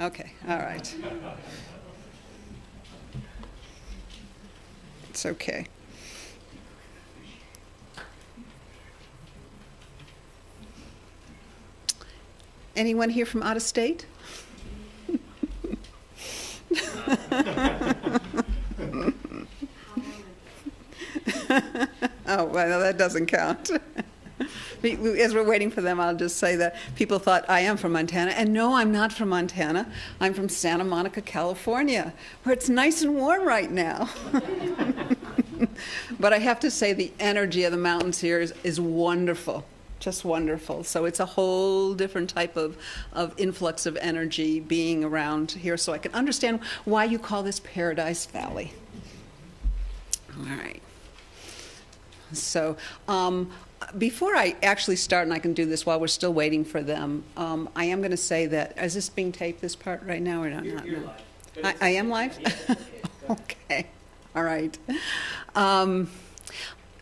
Okay, all right. It's okay. Anyone here from out of state? Oh, well, that doesn't count. As we're waiting for them, I'll just say that people thought I am from Montana. And no, I'm not from Montana. I'm from Santa Monica, California, where it's nice and warm right now. But I have to say the energy of the mountains here is wonderful, just wonderful. So it's a whole different type of influx of energy being around here. So I can understand why you call this Paradise Valley. All right. So before I actually start, and I can do this while we're still waiting for them, I am going to say that, is this being taped, this part right now, or not? You're live. I am live? Yeah, Okay. All right.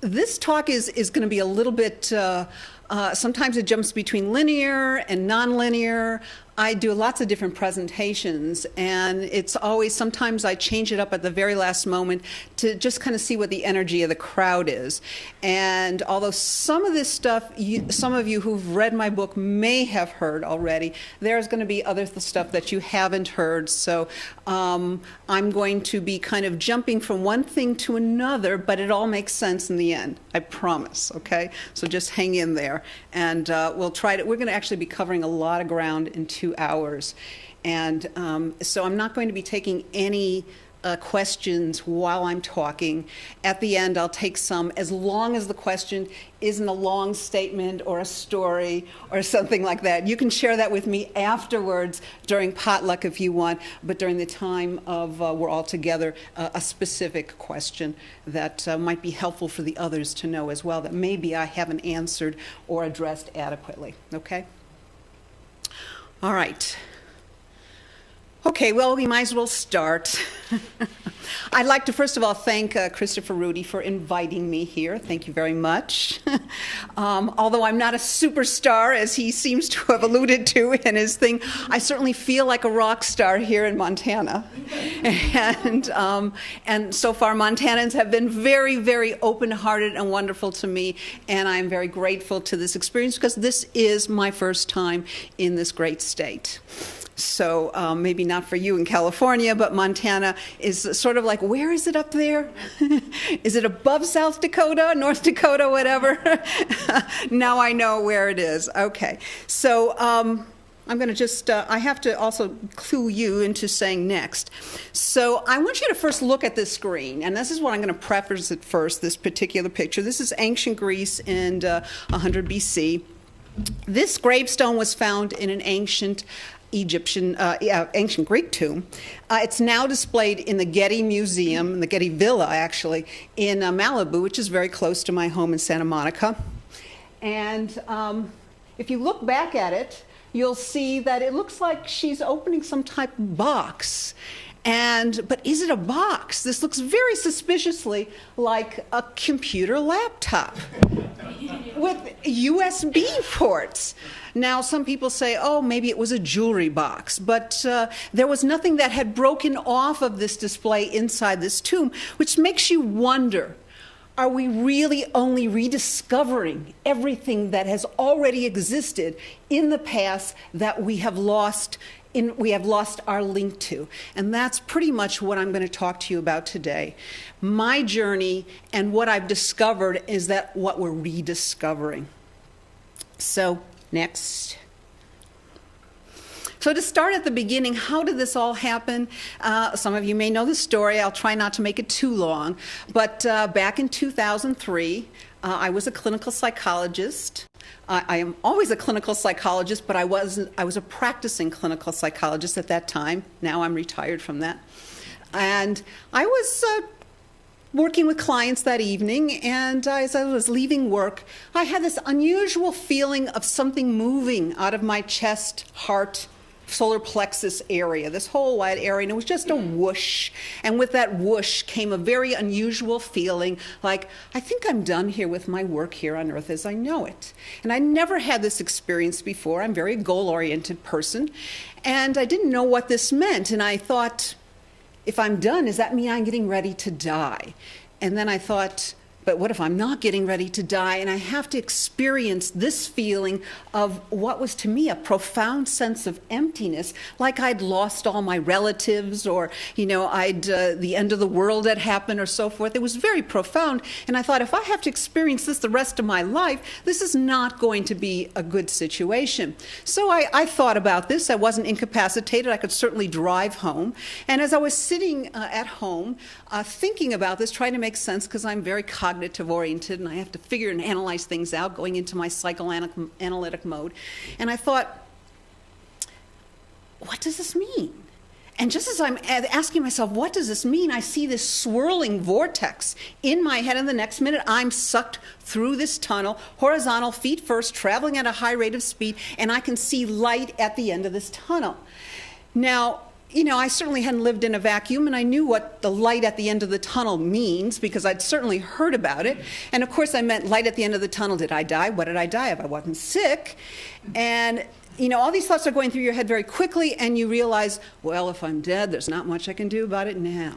This talk is going to be a little bit, sometimes it jumps between linear and nonlinear. I do lots of different presentations, and it's always, sometimes I change it up at the very last moment to just kind of see what the energy of the crowd is. And although some of this stuff, some of you who've read my book may have heard already, there's going to be other stuff that you haven't heard. So I'm going to be kind of jumping from one thing to another, but it all makes sense in the end. I promise, okay? So just hang in there. And we'll try to, we're going to actually be covering a lot of ground in 2 hours. And so I'm not going to be taking any questions while I'm talking. At the end, I'll take some, as long as the question isn't a long statement or a story or something like that. You can share that with me afterwards during potluck if you want, but during the time of we're all together, a specific question that might be helpful for the others to know as well, that maybe I haven't answered or addressed adequately. Okay? All right. Okay, well, we might as well start. I'd like to first of all thank Christopher Rudy for inviting me here. Thank you very much. Although I'm not a superstar, as he seems to have alluded to in his thing, I certainly feel like a rock star here in Montana. And so far, Montanans have been very, very open-hearted and wonderful to me, and I'm very grateful to this experience because this is my first time in this great state. So maybe not for you in California, but Montana is sort of like, where is it up there? Is it above South Dakota, North Dakota, whatever? Now I know where it is. Okay. So I'm going to just, I have to also clue you into saying next. So I want you to first look at this screen, and this is what I'm going to preface at first, this particular picture. This is ancient Greece in 100 BC. This gravestone was found in an ancient ancient Greek tomb. It's now displayed in the Getty Museum, the Getty Villa, actually, in Malibu, which is very close to my home in Santa Monica. And if you look back at it, you'll see that it looks like she's opening some type of box. But is it a box? This looks very suspiciously like a computer laptop with USB ports. Now, some people say, oh, maybe it was a jewelry box, but there was nothing that had broken off of this display inside this tomb, which makes you wonder, are we really only rediscovering everything that has already existed in the past that we have lost our link to? And that's pretty much what I'm going to talk to you about today. My journey and what I've discovered is that what we're rediscovering. So, next. So to start at the beginning, how did this all happen? Some of you may know the story. I'll try not to make it too long. But back in 2003, I was a clinical psychologist. I am always a clinical psychologist, but I was a practicing clinical psychologist at that time. Now I'm retired from that. And I was working with clients that evening, and as I was leaving work, I had this unusual feeling of something moving out of my chest, heart, solar plexus area, this whole wide area, and it was just a whoosh. And with that whoosh came a very unusual feeling like, I think I'm done here with my work here on earth as I know it. And I never had this experience before. I'm a very goal-oriented person, and I didn't know what this meant. And I thought, if I'm done, does that mean I'm getting ready to die? And then I thought, but what if I'm not getting ready to die and I have to experience this feeling of what was to me a profound sense of emptiness, like I'd lost all my relatives, or, the end of the world had happened or so forth. It was very profound. And I thought, if I have to experience this the rest of my life, this is not going to be a good situation. So I thought about this. I wasn't incapacitated. I could certainly drive home. And as I was sitting at home, thinking about this, trying to make sense, because I'm very cognitive oriented and I have to figure and analyze things out, going into my psychoanalytic mode. And I thought, what does this mean? And just as I'm asking myself, what does this mean? I see this swirling vortex in my head, and the next minute I'm sucked through this tunnel, horizontal, feet first, traveling at a high rate of speed, and I can see light at the end of this tunnel. Now, I certainly hadn't lived in a vacuum, and I knew what the light at the end of the tunnel means because I'd certainly heard about it. And of course, I meant light at the end of the tunnel. Did I die? What did I die of? I wasn't sick. And, all these thoughts are going through your head very quickly, and you realize, well, if I'm dead, there's not much I can do about it now.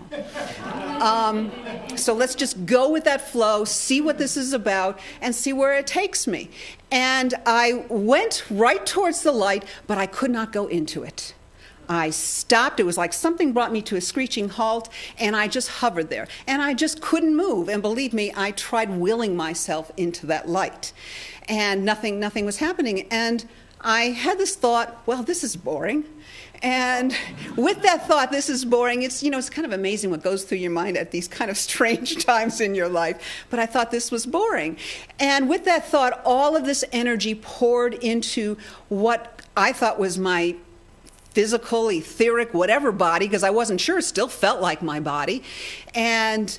So let's just go with that flow, see what this is about, and see where it takes me. And I went right towards the light, but I could not go into it. I stopped. It was like something brought me to a screeching halt, and I just hovered there. And I just couldn't move. And believe me, I tried willing myself into that light. And nothing was happening. And I had this thought, well, this is boring. And with that thought, this is boring, it's kind of amazing what goes through your mind at these kind of strange times in your life. But I thought this was boring. And with that thought, all of this energy poured into what I thought was my physical, etheric, whatever body, because I wasn't sure, it still felt like my body. And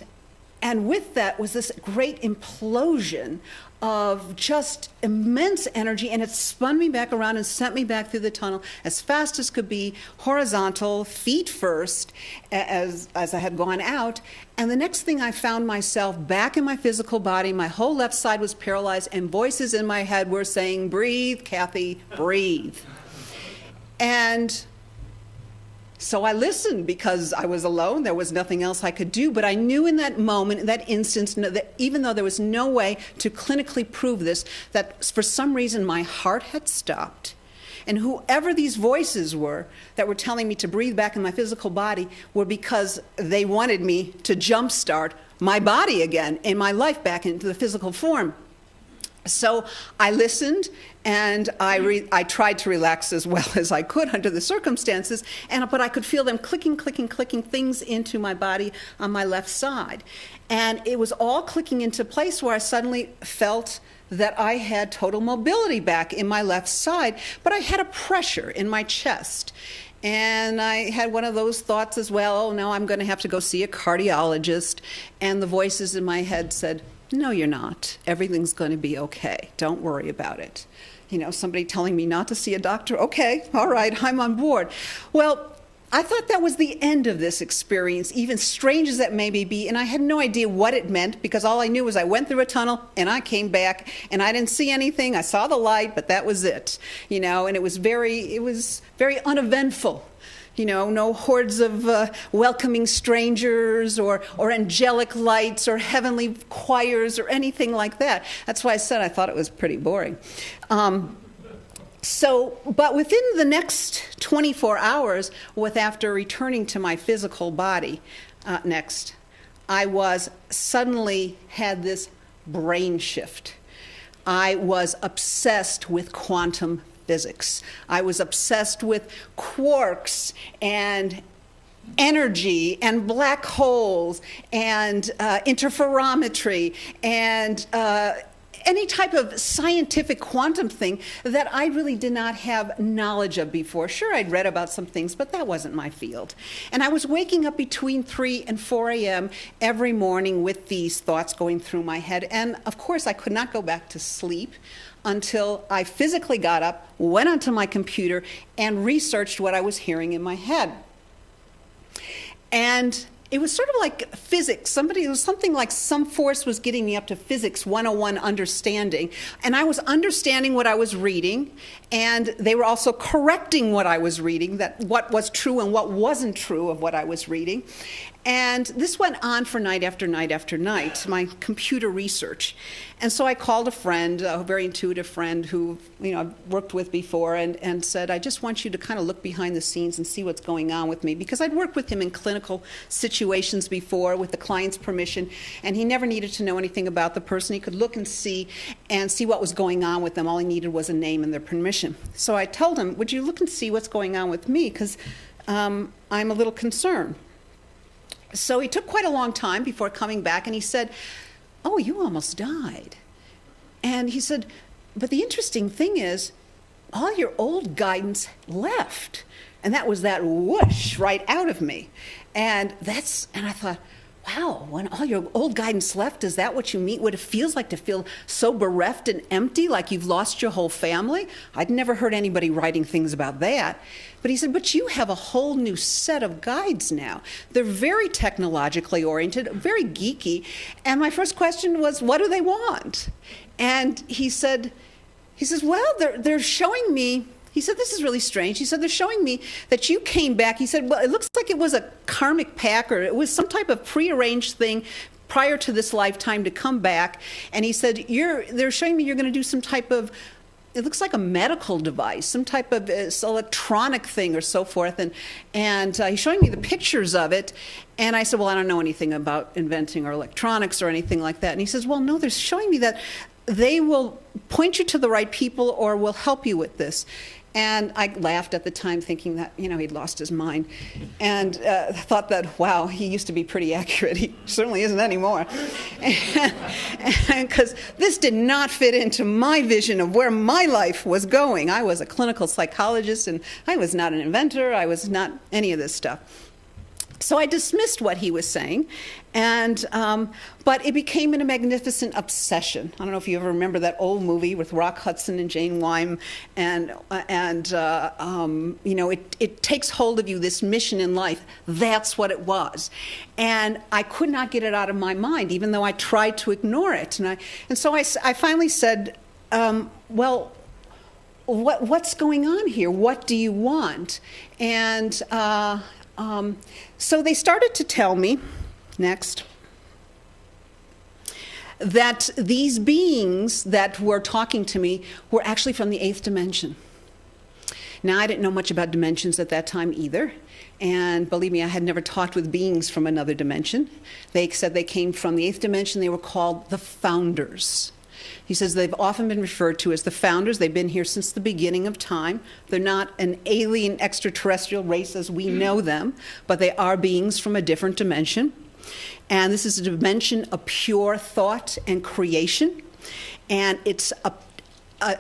with that was this great implosion of just immense energy, and it spun me back around and sent me back through the tunnel as fast as could be, horizontal, feet first, as I had gone out. And the next thing, I found myself back in my physical body. My whole left side was paralyzed, and voices in my head were saying, "Breathe, Kathy, breathe." And so I listened because I was alone. There was nothing else I could do. But I knew in that moment, in that instance, that even though there was no way to clinically prove this, that for some reason my heart had stopped. And whoever these voices were that were telling me to breathe back in my physical body were because they wanted me to jumpstart my body again and my life back into the physical form. So I listened, and I tried to relax as well as I could under the circumstances, but I could feel them clicking things into my body on my left side. And it was all clicking into place where I suddenly felt that I had total mobility back in my left side, but I had a pressure in my chest. And I had one of those thoughts as well, oh, no, I'm going to have to go see a cardiologist. And the voices in my head said, no, you're not. Everything's going to be okay. Don't worry about it. Somebody telling me not to see a doctor. Okay, all right, I'm on board. Well, I thought that was the end of this experience, even strange as that may be, and I had no idea what it meant, because all I knew was I went through a tunnel and I came back and I didn't see anything. I saw the light, but that was it. And it was very uneventful. No hordes of welcoming strangers or angelic lights or heavenly choirs or anything like that. That's why I said I thought it was pretty boring. But within the next 24 hours, after returning to my physical body I was suddenly had this brain shift. I was obsessed with quantum physics. I was obsessed with quarks and energy and black holes and interferometry and any type of scientific quantum thing that I really did not have knowledge of before. Sure, I'd read about some things, but that wasn't my field. And I was waking up between 3 and 4 a.m. every morning with these thoughts going through my head. And of course, I could not go back to sleep. until I physically got up, went onto my computer, and researched what I was hearing in my head. And it was sort of like physics. It was something like some force was getting me up to physics 101 understanding. And I was understanding what I was reading, and they were also correcting what I was reading, that what was true and what wasn't true of what I was reading. And this went on for night after night after night, my computer research. And so I called a friend, a very intuitive friend who I've worked with before, and said, I just want you to kind of look behind the scenes and see what's going on with me. Because I'd worked with him in clinical situations before with the client's permission, and he never needed to know anything about the person. He could look and see what was going on with them. All he needed was a name and their permission. So I told him, would you look and see what's going on with me? Because I'm a little concerned. So he took quite a long time before coming back, and he said, oh, you almost died. And he said, but the interesting thing is, all your old guidance left. And that was that whoosh right out of me. And I thought, wow, when all your old guidance left, is that what you mean? What it feels like to feel so bereft and empty, like you've lost your whole family? I'd never heard anybody writing things about that. But he said, but you have a whole new set of guides now. They're very technologically oriented, very geeky. And my first question was, what do they want? And he says, well, they're showing me. He said, this is really strange. He said, they're showing me that you came back. He said, well, it looks like it was a karmic pact, or it was some type of prearranged thing prior to this lifetime to come back. And he said, they're showing me you're going to do some type of, it looks like a medical device, some type of electronic thing or so forth. And he's showing me the pictures of it. And I said, well, I don't know anything about inventing or electronics or anything like that. And he says, well, no, they're showing me that they will point you to the right people or will help you with this. And I laughed at the time, thinking that, he'd lost his mind. And thought that, wow, he used to be pretty accurate. He certainly isn't anymore. Because this did not fit into my vision of where my life was going. I was a clinical psychologist, and I was not an inventor. I was not any of this stuff. So I dismissed what he was saying, but it became a magnificent obsession. I don't know if you ever remember that old movie with Rock Hudson and Jane Wyman, it takes hold of you, this mission in life. That's what it was. And I could not get it out of my mind, even though I tried to ignore it. And so I finally said, well, what's going on here? What do you want? And so they started to tell me, next, that these beings that were talking to me were actually from the 8th dimension. Now, I didn't know much about dimensions at that time either. And believe me, I had never talked with beings from another dimension. They said they came from the 8th dimension. They were called the founders. He says they've often been referred to as the founders. They've been here since the beginning of time. They're not an alien extraterrestrial race as we know them, but they are beings from a different dimension. And this is a dimension of pure thought and creation. And it's a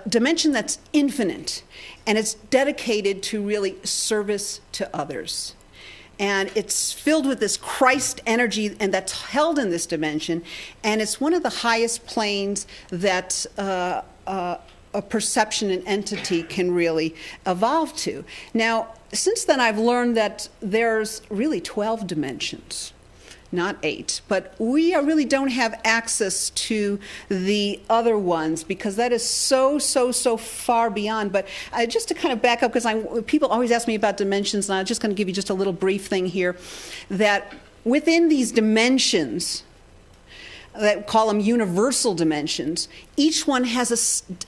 dimension that's infinite. And it's dedicated to really service to others. And it's filled with this Christ energy, and that's held in this dimension. And it's one of the highest planes that a perception and entity can really evolve to. Now, since then, I've learned that there's really 12 dimensions. Not 8, but we really don't have access to the other ones because that is so far beyond. But just to kind of back up, because people always ask me about dimensions, and I'm just going to give you just a little brief thing here, that within these dimensions, that call them universal dimensions, each one has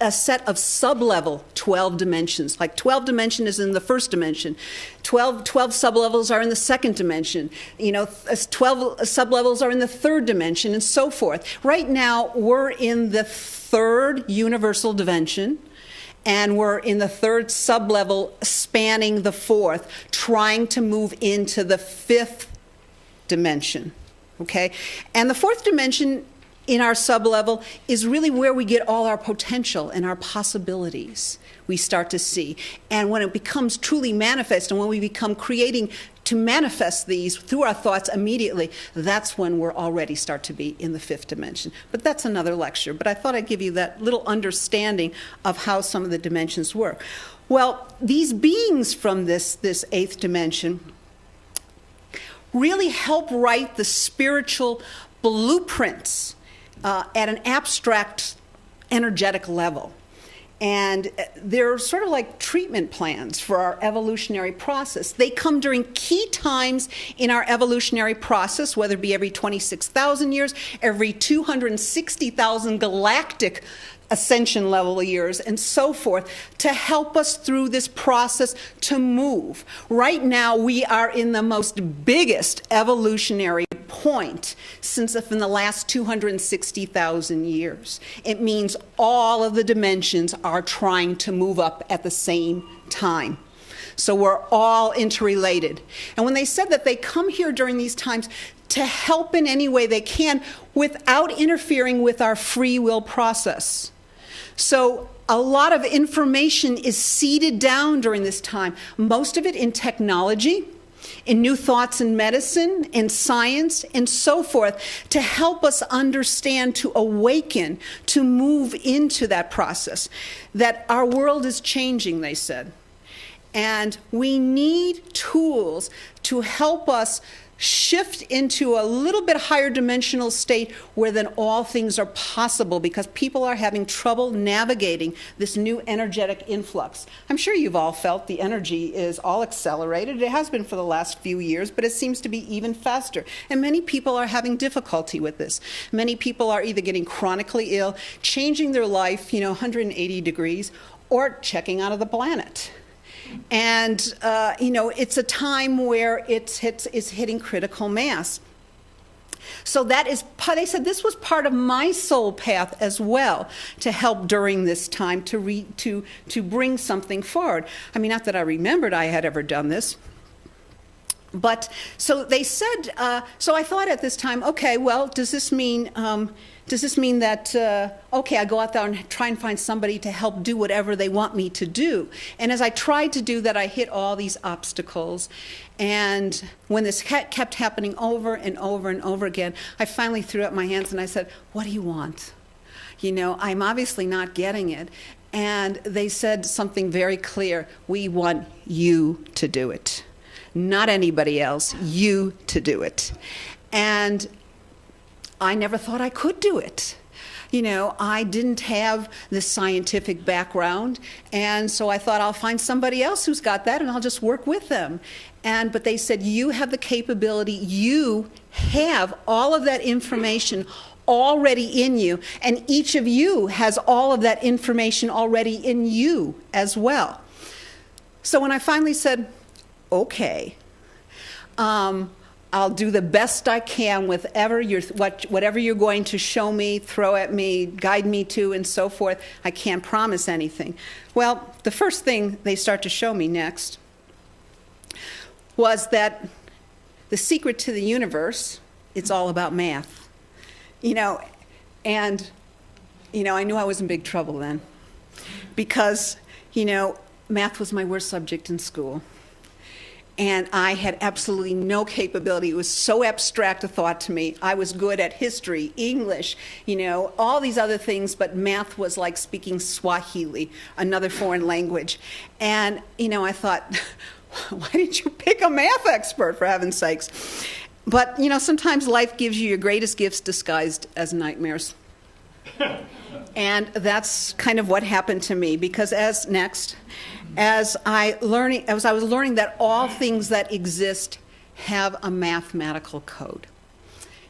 a set of sub-level 12 dimensions. Like 12 dimension is in the first dimension. 12 sub-levels are in the second dimension. 12 sub-levels are in the third dimension, and so forth. Right now, we're in the third universal dimension, and we're in the third sub-level spanning the fourth, trying to move into the fifth dimension. Okay? And the fourth dimension in our sublevel is really where we get all our potential and our possibilities we start to see. And when it becomes truly manifest, and when we become creating to manifest these through our thoughts immediately, that's when we're already start to be in the fifth dimension. But that's another lecture. But I thought I'd give you that little understanding of how some of the dimensions work. Well, these beings from this eighth dimension really help write the spiritual blueprints at an abstract, energetic level. And they're sort of like treatment plans for our evolutionary process. They come during key times in our evolutionary process, whether it be every 26,000 years, every 260,000 galactic ascension level years, and so forth, to help us through this process to move. Right now, we are in the most biggest evolutionary point since in the last 260,000 years. It means all of the dimensions are trying to move up at the same time. So we're all interrelated. And when they said that they come here during these times to help in any way they can without interfering with our free will process. So a lot of information is seeded down during this time, most of it in technology, in new thoughts in medicine, in science, and so forth, to help us understand, to awaken, to move into that process. That our world is changing, they said. And we need tools to help us shift into a little bit higher dimensional state where then all things are possible, because people are having trouble navigating this new energetic influx. I'm sure you've all felt the energy is all accelerated. It has been for the last few years, but it seems to be even faster. And many people are having difficulty with this. Many people are either getting chronically ill, changing their life, 180 degrees, or checking out of the planet. And, it's a time where it's hitting critical mass. So that is, they said this was part of my soul path as well, to help during this time to bring something forward. I mean, not that I remembered I had ever done this. But so they said, so I thought at this time, okay, well, does this mean that, okay, I go out there and try and find somebody to help do whatever they want me to do? And as I tried to do that, I hit all these obstacles. And when this kept happening over and over and over again, I finally threw up my hands and I said, what do you want? I'm obviously not getting it. And they said something very clear. We want you to do it. Not anybody else, you to do it. And I never thought I could do it. I didn't have this scientific background, and so I thought I'll find somebody else who's got that and I'll just work with them. But they said, you have the capability, you have all of that information already in you, and each of you has all of that information already in you as well. So when I finally said, okay, I'll do the best I can with whatever you're going to show me, throw at me, guide me to, and so forth. I can't promise anything. Well, the first thing they start to show me next was that the secret to the universe, it's all about math. And I knew I was in big trouble then, because, math was my worst subject in school. And I had absolutely no capability. It was so abstract a thought to me. I was good at history, English, all these other things, but math was like speaking Swahili, another foreign language. And, I thought, why didn't you pick a math expert, for heaven's sakes? But, sometimes life gives you your greatest gifts disguised as nightmares. And that's kind of what happened to me, because as I was learning that all things that exist have a mathematical code.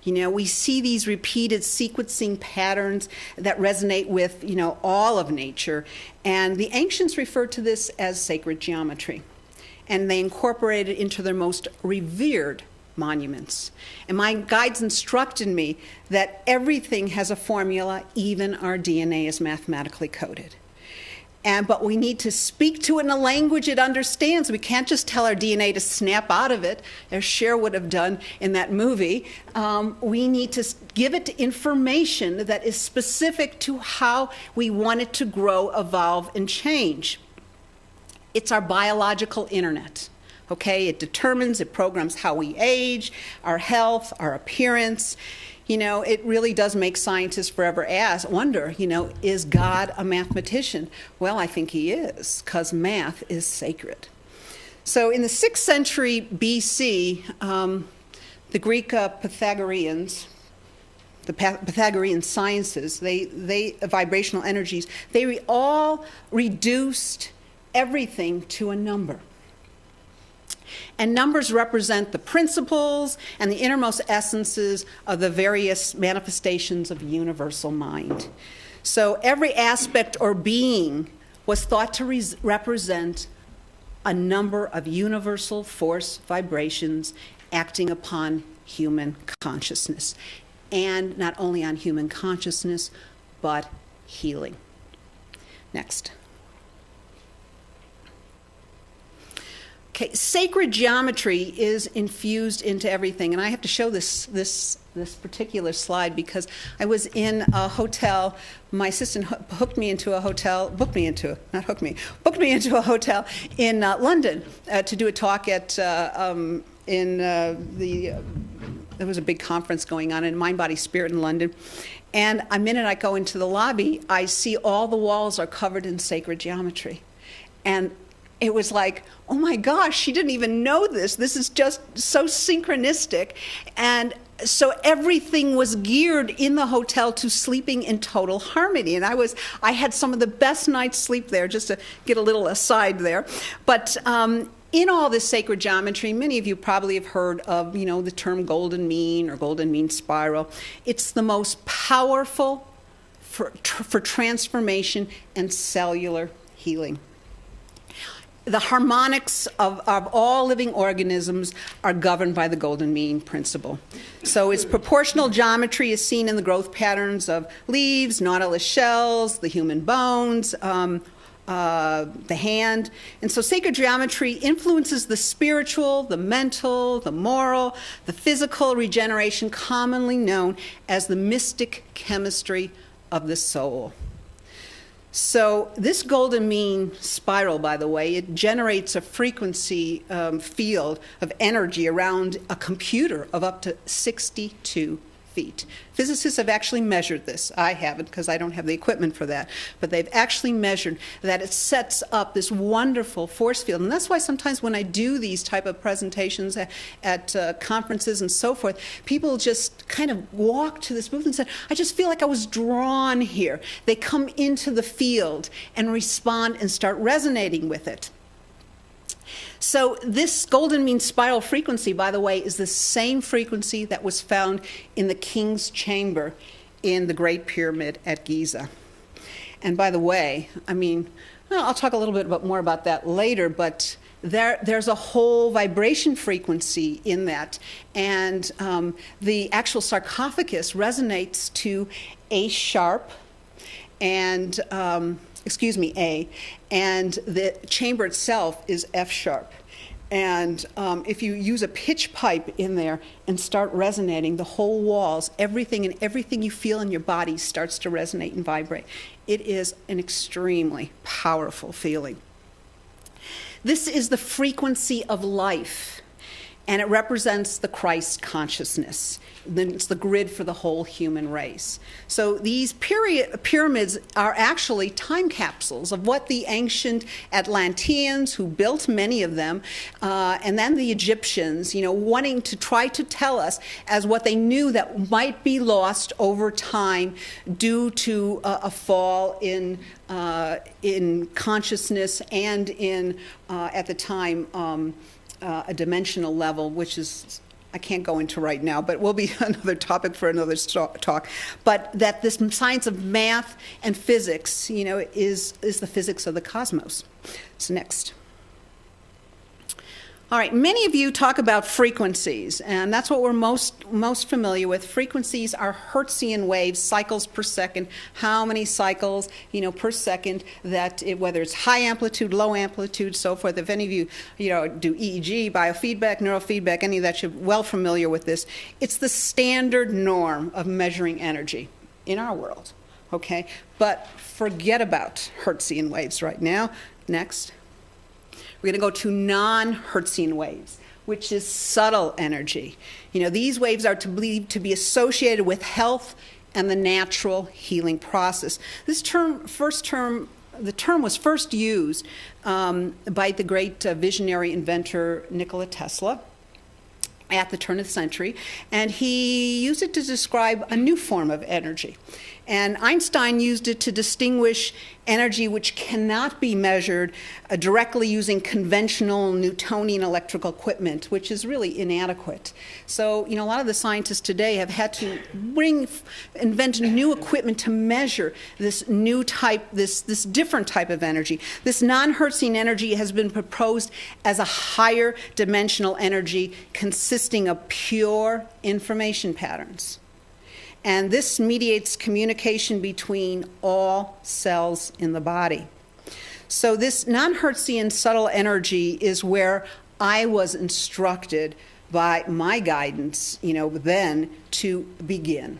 We see these repeated sequencing patterns that resonate with, all of nature. And the ancients referred to this as sacred geometry. And they incorporated it into their most revered monuments. And my guides instructed me that everything has a formula, even our DNA is mathematically coded. But we need to speak to it in a language it understands. We can't just tell our DNA to snap out of it, as Cher would have done in that movie. We need to give it information that is specific to how we want it to grow, evolve, and change. It's our biological internet. Okay, it determines, it programs how we age, our health, our appearance. It really does make scientists forever wonder, is God a mathematician? Well, I think he is, because math is sacred. So in the 6th century BC, the Greek Pythagoreans, the Pythagorean sciences, they vibrational energies, they all reduced everything to a number. And numbers represent the principles and the innermost essences of the various manifestations of universal mind. So every aspect or being was thought to represent a number of universal force vibrations acting upon human consciousness. And not only on human consciousness, but healing. Next. Okay, sacred geometry is infused into everything, and I have to show this particular slide because I was in a hotel. My assistant booked me into a hotel in London to do a talk at there was a big conference going on in Mind, Body, Spirit in London. And the minute I go into the lobby, I see all the walls are covered in sacred geometry. And it was like, oh my gosh, she didn't even know this. This is just so synchronistic. And so everything was geared in the hotel to sleeping in total harmony. And I had some of the best night's sleep there, just to get a little aside there. But in all this sacred geometry, many of you probably have heard of, the term golden mean or golden mean spiral. It's the most powerful for transformation and cellular healing. The harmonics of all living organisms are governed by the golden mean principle. So its proportional geometry is seen in the growth patterns of leaves, nautilus shells, the human bones, the hand. And so sacred geometry influences the spiritual, the mental, the moral, the physical regeneration commonly known as the mystic chemistry of the soul. So this golden mean spiral, by the way, it generates a frequency field of energy around a computer of up to 62 feet. Physicists have actually measured this. I haven't because I don't have the equipment for that. But they've actually measured that it sets up this wonderful force field. And that's why sometimes when I do these type of presentations at conferences and so forth, people just kind of walk to this movement and say, I just feel like I was drawn here. They come into the field and respond and start resonating with it. So this golden mean spiral frequency, by the way, is the same frequency that was found in the king's chamber in the Great Pyramid at Giza. And by the way, I'll talk a little bit more about that later, but there's a whole vibration frequency in that. And the actual sarcophagus resonates to A sharp and A, and the chamber itself is F sharp. And if you use a pitch pipe in there and start resonating, the whole walls, everything you feel in your body starts to resonate and vibrate. It is an extremely powerful feeling. This is the frequency of life, and it represents the Christ consciousness. Then it's the grid for the whole human race. So these pyramids are actually time capsules of what the ancient Atlanteans, who built many of them, and then the Egyptians, wanting to try to tell us as what they knew that might be lost over time due to a fall in consciousness and in, at the time, a dimensional level, which is I can't go into right now, but will be another topic for another talk. But that this science of math and physics, is the physics of the cosmos. So next. All right, many of you talk about frequencies, and that's what we're most familiar with. Frequencies are Hertzian waves, cycles per second. How many cycles, per second whether it's high amplitude, low amplitude, so forth. If any of you, do EEG, biofeedback, neurofeedback, any of that, you're well familiar with this. It's the standard norm of measuring energy in our world, okay? But forget about Hertzian waves right now. Next. We're going to go to non-Hertzian waves, which is subtle energy. These waves are believed to be associated with health and the natural healing process. The term was first used by the great visionary inventor Nikola Tesla at the turn of the century, and he used it to describe a new form of energy. And Einstein used it to distinguish energy which cannot be measured directly using conventional Newtonian electrical equipment, which is really inadequate. So, a lot of the scientists today have had to invent new equipment to measure this new type, this different type of energy. This non-Hertzian energy has been proposed as a higher dimensional energy consisting of pure information patterns. And this mediates communication between all cells in the body. So this non-Hertzian subtle energy is where I was instructed by my guidance, then to begin.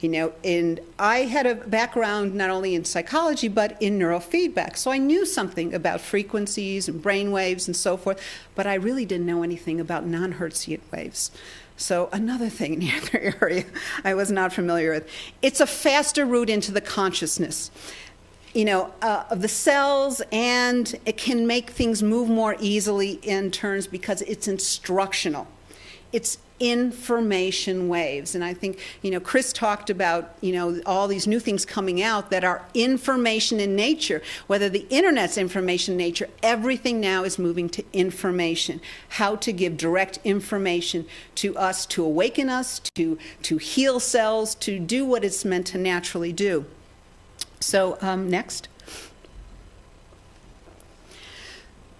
And I had a background not only in psychology, but in neurofeedback. So I knew something about frequencies and brain waves and so forth, but I really didn't know anything about non-Hertzian waves. So another thing in the other area I was not familiar with. It's a faster route into the consciousness, of the cells, and it can make things move more easily in turns because it's instructional. It's information waves. And I think, Chris talked about, all these new things coming out that are information in nature. Whether the internet's information in nature, everything now is moving to information. How to give direct information to us, to awaken us, to heal cells, to do what it's meant to naturally do. So, next.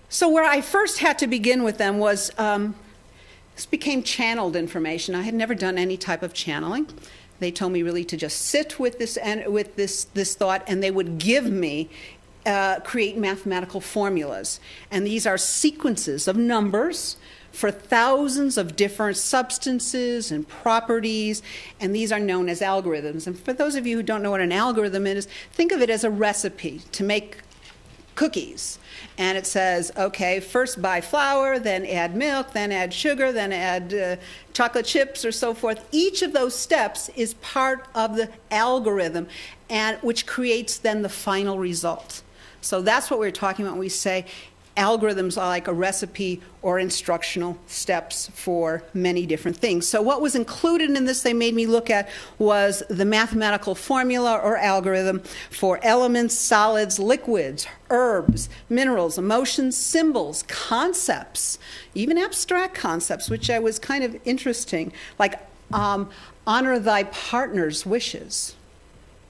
So where I first had to begin with them was this became channeled information. I had never done any type of channeling. They told me really to just sit with this thought, and they would give me create mathematical formulas. And these are sequences of numbers for thousands of different substances and properties, and these are known as algorithms. And for those of you who don't know what an algorithm is, think of it as a recipe to make cookies. And it says, okay, first buy flour, then add milk, then add sugar, then add chocolate chips or so forth. Each of those steps is part of the algorithm, and which creates then the final result. So that's what we're talking about when we say algorithms are like a recipe or instructional steps for many different things. So what was included in this they made me look at was the mathematical formula or algorithm for elements, solids, liquids, herbs, minerals, emotions, symbols, concepts, even abstract concepts, which I was kind of interesting, like honor thy partner's wishes.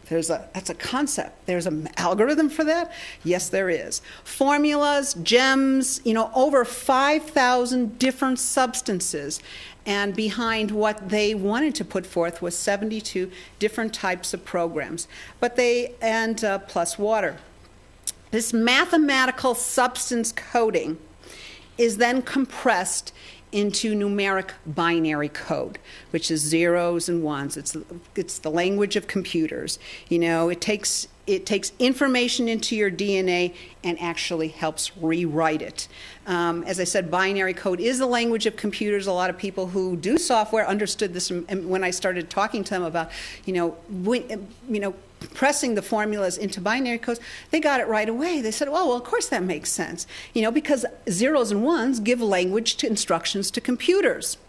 That's a concept. There's an algorithm for that? Yes, there is. Formulas, gems, over 5,000 different substances. And behind what they wanted to put forth was 72 different types of programs. Plus water. This mathematical substance coding is then compressed into numeric binary code, which is zeros and ones. It's the language of computers. It takes information into your DNA and actually helps rewrite it. As I said, binary code is the language of computers. A lot of people who do software understood this when I started talking to them about, pressing the formulas into binary codes. They got it right away. They said, well, of course that makes sense, because zeros and ones give language to instructions to computers.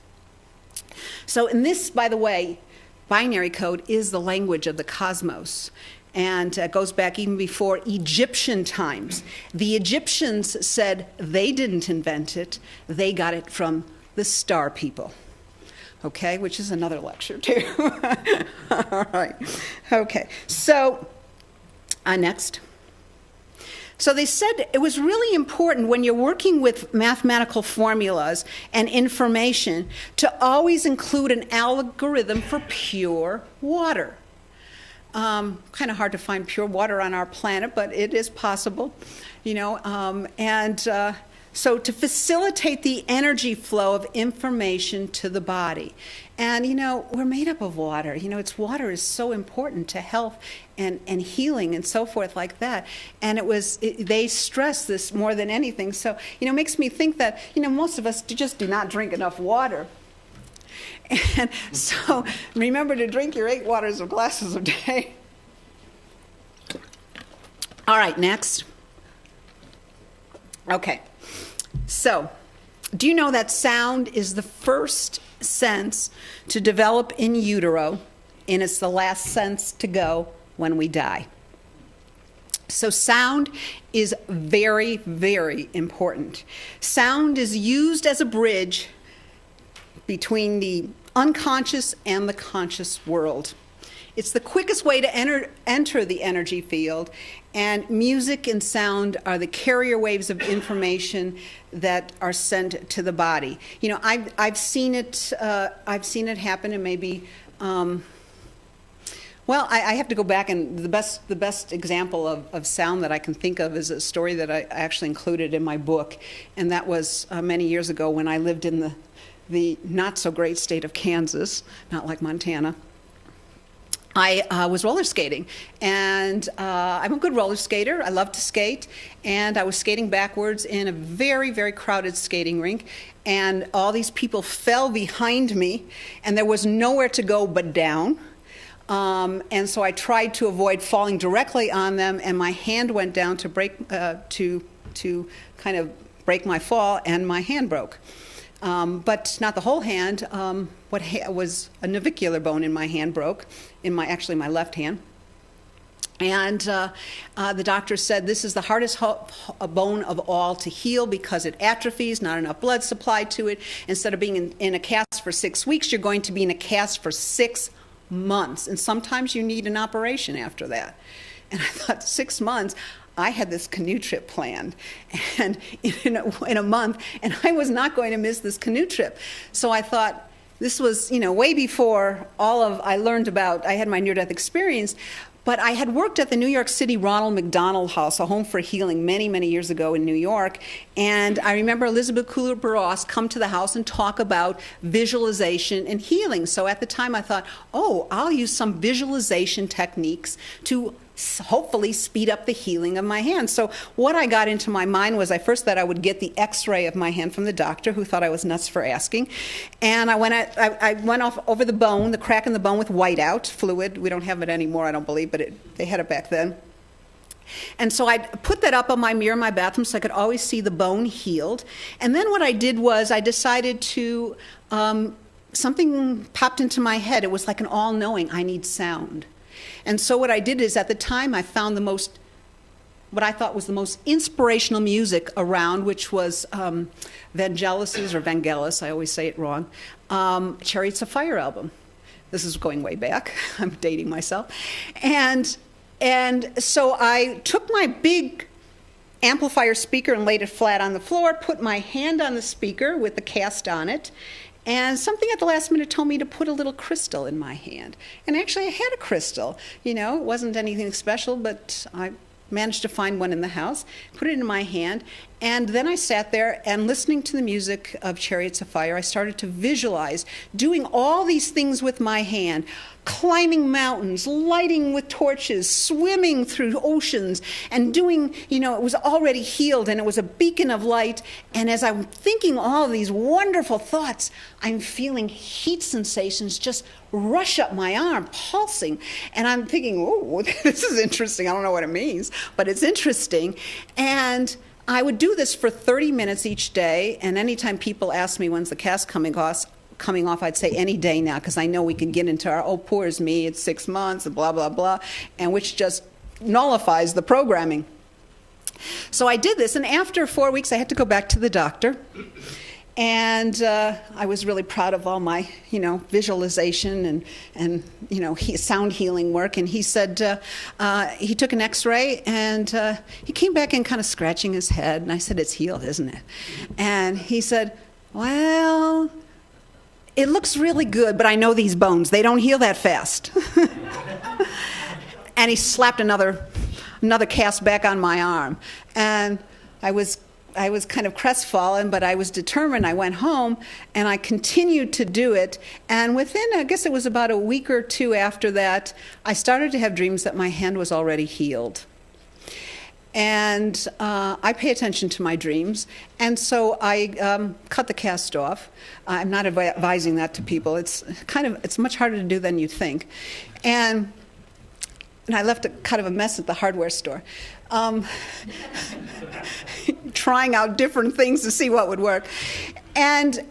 So in this, by the way, binary code is the language of the cosmos. And it goes back even before Egyptian times. The Egyptians said they didn't invent it. They got it from the star people. Okay, which is another lecture too. All right. Okay, so next. So they said it was really important when you're working with mathematical formulas and information to always include an algorithm for pure water. Kind of hard to find pure water on our planet, but it is possible, so to facilitate the energy flow of information to the body. And, we're made up of water. Water is so important to health and healing and so forth like that. And they stress this more than anything. So, it makes me think that, most of us just do not drink enough water. And so remember to drink your 8 glasses a day. All right, next. Okay. So, do you know that sound is the first sense to develop in utero, and it's the last sense to go when we die? So sound is very, very important. Sound is used as a bridge between the unconscious and the conscious world. It's the quickest way to enter the energy field, and music and sound are the carrier waves of information that are sent to the body. I've seen it. I've seen it happen, and maybe. I have to go back, and the best example of sound that I can think of is a story that I actually included in my book, and that was many years ago when I lived in the not so great state of Kansas, not like Montana. I was roller skating, and I'm a good roller skater. I love to skate, and I was skating backwards in a very, very crowded skating rink, and all these people fell behind me, and there was nowhere to go but down. And so I tried to avoid falling directly on them, and my hand went down to break to kind of break my fall, and my hand broke. But not the whole hand. What was a navicular bone in my hand broke, actually my left hand. And the doctor said this is the hardest bone of all to heal because it atrophies, not enough blood supply to it. Instead of being in a cast for 6 weeks, you're going to be in a cast for 6 months. And sometimes you need an operation after that. And I thought, 6 months? I had this canoe trip planned, and in a month, and I was not going to miss this canoe trip. So I thought, this was, way before I learned about, I had my near-death experience, but I had worked at the New York City Ronald McDonald House, a home for healing, many, many years ago in New York. And I remember Elizabeth Kubler-Ross come to the house and talk about visualization and healing. So at the time I thought, I'll use some visualization techniques to hopefully speed up the healing of my hand. So what I got into my mind was I first thought I would get the x-ray of my hand from the doctor, who thought I was nuts for asking. And I went off over the bone, the crack in the bone, with whiteout fluid. We don't have it anymore, I don't believe, but they had it back then. And so I put that up on my mirror in my bathroom so I could always see the bone healed. And then what I did was I decided to, something popped into my head. It was like an all-knowing, I need sound. And so what I did is, at the time, I found what I thought was the most inspirational music around, which was Vangelis, I always say it wrong, Chariots of Fire album. This is going way back. I'm dating myself. And so I took my big amplifier speaker and laid it flat on the floor, put my hand on the speaker with the cast on it, and something at the last minute told me to put a little crystal in my hand. And actually I had a crystal. It wasn't anything special, but I managed to find one in the house, put it in my hand, and then I sat there and, listening to the music of Chariots of Fire, I started to visualize doing all these things with my hand, climbing mountains, lighting with torches, swimming through oceans, and doing, it was already healed, and it was a beacon of light. And as I'm thinking all of these wonderful thoughts, I'm feeling heat sensations just rush up my arm, pulsing. And I'm thinking, this is interesting. I don't know what it means, but it's interesting. And I would do this for 30 minutes each day, and anytime people ask me when's the cast coming off, I'd say any day now, because I know we can get into our, poor is me, it's 6 months, and blah, blah, blah, and which just nullifies the programming. So I did this, and after 4 weeks, I had to go back to the doctor. And I was really proud of all my, visualization and sound healing work. And he said he took an X-ray, and he came back in kind of scratching his head. And I said, "It's healed, isn't it?" And he said, "Well, it looks really good, but I know these bones. They don't heal that fast." And he slapped another cast back on my arm. And I was kind of crestfallen, but I was determined. I went home, and I continued to do it. And within, I guess it was about a week or two after that, I started to have dreams that my hand was already healed. And I pay attention to my dreams, and so I cut the cast off. I'm not advising that to people. It's much harder to do than you think. And I left a kind of a mess at the hardware store, trying out different things to see what would work. And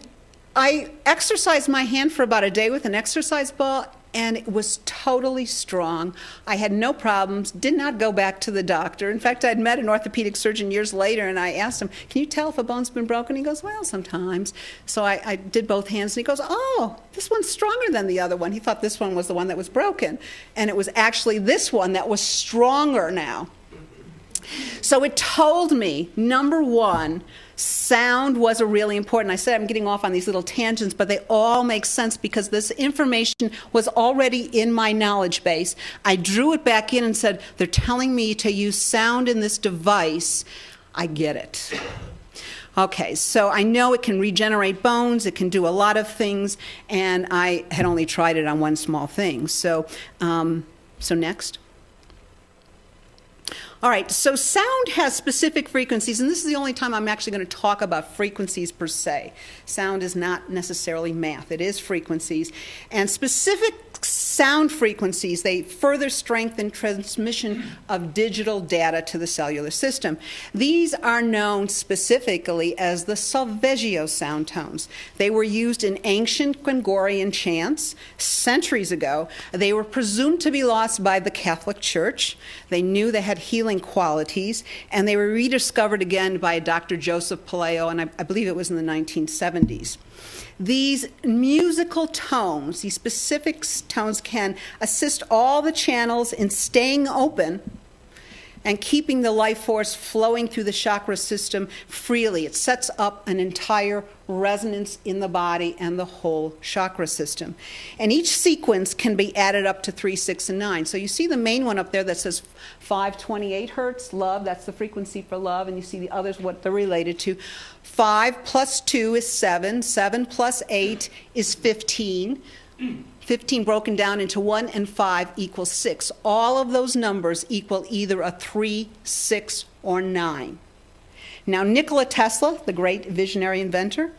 I exercised my hand for about a day with an exercise ball, and it was totally strong. I had no problems, did not go back to the doctor. In fact, I'd met an orthopedic surgeon years later, and I asked him, "Can you tell if a bone's been broken?" He goes, "Well, sometimes." So I did both hands, and he goes, "Oh, this one's stronger than the other one." He thought this one was the one that was broken, and it was actually this one that was stronger now. So it told me, number one, sound was a really important. I said I'm getting off on these little tangents, but they all make sense because this information was already in my knowledge base. I drew it back in and said, they're telling me to use sound in this device. I get it. Okay, so I know it can regenerate bones, it can do a lot of things, and I had only tried it on one small thing. So next. All right, so sound has specific frequencies, and this is the only time I'm actually going to talk about frequencies per se. Sound is not necessarily math, it is frequencies. And specific sound frequencies, they further strengthen transmission of digital data to the cellular system. These are known specifically as the solfeggio sound tones. They were used in ancient Gregorian chants centuries ago. They were presumed to be lost by the Catholic Church. They knew they had healing qualities, and they were rediscovered again by Dr. Joseph Paleo, and I believe it was in the 1970s. These musical tones, these specific tones, can assist all the channels in staying open and keeping the life force flowing through the chakra system freely. It sets up an entire resonance in the body and the whole chakra system. And each sequence can be added up to 3, 6, and 9. So you see the main one up there that says 528 hertz, love, that's the frequency for love, and you see the others, what they're related to. 5 plus 2 is 7, 7 plus 8 is 15. 15 broken down into 1 and 5 equals 6. All of those numbers equal either a 3, 6, or 9. Now, Nikola Tesla, the great visionary inventor,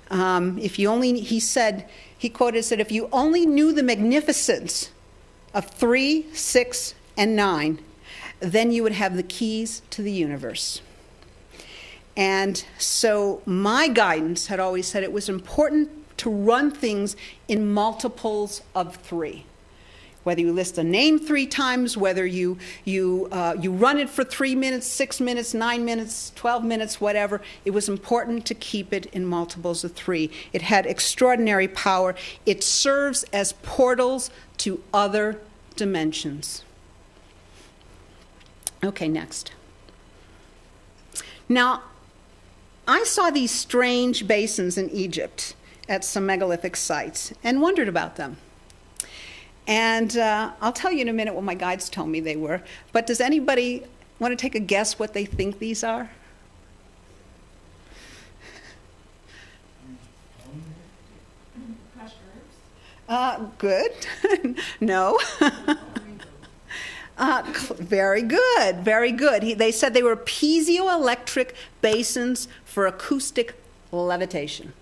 he quoted, said, if you only knew the magnificence of 3, 6, and 9, then you would have the keys to the universe. And so my guidance had always said it was important to run things in multiples of 3. Whether you list a name 3 times, whether you run it for 3 minutes, 6 minutes, 9 minutes, 12 minutes, whatever, it was important to keep it in multiples of 3. It had extraordinary power. It serves as portals to other dimensions. Okay, next. Now, I saw these strange basins in Egypt at some megalithic sites and wondered about them. And I'll tell you in a minute what my guides told me they were. But does anybody want to take a guess what they think these are? Good. No. Very good, very good. They said they were piezoelectric basins for acoustic levitation.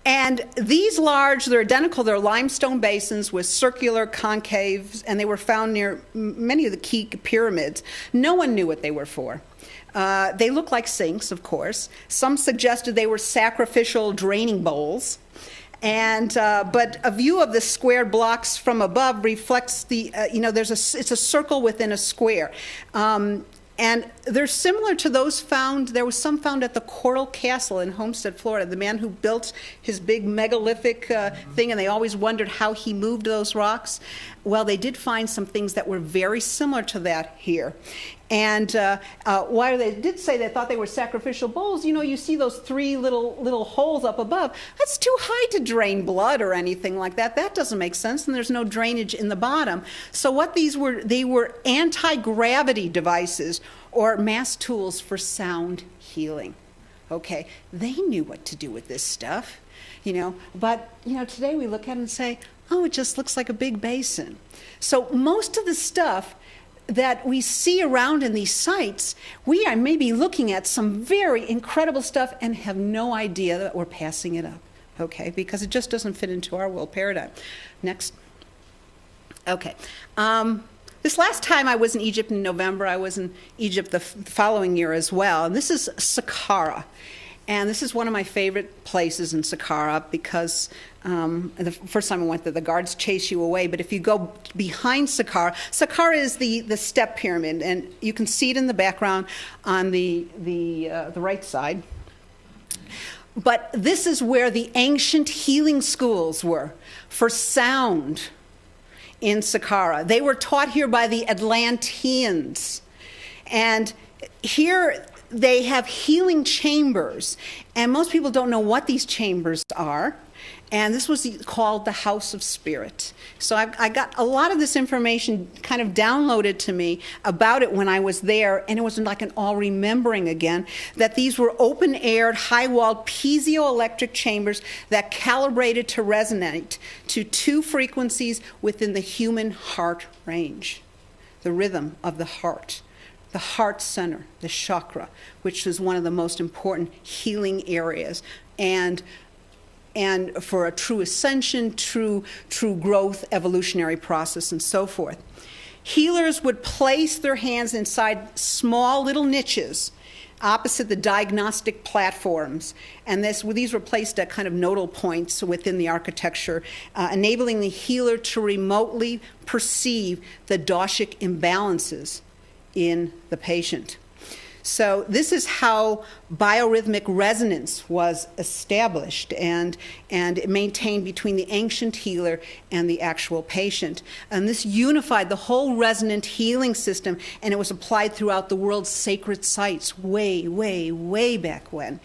And these large, they're identical, they're limestone basins with circular concaves, and they were found near many of the key pyramids. No one knew what they were for. They look like sinks, of course. Some suggested they were sacrificial draining bowls. And but a view of the squared blocks from above reflects the, it's a circle within a square. And And they're similar to those found, there was some found at the Coral Castle in Homestead, Florida, the man who built his big megalithic thing, and they always wondered how he moved those rocks. Well, they did find some things that were very similar to that here. And while they did say they thought they were sacrificial bowls, you know, you see those three little holes up above. That's too high to drain blood or anything like that. That doesn't make sense, and there's no drainage in the bottom. So what these were, they were anti-gravity devices or mass tools for sound healing. Okay, they knew what to do with this stuff, you know. But, you know, today we look at it and say, oh, it just looks like a big basin. So most of the stuff that we see around in these sites, we are maybe looking at some very incredible stuff and have no idea that we're passing it up, okay, because it just doesn't fit into our world paradigm. Next. Okay. This last time I was in Egypt in November, I was in Egypt the following year as well, and this is Saqqara. And this is one of my favorite places in Saqqara because the first time I went there, the guards chase you away. But if you go behind Saqqara, Saqqara is the step pyramid, and you can see it in the background on the right side. But this is where the ancient healing schools were for sound in Saqqara. They were taught here by the Atlanteans. And here they have healing chambers, and most people don't know what these chambers are, and this was called the House of Spirit. So I got a lot of this information kind of downloaded to me about it when I was there, and it was like an all remembering again, that these were open-aired, high-walled piezoelectric chambers that calibrated to resonate to two frequencies within the human heart range, the rhythm of the heart. The heart center, the chakra, which is one of the most important healing areas, and for a true ascension, true growth, evolutionary process, and so forth. Healers would place their hands inside small little niches opposite the diagnostic platforms, and these were placed at kind of nodal points within the architecture, enabling the healer to remotely perceive the doshic imbalances in the patient. So this is how biorhythmic resonance was established and maintained between the ancient healer and the actual patient. And this unified the whole resonant healing system, and it was applied throughout the world's sacred sites way, way, way back when.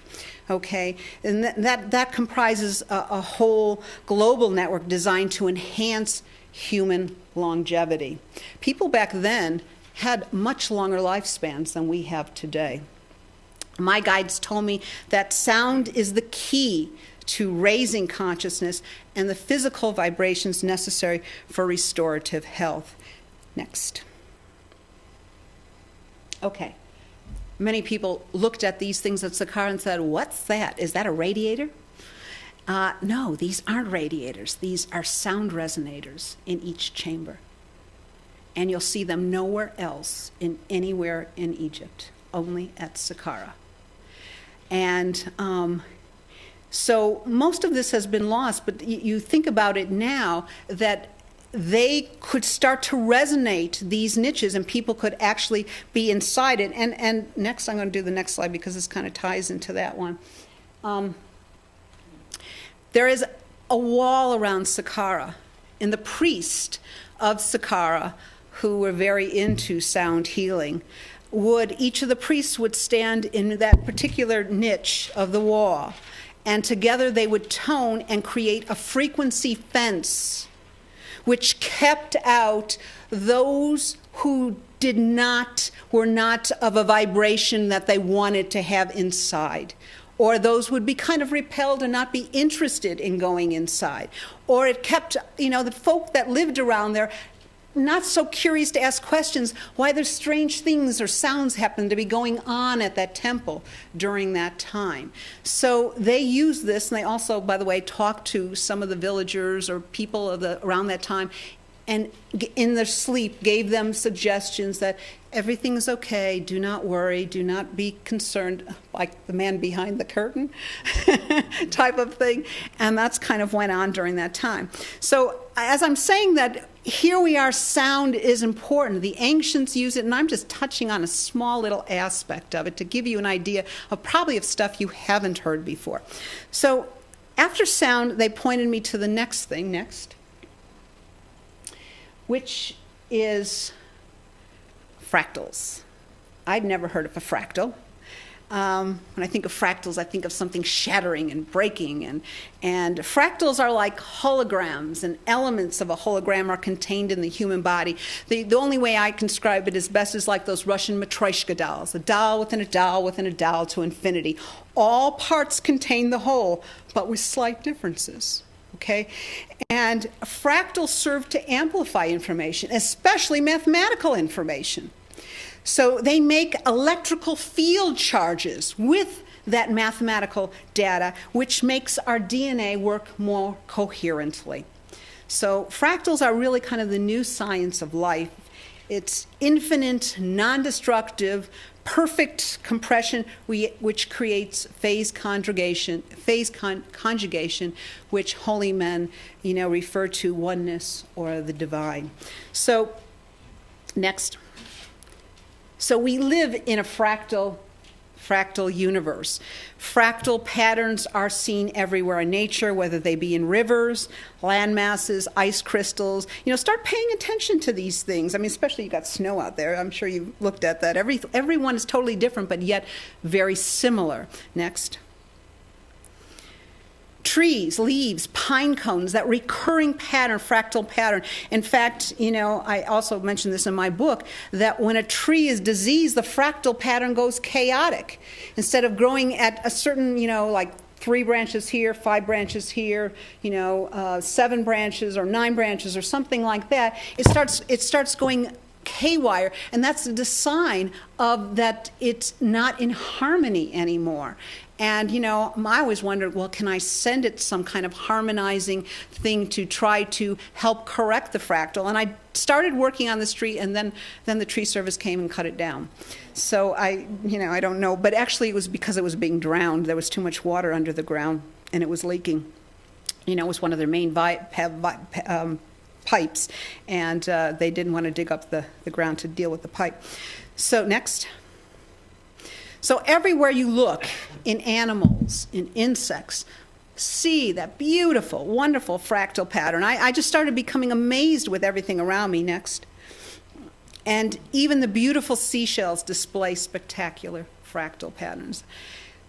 Okay, and that comprises a whole global network designed to enhance human longevity. People back then had much longer lifespans than we have today. My guides told me that sound is the key to raising consciousness and the physical vibrations necessary for restorative health. Next. Okay. Many people looked at these things at Saqqara and said, what's that? Is that a radiator? No, these aren't radiators. These are sound resonators in each chamber. And you'll see them nowhere else anywhere in Egypt, only at Saqqara. And so most of this has been lost, but you think about it now that they could start to resonate these niches and people could actually be inside it. And next, I'm going to do the next slide because this kind of ties into that one. There is a wall around Saqqara, and the priest of Saqqara, who were very into sound healing, each of the priests would stand in that particular niche of the wall, and together they would tone and create a frequency fence which kept out those who were not of a vibration that they wanted to have inside, or those would be kind of repelled and not be interested in going inside. Or it kept, the folk that lived around there not so curious to ask questions why there's strange things or sounds happen to be going on at that temple during that time. So they used this, and they also, by the way, talked to some of the villagers or people around that time and in their sleep gave them suggestions that everything is okay, do not worry, do not be concerned, like the man behind the curtain type of thing. And that's kind of went on during that time. So as I'm saying that, here we are, sound is important. The ancients use it, and I'm just touching on a small little aspect of it to give you an idea of probably of stuff you haven't heard before. So after sound, they pointed me to the next thing, which is fractals. I'd never heard of a fractal. When I think of fractals, I think of something shattering and breaking. And fractals are like holograms, and elements of a hologram are contained in the human body. The only way I can describe it as best is like those Russian Matryoshka dolls, a doll within a doll within a doll to infinity. All parts contain the whole, but with slight differences. Okay? And fractals serve to amplify information, especially mathematical information. So they make electrical field charges with that mathematical data, which makes our DNA work more coherently. So fractals are really kind of the new science of life. It's infinite, non-destructive, perfect compression, which creates phase conjugation, which holy men, refer to oneness or the divine. So, next. So we live in a fractal universe. Fractal patterns are seen everywhere in nature, whether they be in rivers, land masses, ice crystals. Start paying attention to these things. I mean, especially you got snow out there. I'm sure you've looked at that. Everyone is totally different, but yet very similar. Next. Trees, leaves, pine cones, that recurring pattern, fractal pattern. In fact, I also mentioned this in my book, that when a tree is diseased, the fractal pattern goes chaotic. Instead of growing at a certain, like 3 branches here, 5 branches here, 7 branches or 9 branches or something like that, it starts going haywire, and that's the sign of that it's not in harmony anymore. And, I always wondered, well, can I send it some kind of harmonizing thing to try to help correct the fractal? And I started working on this tree, and then the tree service came and cut it down. So I don't know. But actually, it was because it was being drowned. There was too much water under the ground, and it was leaking. It was one of their main pipes, and they didn't want to dig up the ground to deal with the pipe. So next. So everywhere you look, in animals, in insects, see that beautiful, wonderful fractal pattern. I just started becoming amazed with everything around me. Next. And even the beautiful seashells display spectacular fractal patterns.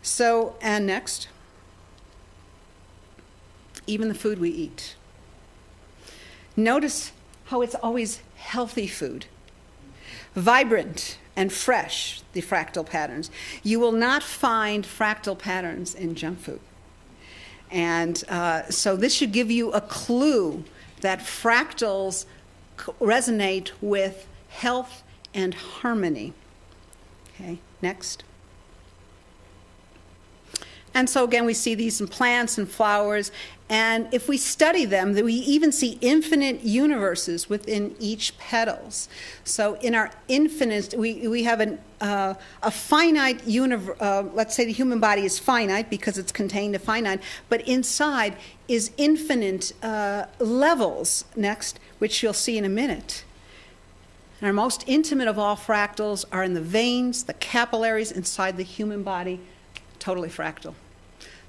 So, and next. Even the food we eat. Notice how it's always healthy food, vibrant and fresh, the fractal patterns. You will not find fractal patterns in junk food. And so this should give you a clue that fractals resonate with health and harmony. Okay, next. And so again, we see these in plants and flowers, and if we study them, we even see infinite universes within each petals. So in our infinite, we have a finite universe. Let's say the human body is finite because it's contained to finite, but inside is infinite levels, next, which you'll see in a minute. And our most intimate of all fractals are in the veins, the capillaries inside the human body, totally fractal.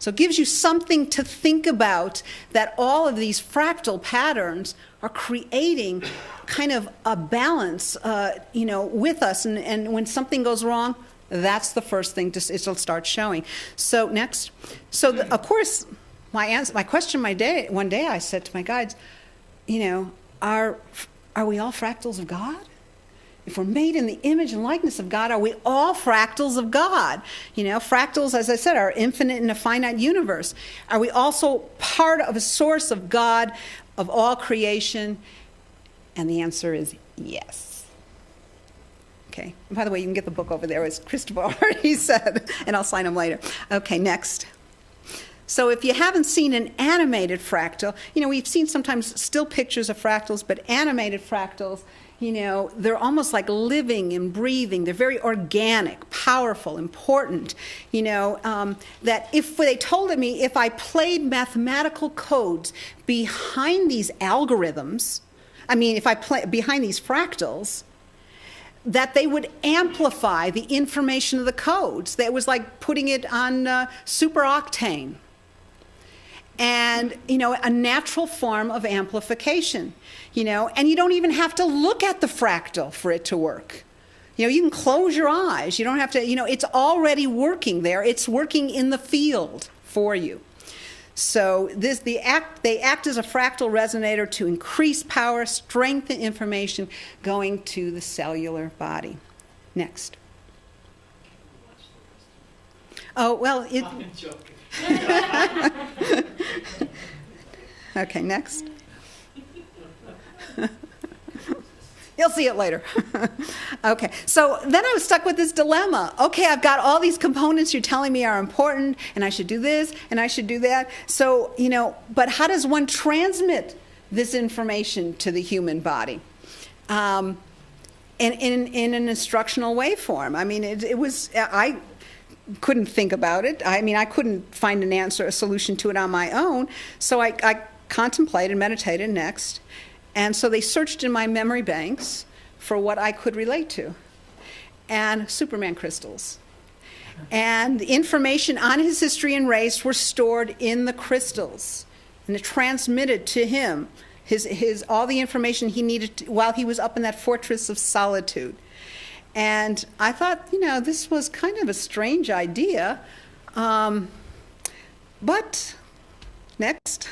So it gives you something to think about, that all of these fractal patterns are creating kind of a balance, with us. And when something goes wrong, that's the first thing it'll start showing. So next. So of course, my question one day I said to my guides, are we all fractals of God? If we're made in the image and likeness of God, are we all fractals of God? Fractals, as I said, are infinite in a finite universe. Are we also part of a source of God, of all creation? And the answer is yes. Okay. And by the way, you can get the book over there, as Christopher already said, and I'll sign them later. Okay, next. So if you haven't seen an animated fractal, we've seen sometimes still pictures of fractals, but animated fractals, they're almost like living and breathing. They're very organic, powerful, important. That if they told me if I played mathematical codes behind these algorithms, if I play behind these fractals, that they would amplify the information of the codes. That was like putting it on super octane. And, a natural form of amplification, and you don't even have to look at the fractal for it to work. You can close your eyes. You don't have to, it's already working there. It's working in the field for you. So they act as a fractal resonator to increase power, strengthen information going to the cellular body. Next. Oh, well, I'm joking. Okay, next. You'll see it later. Okay, so then I was stuck with this dilemma. Okay, I've got all these components you're telling me are important, and I should do this, and I should do that. So, but how does one transmit this information to the human body? In an instructional waveform. I couldn't think about it. I couldn't find an answer, a solution to it on my own. So I contemplated, meditated next. And so they searched in my memory banks for what I could relate to. And Superman crystals. And the information on his history and race were stored in the crystals. And it transmitted to him all the information he needed while he was up in that fortress of solitude. And I thought, this was kind of a strange idea. But, next.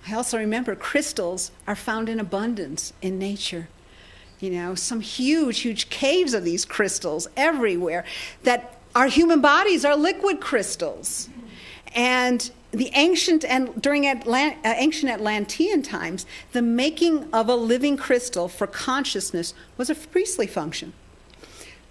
I also remember crystals are found in abundance in nature. Some huge, huge caves of these crystals everywhere. That our human bodies are liquid crystals. And ancient Atlantean times, the making of a living crystal for consciousness was a priestly function.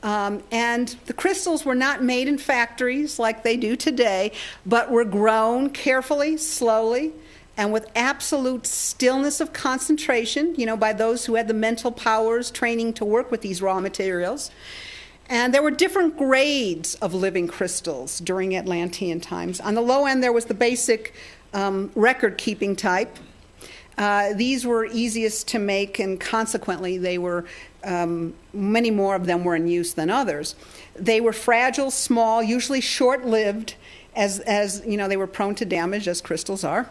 And the crystals were not made in factories like they do today, but were grown carefully, slowly, and with absolute stillness of concentration, by those who had the mental powers training to work with these raw materials. And there were different grades of living crystals during Atlantean times. On the low end, there was the basic record-keeping type. These were easiest to make, and consequently, they were many more of them were in use than others. They were fragile, small, usually short-lived, as they were prone to damage, as crystals are.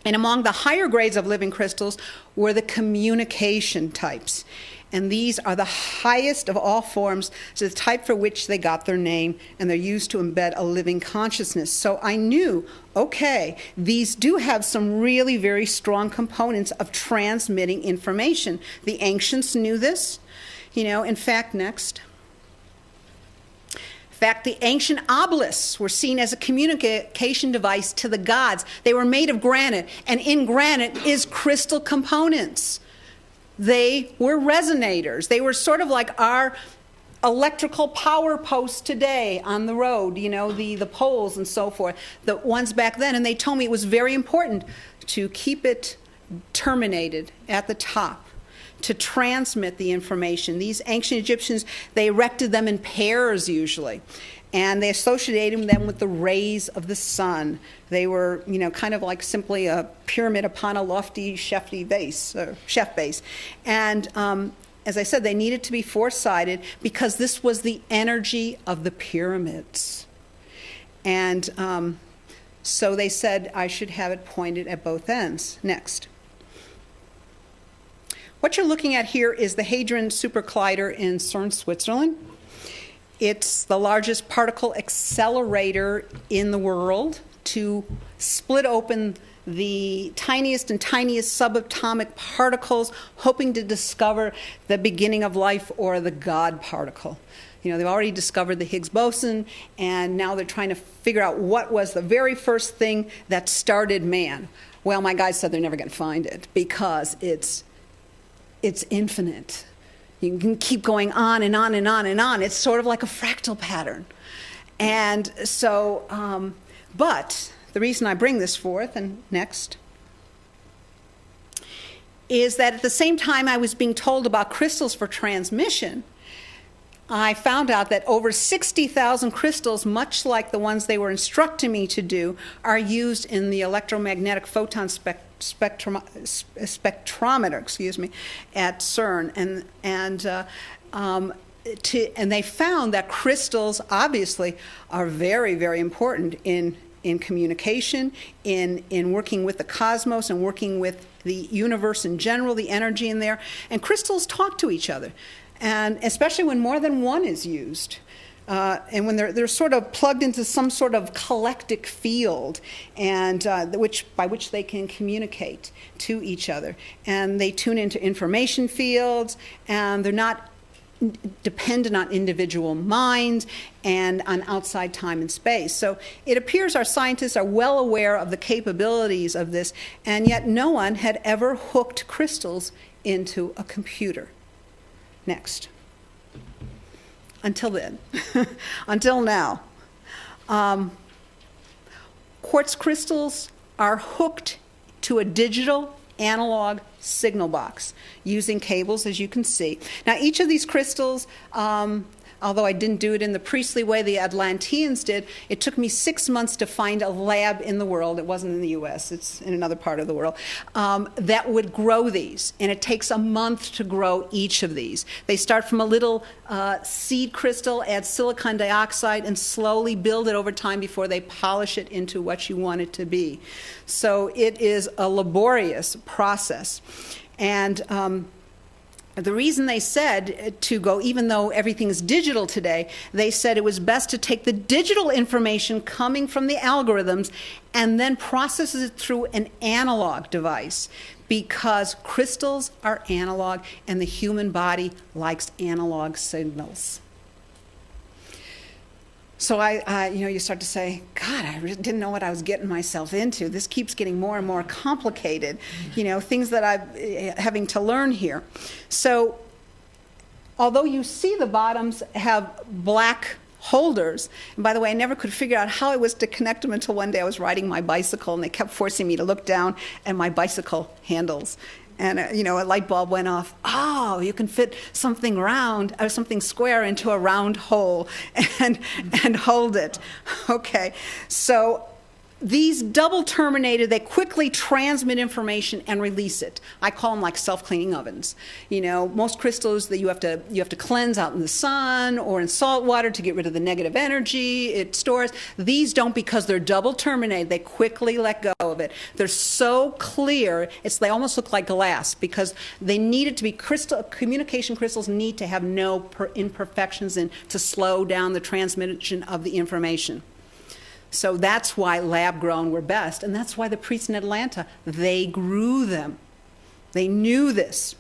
And among the higher grades of living crystals were the communication types. And these are the highest of all forms, so the type for which they got their name, and they're used to embed a living consciousness. So I knew, okay, these do have some really very strong components of transmitting information. The ancients knew this. In fact, next. In fact, the ancient obelisks were seen as a communication device to the gods. They were made of granite, and in granite is crystal components. They were resonators. They were sort of like our electrical power posts today on the road, the poles and so forth, the ones back then. And they told me it was very important to keep it terminated at the top, to transmit the information. These ancient Egyptians, they erected them in pairs usually, and they associated them with the rays of the sun. They were, kind of like simply a pyramid upon a lofty chef base. And as I said, they needed to be four-sided because this was the energy of the pyramids. And so they said I should have it pointed at both ends. Next. What you're looking at here is the Hadron Super Collider in CERN, Switzerland. It's the largest particle accelerator in the world to split open the tiniest and tiniest subatomic particles, hoping to discover the beginning of life or the God particle. They've already discovered the Higgs boson, and now they're trying to figure out what was the very first thing that started man. Well, my guys said they're never going to find it because it's infinite. You can keep going on and on and on and on. It's sort of like a fractal pattern. And so, but the reason I bring this forth, and next, is that at the same time I was being told about crystals for transmission, I found out that over 60,000 crystals, much like the ones they were instructing me to do, are used in the electromagnetic photon spectrometer, at CERN, and they found that crystals obviously are very, very important in communication, in working with the cosmos and working with the universe in general, the energy in there. And crystals talk to each other, and especially when more than one is used. And when they're sort of plugged into some sort of collective field, and by which they can communicate to each other. And they tune into information fields, and they're not dependent on individual minds and on outside time and space. So it appears our scientists are well aware of the capabilities of this, and yet no one had ever hooked crystals into a computer. Next. Until then. Until now. Quartz crystals are hooked to a digital analog signal box using cables, as you can see. Now, each of these crystals, although I didn't do it in the priestly way the Atlanteans did, it took me 6 months to find a lab in the world. It wasn't in the U.S., it's in another part of the world, that would grow these. And it takes a month to grow each of these. They start from a little seed crystal, add silicon dioxide, and slowly build it over time before they polish it into what you want it to be. So it is a laborious process. And the reason they said to go, even though everything is digital today, they said it was best to take the digital information coming from the algorithms and then process it through an analog device, because crystals are analog and the human body likes analog signals. So you start to say, God, I really didn't know what I was getting myself into. This keeps getting more and more complicated, things that I'm having to learn here. So although you see the bottoms have black holders, and by the way, I never could figure out how I was to connect them until one day I was riding my bicycle, and they kept forcing me to look down at my bicycle handles. And, a light bulb went off. Oh, you can fit something round or something square into a round hole and hold it. Okay, so these double terminated, they quickly transmit information and release it. I call them like self-cleaning ovens. Most crystals that you have to cleanse out in the sun or in salt water to get rid of the negative energy it stores. These don't, because they're double terminated. They quickly let go of it. They're so clear, they almost look like glass, because they need it to be communication crystals need to have no imperfections in to slow down the transmission of the information. So that's why lab-grown were best, and that's why the priests in Atlanta, they grew them. They knew this.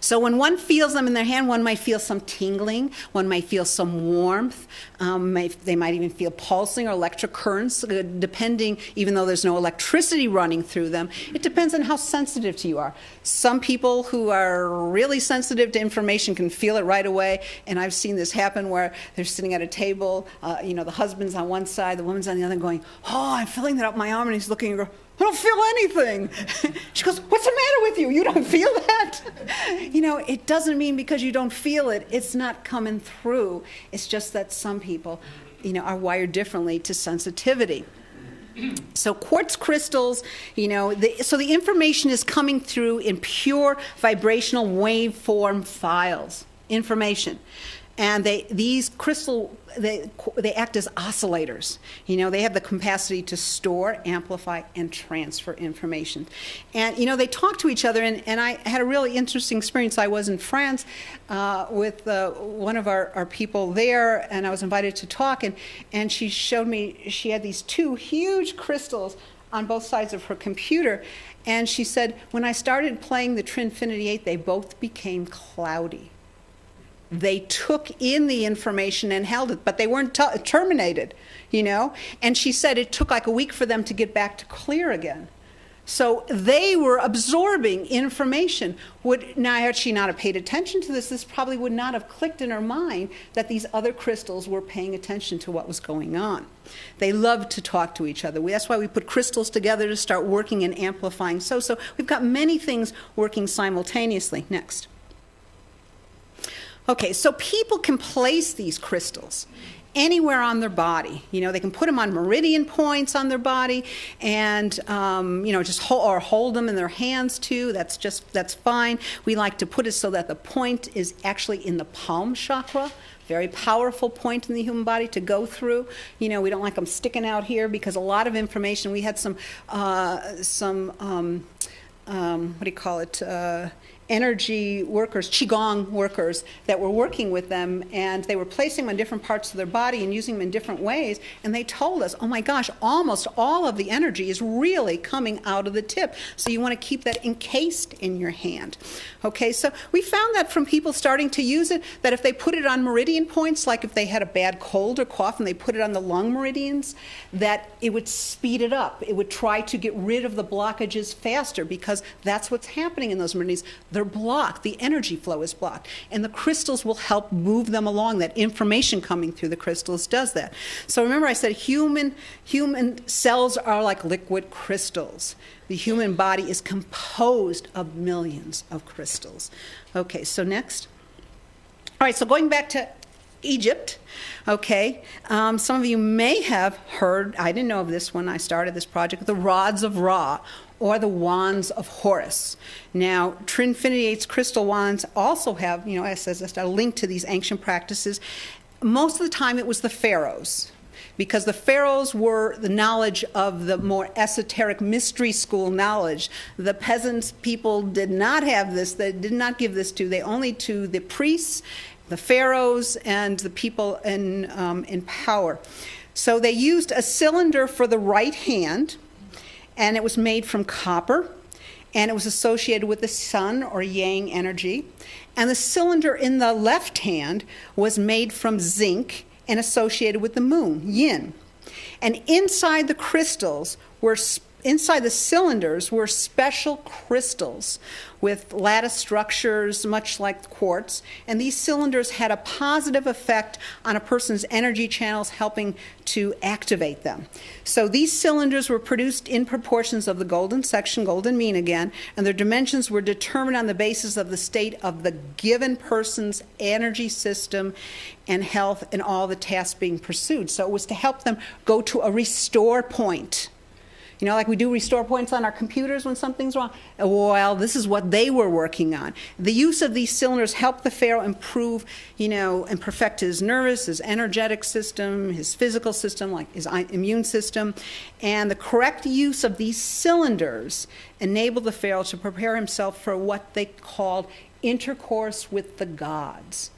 So when one feels them in their hand, one might feel some tingling, one might feel some warmth, they might even feel pulsing or electric currents, depending, even though there's no electricity running through them, it depends on how sensitive you are. Some people who are really sensitive to information can feel it right away, and I've seen this happen where they're sitting at a table, the husband's on one side, the woman's on the other, going, oh, I'm feeling that up my arm, and he's looking and going, I don't feel anything. She goes, what's the matter with you? You don't feel that? It doesn't mean because you don't feel it, it's not coming through. It's just that some people, are wired differently to sensitivity. So quartz crystals, so the information is coming through in pure vibrational waveform files, information. And these crystal, they act as oscillators. They have the capacity to store, amplify, and transfer information. And, they talk to each other. And I had a really interesting experience. I was in France with one of our people there, and I was invited to talk. And she showed me, she had these two huge crystals on both sides of her computer. And she said, when I started playing the Trinfinity 8, they both became cloudy. They took in the information and held it, but they weren't terminated, And she said it took like a week for them to get back to clear again. So they were absorbing information. Now, had she not have paid attention to this, this probably would not have clicked in her mind that these other crystals were paying attention to what was going on. They loved to talk to each other. That's why we put crystals together to start working and amplifying. So we've got many things working simultaneously. Next. Okay, so people can place these crystals anywhere on their body. They can put them on meridian points on their body, and just hold them in their hands too. That's fine. We like to put it so that the point is actually in the palm chakra. Very powerful point in the human body to go through. We don't like them sticking out here because a lot of information. We had some energy workers, Qigong workers, that were working with them, and they were placing them in different parts of their body and using them in different ways, and they told us, oh my gosh, almost all of the energy is really coming out of the tip, so you want to keep that encased in your hand. Okay, so we found that from people starting to use it, that if they put it on meridian points, like if they had a bad cold or cough and they put it on the lung meridians, that it would speed it up. It would try to get rid of the blockages faster, because that's what's happening in those meridians. They're blocked. The energy flow is blocked. And the crystals will help move them along. That information coming through the crystals does that. So remember I said human cells are like liquid crystals. The human body is composed of millions of crystals. Okay, so next. All right, so going back to Egypt, okay, some of you may have heard, I didn't know of this when I started this project, the rods of Ra, or the wands of Horus. Now, Trinfinity 8's crystal wands also have, as a link to these ancient practices. Most of the time it was the pharaohs, because the pharaohs were the knowledge of the more esoteric mystery school knowledge. The peasants people did not have this. They did not give this to. They only to the priests, the pharaohs, and the people in power. So they used a cylinder for the right hand, and it was made from copper, and it was associated with the sun or yang energy. And the cylinder in the left hand was made from zinc and associated with the moon, yin. And inside the crystals inside the cylinders were special crystals with lattice structures, much like quartz. And these cylinders had a positive effect on a person's energy channels, helping to activate them. So these cylinders were produced in proportions of the golden section, golden mean again, and their dimensions were determined on the basis of the state of the given person's energy system and health and all the tasks being pursued. So it was to help them go to a restore point. Like we do restore points on our computers when something's wrong. Well, this is what they were working on. The use of these cylinders helped the pharaoh improve, and perfect his nervous, his energetic system, his physical system, like his immune system. And the correct use of these cylinders enabled the pharaoh to prepare himself for what they called intercourse with the gods.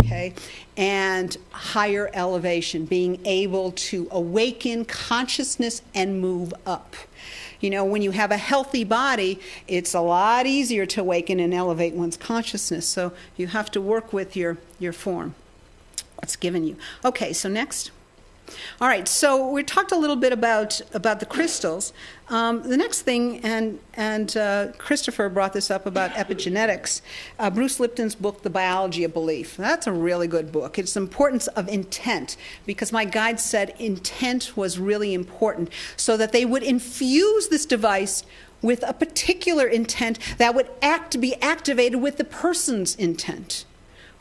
Okay, and higher elevation, being able to awaken consciousness and move up. When you have a healthy body, it's a lot easier to awaken and elevate one's consciousness. So you have to work with your form, what's given you. Okay, so next. All right, so we talked a little bit about the crystals. The next thing, and Christopher brought this up about epigenetics, Bruce Lipton's book, The Biology of Belief. That's a really good book. It's the importance of intent, because my guide said intent was really important, so that they would infuse this device with a particular intent that would be activated with the person's intent.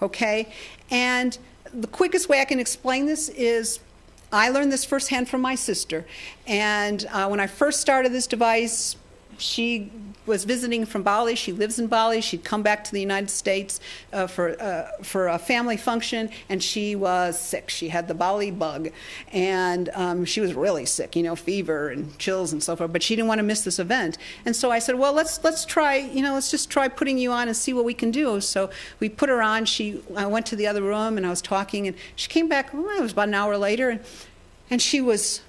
Okay? And the quickest way I can explain this is, I learned this firsthand from my sister. And when I first started this device, she was visiting from Bali. She lives in Bali. She'd come back to the United States for a family function, and she was sick. She had the Bali bug, and she was really sick, fever and chills and so forth. But she didn't want to miss this event, and so I said, "Well, let's try, let's just try putting you on and see what we can do." So we put her on. I went to the other room, and I was talking, and she came back. It was about an hour later, and she was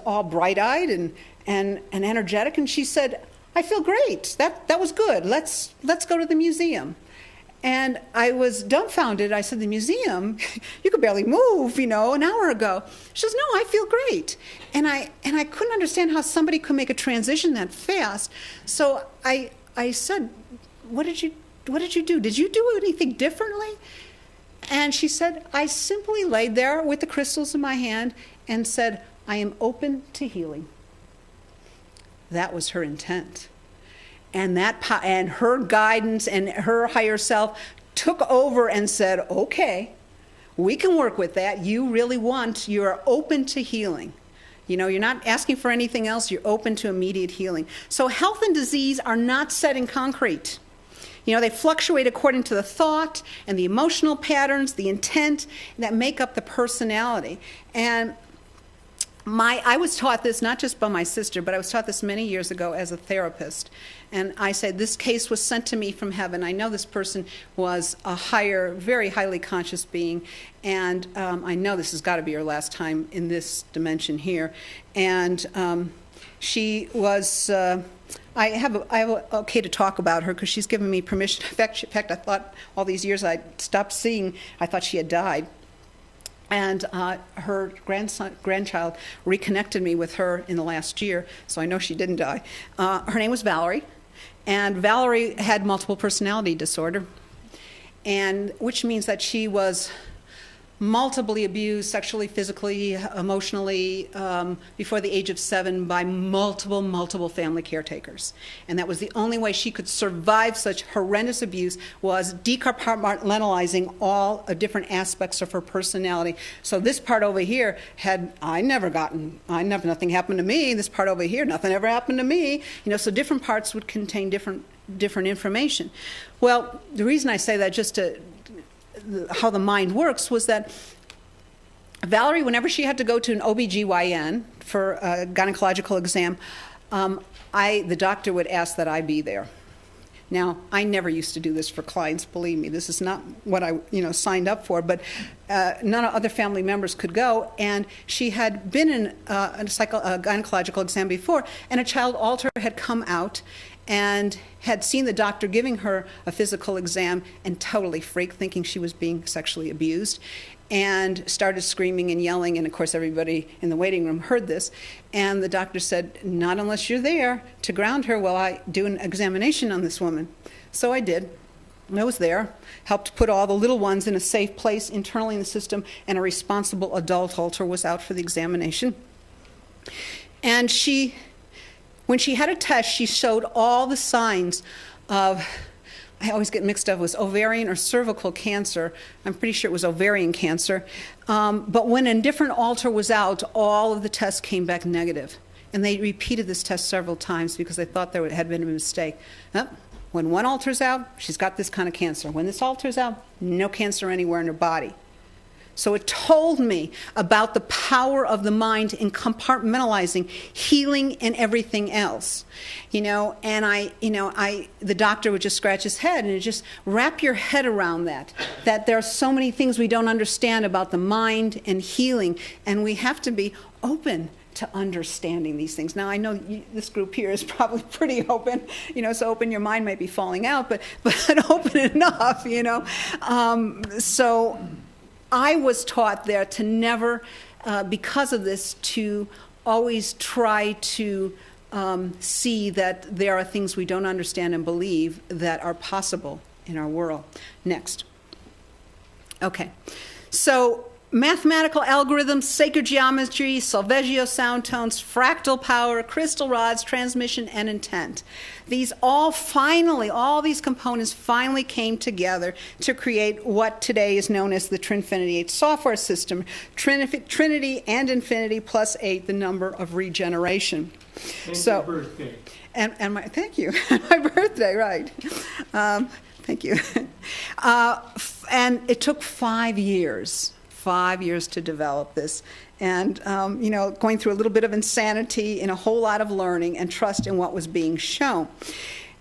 all bright-eyed and energetic, and she said, "I feel great. That was good. Let's go to the museum." And I was dumbfounded. I said, the museum, you could barely move, an hour ago. She says, no, I feel great. And I couldn't understand how somebody could make a transition that fast. So I said, what did you do? Did you do anything differently? And she said, I simply laid there with the crystals in my hand and said, I am open to healing. That was her intent. And her guidance and her higher self took over and said, okay, we can work with that. You're open to healing. You're not asking for anything else. You're open to immediate healing. So health and disease are not set in concrete. They fluctuate according to the thought and the emotional patterns, the intent that make up the personality. And I was taught this not just by my sister, but I was taught this many years ago as a therapist. And I said, this case was sent to me from heaven. I know this person was a higher, very highly conscious being, and I know this has got to be her last time in this dimension here. And she was, I have okay to talk about her because she's given me permission. In fact, I thought all these years I'd stopped seeing, I thought she had died. And her grandchild reconnected me with her in the last year, so I know she didn't die. Her name was Valerie, and Valerie had multiple personality disorder, and which means that she was multiply abused sexually, physically, emotionally, before the age of 7 by multiple family caretakers. And that was the only way she could survive such horrendous abuse, was decompartmentalizing all different aspects of her personality. So this part over here nothing happened to me. This part over here, nothing ever happened to me. So different parts would contain different information. Well, the reason I say that, just to how the mind works, was that Valerie, whenever she had to go to an OBGYN for a gynecological exam, the doctor would ask that I be there. Now, I never used to do this for clients, believe me. This is not what I signed up for, but none of other family members could go. And she had been in a gynecological exam before, and a child alter had come out and had seen the doctor giving her a physical exam and totally freaked, thinking she was being sexually abused, and started screaming and yelling. And of course everybody in the waiting room heard this, and the doctor said, not unless you're there to ground her while I do an examination on this woman. So I did. I was there, helped put all the little ones in a safe place internally in the system, and a responsible adult alter was out for the examination. And when she had a test, she showed all the signs of, I always get mixed up, it was ovarian or cervical cancer. I'm pretty sure it was ovarian cancer. But when a different alter was out, all of the tests came back negative. And they repeated this test several times because they thought there had been a mistake. When one alter's out, she's got this kind of cancer. When this alter's out, no cancer anywhere in her body. So it told me about the power of the mind in compartmentalizing healing and everything else, and the doctor would just scratch his head and just wrap your head around that there are so many things we don't understand about the mind and healing, and we have to be open to understanding these things. Now, I know this group here is probably pretty open, so open your mind might be falling out, but open enough, so I was taught there to never, because of this, to always try to see that there are things we don't understand and believe that are possible in our world. Next. Okay. So mathematical algorithms, sacred geometry, solfeggio sound tones, fractal power, crystal rods, transmission, and intent. All these components finally came together to create what today is known as the Trinfinity 8 software system. Trinity and infinity plus 8, the number of regeneration. And your birthday. And thank you. My birthday, right. Thank you. And it took 5 years. 5 years to develop this, and going through a little bit of insanity and a whole lot of learning and trust in what was being shown.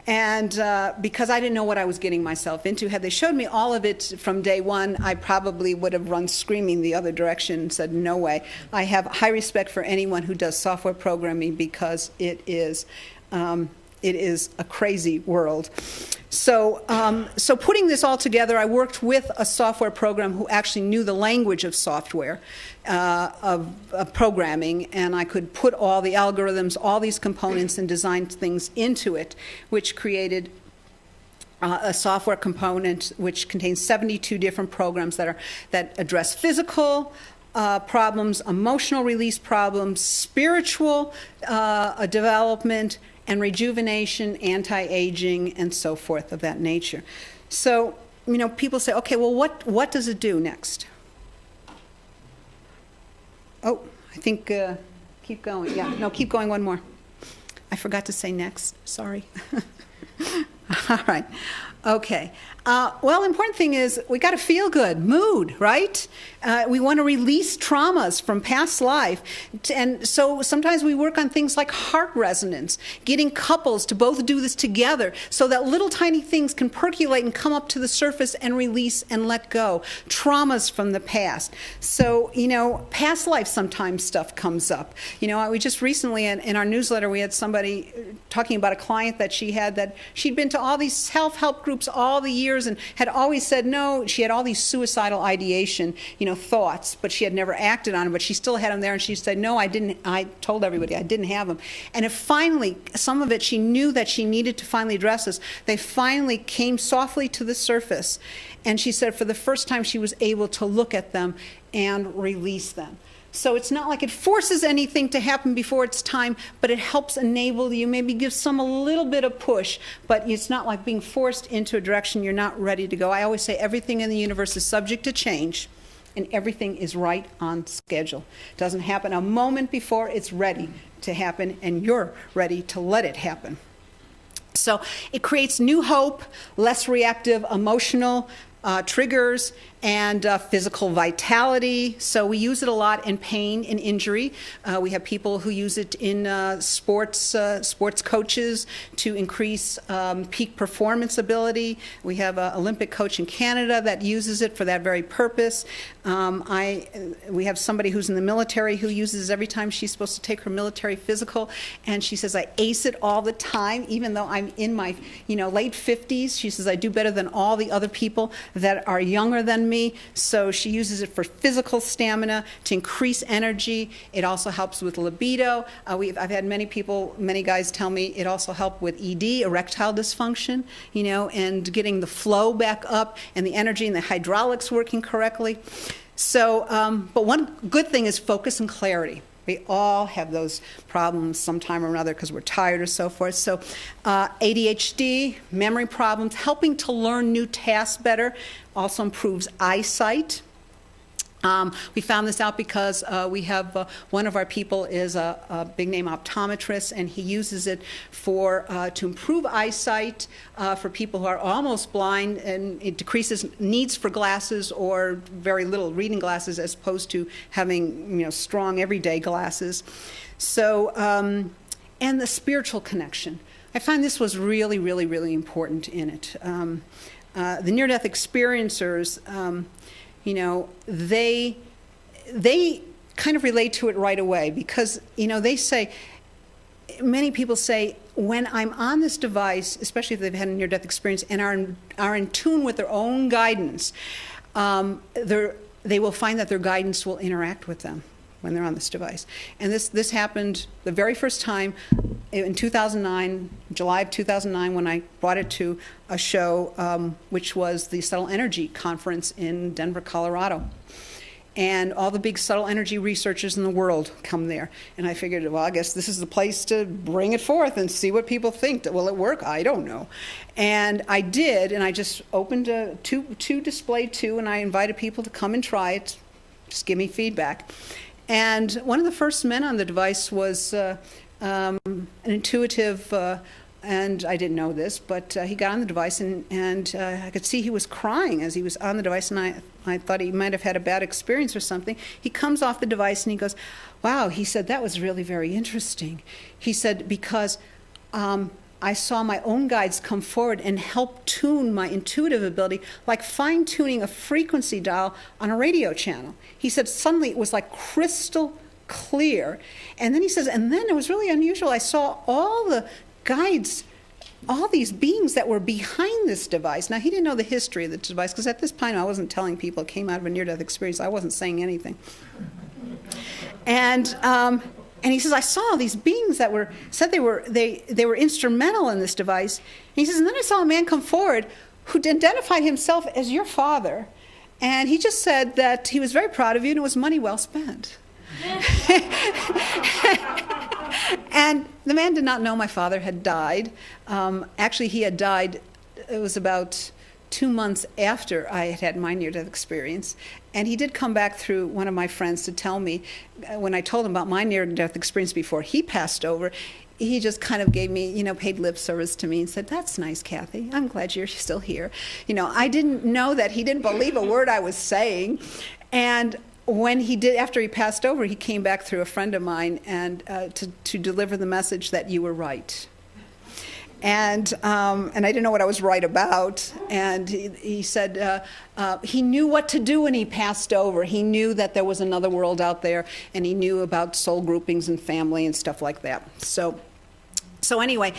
And because I didn't know what I was getting myself into, had they showed me all of it from day one, I probably would have run screaming the other direction and said, no way. I have high respect for anyone who does software programming because it is it is a crazy world. So, so putting this all together, I worked with a software program who actually knew the language of software, of programming, and I could put all the algorithms, all these components, and design things into it, which created a software component which contains 72 different programs that address physical problems, emotional release problems, spiritual development, and rejuvenation, anti-aging, and so forth of that nature. So, you know, people say, okay, well, what does it do next? Oh, I think, keep going. Yeah, no, keep going one more. I forgot to say next. Sorry. All right. Okay. Well, important thing is we got to feel good, mood, right? We want to release traumas from past life. And so sometimes we work on things like heart resonance, getting couples to both do this together so that little tiny things can percolate and come up to the surface and release and let go. Traumas from the past. So, you know, past life sometimes stuff comes up. You know, we just recently in our newsletter, we had somebody talking about a client that she had that she'd been to all these self-help groups all the years and had always said no. She had all these suicidal ideation, you know, thoughts, but she had never acted on them, but she still had them there, and she said, no, I didn't. I told everybody I didn't have them. And it finally, some of it she knew that she needed to finally address this. They finally came softly to the surface, and she said for the first time she was able to look at them and release them. So it's not like it forces anything to happen before it's time, but it helps enable you, maybe gives some a little bit of push, but it's not like being forced into a direction you're not ready to go. I always say everything in the universe is subject to change, and everything is right on schedule. It doesn't happen a moment before it's ready to happen, and you're ready to let it happen. So it creates new hope, less reactive emotional triggers, and physical vitality. So we use it a lot in pain and injury. We have people who use it in sports coaches to increase peak performance ability. We have an Olympic coach in Canada that uses it for that very purpose. We have somebody who's in the military who uses it every time she's supposed to take her military physical, and she says, I ace it all the time, even though I'm in my late 50s. She says, I do better than all the other people that are younger than me. So she uses it for physical stamina, to increase energy. It also helps with libido. I've had many guys tell me it also helped with ED, erectile dysfunction, and getting the flow back up and the energy and the hydraulics working correctly. So, but one good thing is focus and clarity. We all have those problems sometime or another because we're tired or so forth. So ADHD, memory problems, helping to learn new tasks better, also improves eyesight. We found this out because we have one of our people is a big-name optometrist, and he uses it to improve eyesight for people who are almost blind, and it decreases needs for glasses or very little reading glasses as opposed to having strong everyday glasses. So, and the spiritual connection. I find this was really, really, really important in it. The near-death experiencers. They kind of relate to it right away because, they say, many people say, when I'm on this device, especially if they've had a near-death experience and are in tune with their own guidance, they will find that their guidance will interact with them when they're on this device. And this happened the very first time in 2009, July of 2009, when I brought it to a show, which was the Subtle Energy Conference in Denver, Colorado. And all the big subtle energy researchers in the world come there. And I figured, well, I guess this is the place to bring it forth and see what people think. Will it work? I don't know. And I did, and I just opened two display two, and I invited people to come and try it, just give me feedback. And one of the first men on the device was an intuitive, and I didn't know this, but he got on the device, and I could see he was crying as he was on the device, and I thought he might have had a bad experience or something. He comes off the device, and he goes, wow, he said, that was really very interesting. He said, because I saw my own guides come forward and help tune my intuitive ability, like fine-tuning a frequency dial on a radio channel. He said suddenly it was like crystal clear. And then he says, and then it was really unusual. I saw all the guides all these beings that were behind this device. Now, he didn't know the history of the device, because at this time I wasn't telling people it came out of a near-death experience. I wasn't saying anything. And he says, I saw all these beings that said they were instrumental in this device. And he says, and then I saw a man come forward who identified himself as your father. And he just said that he was very proud of you and it was money well spent. And the man did not know my father had died. Actually, he had died, it was about 2 months after I had had my near-death experience. And he did come back through one of my friends to tell me, when I told him about my near-death experience before he passed over, he just kind of gave me, paid lip service to me and said, that's nice, Kathy. I'm glad you're still here. I didn't know that he didn't believe a word I was saying. And when he did, after he passed over, he came back through a friend of mine and to deliver the message that you were right. And I didn't know what I was right about. And he said he knew what to do when he passed over. He knew that there was another world out there, and he knew about soul groupings and family and stuff like that. So anyway,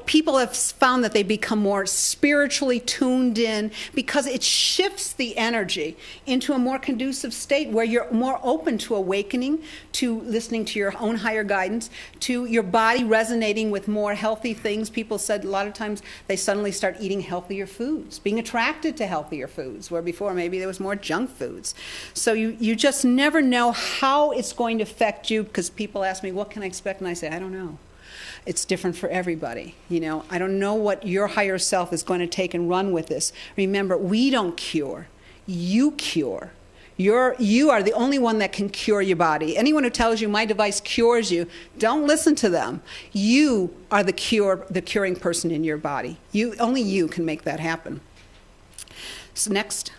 people have found that they become more spiritually tuned in because it shifts the energy into a more conducive state where you're more open to awakening, to listening to your own higher guidance, to your body resonating with more healthy things. People said a lot of times they suddenly start eating healthier foods, being attracted to healthier foods, where before maybe there was more junk foods. So you just never know how it's going to affect you, because people ask me, what can I expect? And I say, I don't know. It's different for everybody. I don't know what your higher self is going to take and run with this. Remember, we don't cure. You cure. You are the only one that can cure your body. Anyone who tells you my device cures you, don't listen to them. You are the curing person in your body. Only you can make that happen. So next.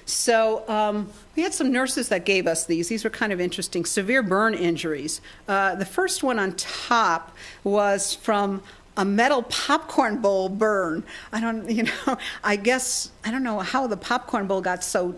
So we had some nurses that gave us these. These were kind of interesting. Severe burn injuries. The first one on top was from a metal popcorn bowl burn. I don't know how the popcorn bowl got so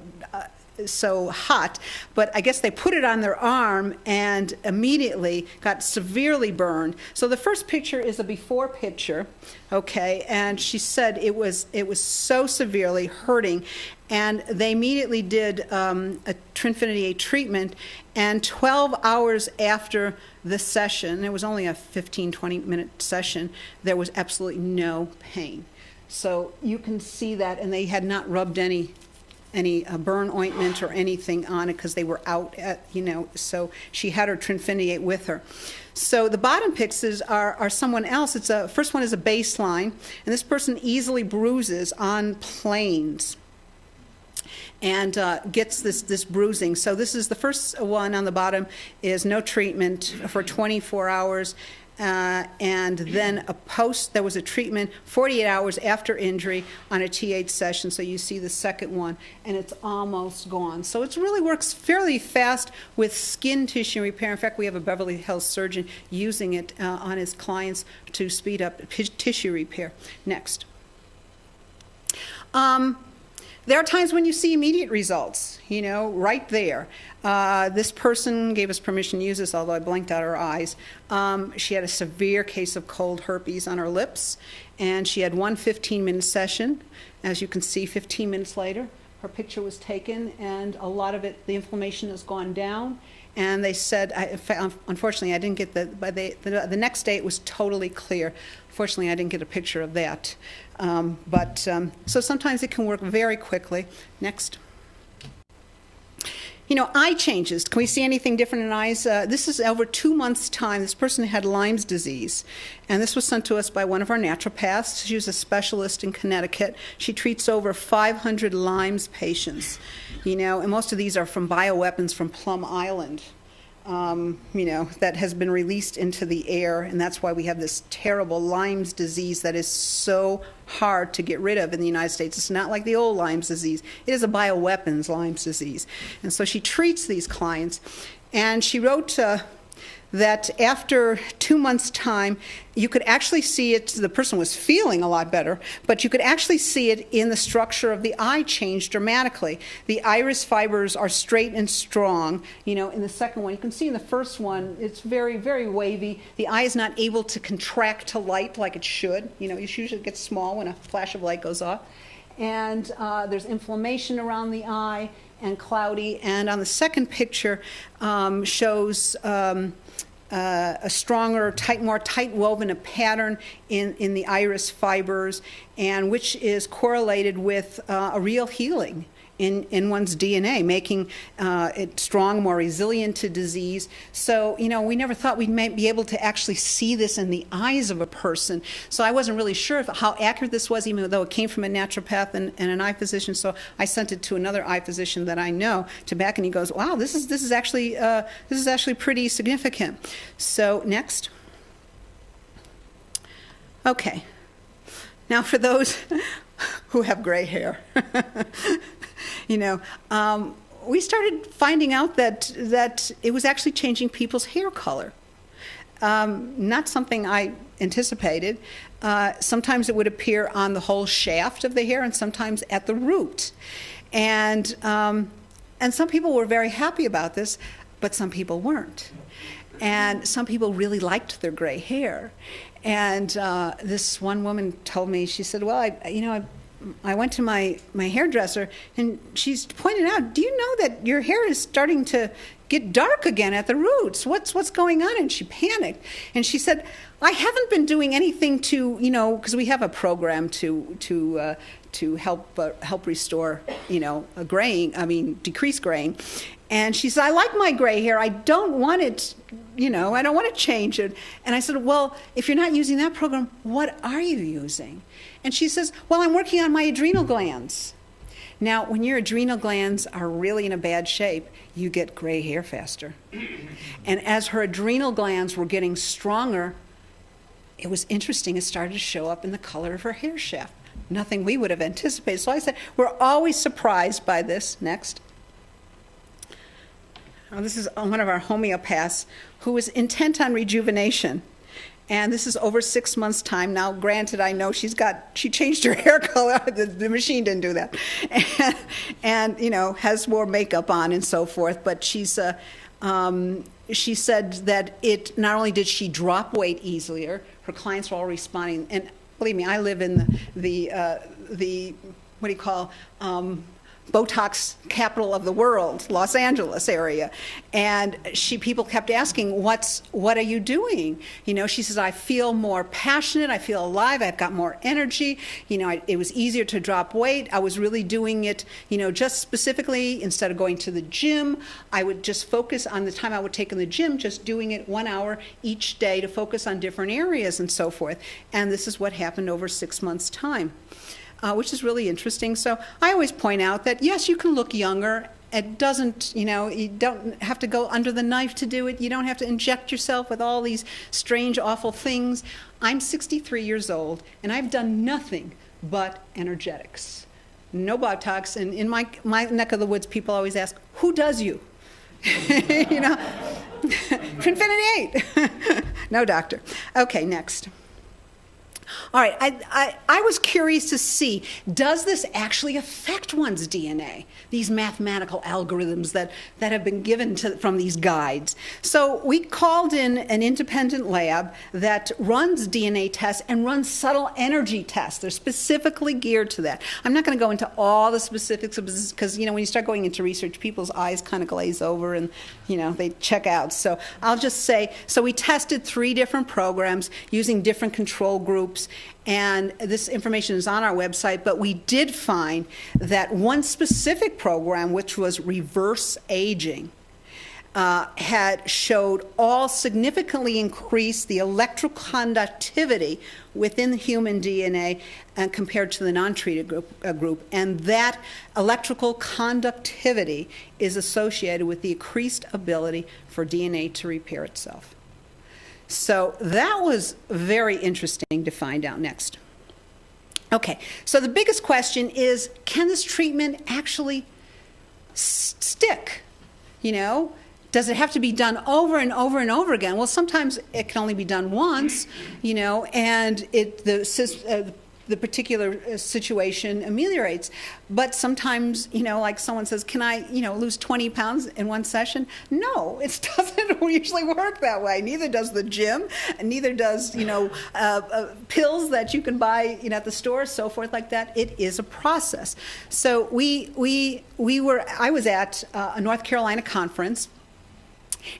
hot, but I guess they put it on their arm and immediately got severely burned. So the first picture is a before picture, okay, and she said it was so severely hurting, and they immediately did a Trinfinity 8 treatment, and 12 hours after the session, it was only a 15-20 minute session, there was absolutely no pain. So you can see that, and they had not rubbed any burn ointment or anything on it because they were out so she had her Trinfinity 8 with her. So the bottom pictures are someone else. First one is a baseline, and this person easily bruises on planes and gets this bruising. So this is the first one on the bottom, is no treatment for 24 hours. And then there was a treatment 48 hours after injury on a T8 session. So you see the second one, and it's almost gone. So it really works fairly fast with skin tissue repair. In fact, we have a Beverly Hills surgeon using it on his clients to speed up tissue repair. Next. There are times when you see immediate results, right there. This person gave us permission to use this, although I blinked out her eyes. She had a severe case of cold herpes on her lips, and she had one 15-minute session. As you can see, 15 minutes later, her picture was taken, and a lot of it, the inflammation has gone down. And they said, unfortunately, I didn't get the next day it was totally clear. Fortunately, I didn't get a picture of that. So sometimes it can work very quickly. Next. Eye changes. Can we see anything different in eyes? This is over 2 months' time. This person had Lyme's disease, and this was sent to us by one of our naturopaths. She was a specialist in Connecticut. She treats over 500 Lyme's patients, and most of these are from bioweapons from Plum Island. That has been released into the air, and that's why we have this terrible Lyme's disease that is so hard to get rid of in the United States. It's not like the old Lyme's disease. It is a bioweapons Lyme's disease. And so she treats these clients, and she wrote that after 2 months' time, you could actually see it. The person was feeling a lot better, but you could actually see it in the structure of the eye change dramatically. The iris fibers are straight and strong. In the second one, you can see in the first one, it's very, very wavy. The eye is not able to contract to light like it should. It usually gets small when a flash of light goes off. And there's inflammation around the eye and cloudy. And on the second picture shows a stronger, more tight woven a pattern in the iris fibers, and which is correlated with a real healing in one's DNA, making it strong, more resilient to disease. So, we never thought we'd be able to actually see this in the eyes of a person. So I wasn't really sure how accurate this was, even though it came from a naturopath and an eye physician. So I sent it to another eye physician that I know to back, and he goes, "Wow, this is actually pretty significant." So next. Okay. Now for those who have gray hair. We started finding out that it was actually changing people's hair color. Not something I anticipated. Sometimes it would appear on the whole shaft of the hair, and sometimes at the root. And some people were very happy about this, but some people weren't. And some people really liked their gray hair. And this one woman told me, she said, "Well, I went to my hairdresser, and she's pointed out, do you know that your hair is starting to get dark again at the roots? What's going on?" And she panicked. And she said, "I haven't been doing anything to, because we have a program to help restore, decrease graying." And she said, "I like my gray hair. I don't want it, I don't want to change it." And I said, "Well, if you're not using that program, what are you using?" And she says, "Well, I'm working on my adrenal glands." Now, when your adrenal glands are really in a bad shape, you get gray hair faster. And as her adrenal glands were getting stronger, it was interesting. It started to show up in the color of her hair shaft. Nothing we would have anticipated. So I said, we're always surprised by this. Next. Oh, this is one of our homeopaths who was intent on rejuvenation. And this is over 6 months' time. Now, granted, I know she changed her hair color. The machine didn't do that. And has more makeup on and so forth. But she said that it not only did she drop weight easier, her clients were all responding. And believe me, I live in the what do you call, Botox capital of the world, Los Angeles area. And people kept asking, what are you doing? She says, "I feel more passionate, I feel alive, I've got more energy. It was easier to drop weight. I was really doing it, just specifically, instead of going to the gym, I would just focus on the time I would take in the gym, just doing it 1 hour each day to focus on different areas and so forth." And this is what happened over 6 months' time. Which is really interesting. So I always point out that, yes, you can look younger. It doesn't, you don't have to go under the knife to do it. You don't have to inject yourself with all these strange, awful things. I'm 63 years old, and I've done nothing but energetics. No Botox. And in my neck of the woods, people always ask, "Who does you?" Infinity 8. No doctor. Okay, next. All right, I was curious to see, does this actually affect one's DNA, these mathematical algorithms that have been given from these guides? So we called in an independent lab that runs DNA tests and runs subtle energy tests. They're specifically geared to that. I'm not going to go into all the specifics because, when you start going into research, people's eyes kind of glaze over and, they check out. So I'll just say, so we tested 3 different programs using different control groups. And this information is on our website, but we did find that one specific program, which was reverse aging, had showed all significantly increased the electrical conductivity within the human DNA compared to the non-treated group. And that electrical conductivity is associated with the increased ability for DNA to repair itself. So that was very interesting to find out. Next. Okay, so the biggest question is, can this treatment actually stick? Does it have to be done over and over and over again? Well, sometimes it can only be done once, and the particular situation ameliorates. But sometimes, like someone says, can I, lose 20 pounds in one session? No, it doesn't usually work that way. Neither does the gym, and neither does, pills that you can buy, at the store, so forth like that. It is a process. So I was at a North Carolina conference.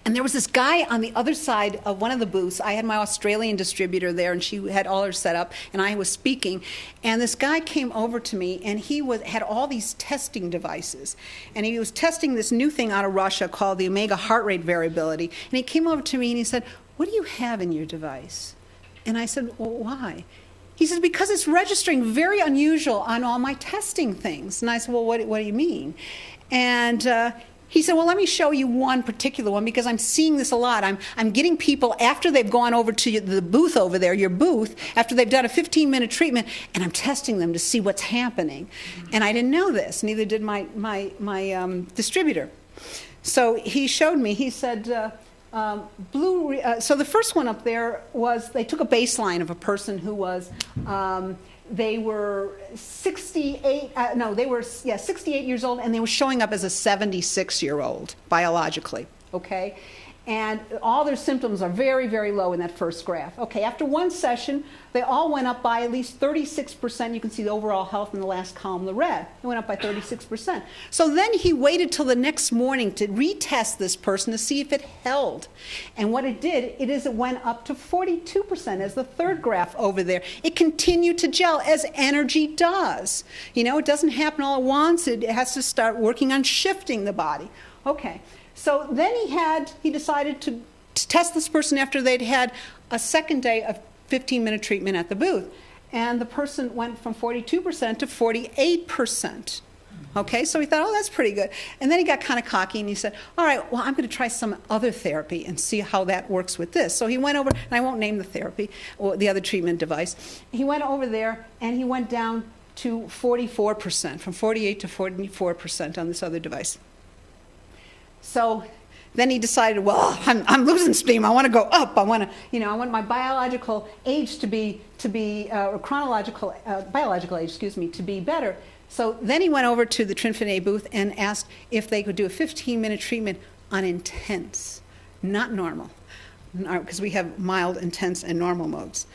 And there was this guy on the other side of one of the booths. I had my Australian distributor there, and she had all her set up, and I was speaking. And this guy came over to me, and he had all these testing devices. And he was testing this new thing out of Russia called the Omega heart rate variability. And he came over to me, and he said, "What do you have in your device?" And I said, "Well, why?" He said, "Because it's registering very unusual on all my testing things." And I said, "Well, what do you mean?" And he said, "Well, let me show you one particular one, because I'm seeing this a lot. I'm getting people, after they've gone over to the booth over there, your booth, after they've done a 15-minute treatment, and I'm testing them to see what's happening." And I didn't know this, neither did my distributor. So he showed me, he said, so the first one up there was, they took a baseline of a person who was, they were 68 years old, and they were showing up as a 76-year-old biologically, okay? And all their symptoms are very, very low in that first graph. Okay, after one session, they all went up by at least 36%. You can see the overall health in the last column, the red. It went up by 36%. So then he waited till the next morning to retest this person to see if it held. And what it did, it went up to 42% as the third graph over there. It continued to gel, as energy does. It doesn't happen all at once. It has to start working on shifting the body. Okay. So then he decided to test this person after they'd had a second day of 15-minute treatment at the booth. And the person went from 42% to 48%. Okay, so he thought, oh, that's pretty good. And then he got kind of cocky, and he said, all right, well, I'm going to try some other therapy and see how that works with this. So he went over, and I won't name the therapy, or the other treatment device. He went over there, and he went down to 44%, from 48 to 44% on this other device. So then he decided, well, I'm losing steam. I want to go up. I want my biological age or biological age, to be better. So then he went over to the Trinfinite booth and asked if they could do a 15-minute treatment on intense, not normal, because we have mild, intense, and normal modes.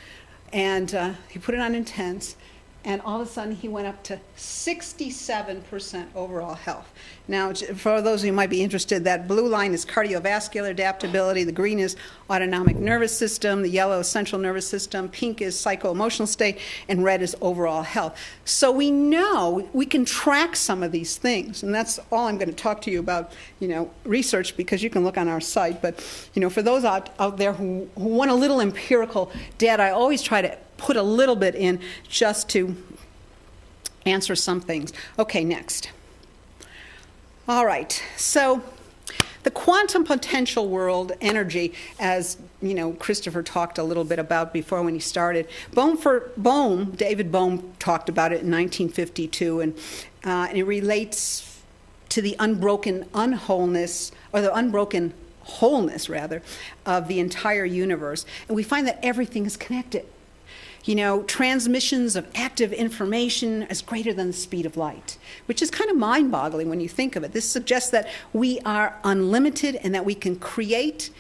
And he put it on intense, and all of a sudden he went up to 67% overall health. Now, for those of you who might be interested, that blue line is cardiovascular adaptability, the green is autonomic nervous system, the yellow is central nervous system, pink is psycho-emotional state, and red is overall health. So we know we can track some of these things, and that's all I'm going to talk to you about, research, because you can look on our site. But, for those out there who want a little empirical data, I always try to put a little bit in just to answer some things. Okay, next. All right, so the quantum potential world, energy, as Christopher talked a little bit about before when he started. David Bohm talked about it in 1952, and it relates to the unbroken wholeness of the entire universe. And we find that everything is connected. Transmissions of active information is greater than the speed of light, which is kind of mind-boggling when you think of it. This suggests that we are unlimited and that we can create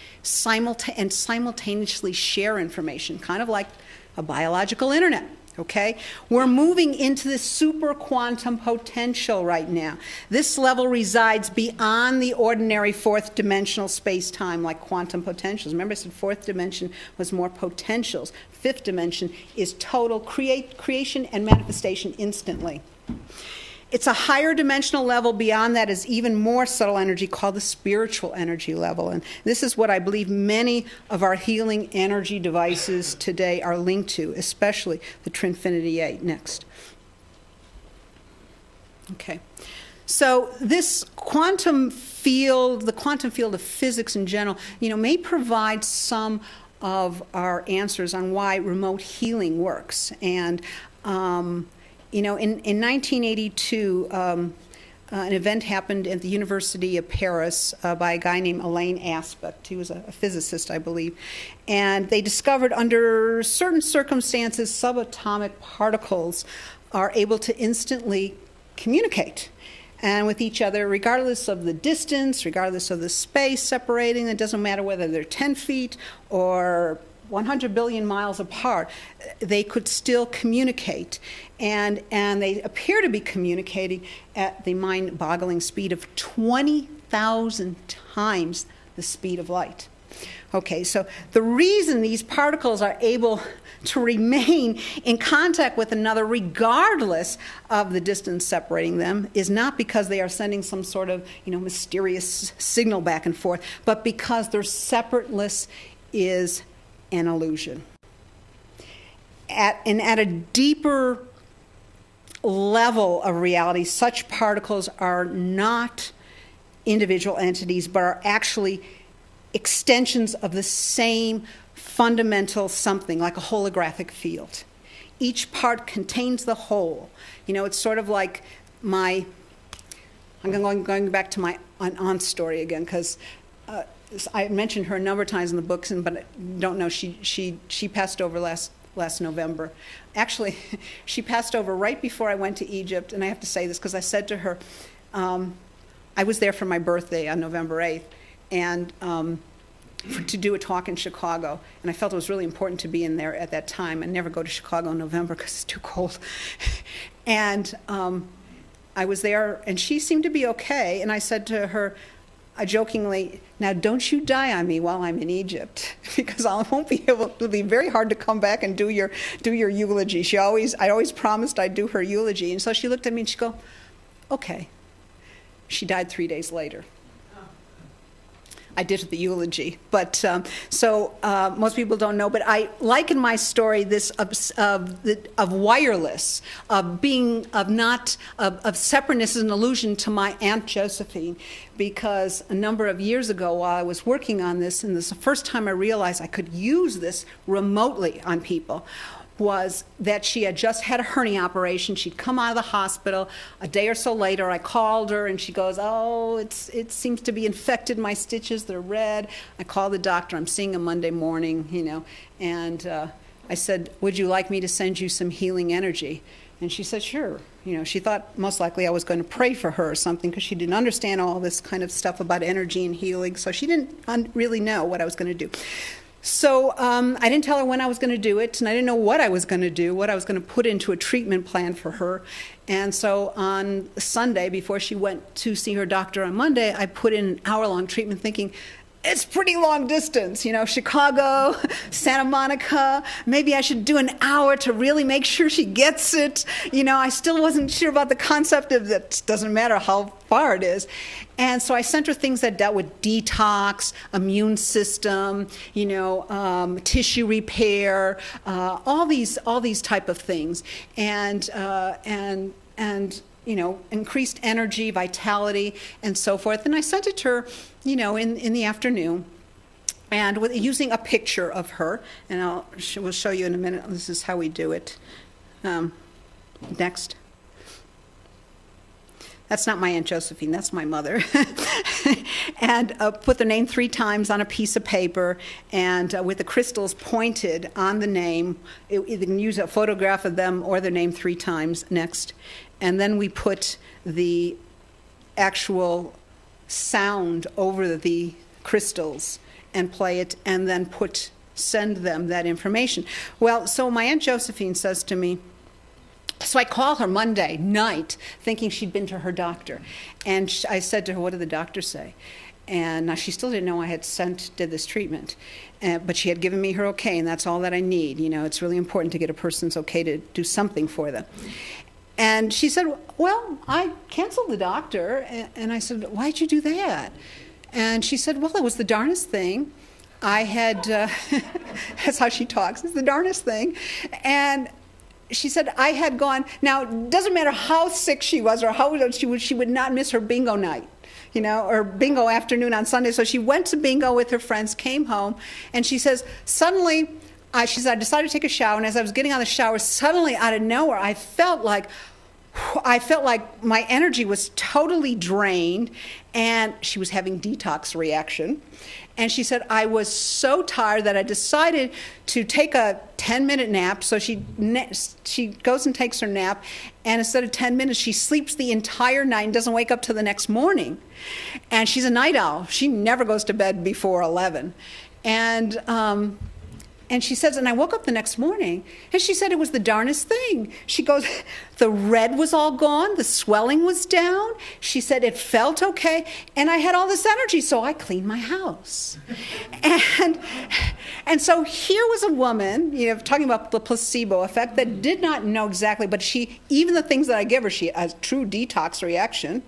and simultaneously share information, kind of like a biological internet. Okay? We're moving into this super quantum potential right now. This level resides beyond the ordinary fourth dimensional space-time, like quantum potentials. Remember I said fourth dimension was more potentials. Fifth dimension is total creation and manifestation instantly. It's a higher dimensional level. Beyond that is even more subtle energy called the spiritual energy level. And this is what I believe many of our healing energy devices today are linked to, especially the Trinfinity 8. Next. Okay. So this quantum field, the quantum field of physics in general, may provide some of our answers on why remote healing works. And in 1982, an event happened at the University of Paris by a guy named Alain Aspect. He was a physicist, I believe. And they discovered under certain circumstances, subatomic particles are able to instantly communicate and with each other, regardless of the distance, regardless of the space separating. It doesn't matter whether they're 10 feet or 100 billion miles apart. They could still communicate. And they appear to be communicating at the mind-boggling speed of 20,000 times the speed of light. Okay, so the reason these particles are able to remain in contact with another regardless of the distance separating them is not because they are sending some sort of, mysterious signal back and forth, but because their separateness is an illusion. At a deeper level of reality, such particles are not individual entities, but are actually extensions of the same fundamental something, like a holographic field. Each part contains the whole. It's sort of like I'm going back to my aunt's story again, because I mentioned her a number of times in the books, but I don't know, she passed over last November. Actually, she passed over right before I went to Egypt, and I have to say this because I said to her, I was there for my birthday on November 8th, and to do a talk in Chicago, and I felt it was really important to be in there at that time. I never go to Chicago in November because it's too cold. And I was there, and she seemed to be okay, and I said to her, jokingly, now don't you die on me while I'm in Egypt, because I won't be able. It'll be very hard to come back and do your eulogy. I always promised I'd do her eulogy, and so she looked at me and she go, okay. She died 3 days later. I did the eulogy, but most people don't know. But I liken my story this of wireless, of separateness as an illusion to my Aunt Josephine, because a number of years ago, while I was working on this, and this is the first time I realized I could use this remotely on people, was that she had just had a hernia operation. She'd come out of the hospital. A day or so later, I called her, and she goes, oh, it seems to be infected, my stitches, they're red. I called the doctor. I'm seeing him Monday morning, and I said, would you like me to send you some healing energy? And she said, sure. She thought most likely I was going to pray for her or something, because she didn't understand all this kind of stuff about energy and healing, so she didn't really know what I was going to do. So I didn't tell her when I was going to do it, and I didn't know what I was going to do, what I was going to put into a treatment plan for her. And so on Sunday, before she went to see her doctor on Monday, I put in an hour-long treatment thinking, it's pretty long distance, Chicago, Santa Monica. Maybe I should do an hour to really make sure she gets it. I still wasn't sure about the concept of that. Doesn't matter how far it is. And so I sent her things that dealt with detox, immune system, tissue repair, all these type of things, and increased energy, vitality, and so forth. And I sent it to her, in the afternoon, and using a picture of her. And we'll show you in a minute. This is how we do it. Next. That's not my Aunt Josephine, that's my mother. And put the name 3 times on a piece of paper, and with the crystals pointed on the name. You can use a photograph of them or the name 3 times. Next. And then we put the actual sound over the crystals and play it, and then send them that information. Well, so my Aunt Josephine says to me, so I call her Monday night, thinking she'd been to her doctor. And I said to her, what did the doctor say? And now she still didn't know I had did this treatment. But she had given me her okay, and that's all that I need. It's really important to get a person's okay to do something for them. And she said, well, I canceled the doctor. And I said, why'd you do that? And she said, well, it was the darnest thing. I had, that's how she talks, it's the darnest thing. And she said, I had gone, now, it doesn't matter how sick she was or how she would not miss her bingo night, or bingo afternoon on Sunday. So she went to bingo with her friends, came home, and she says, suddenly, she said, I decided to take a shower, and as I was getting out of the shower, suddenly, out of nowhere, I felt like, I felt like my energy was totally drained, and she was having detox reaction. And she said, I was so tired that I decided to take a 10-minute nap. So she goes and takes her nap, and instead of 10 minutes, she sleeps the entire night and doesn't wake up till the next morning. And she's a night owl. She never goes to bed before 11. And she says, and I woke up the next morning, and she said it was the darnest thing. She goes, the red was all gone, the swelling was down. She said it felt okay, and I had all this energy, so I cleaned my house. And so here was a woman, talking about the placebo effect, that did not know exactly, but even the things that I give her, she has true detox reaction.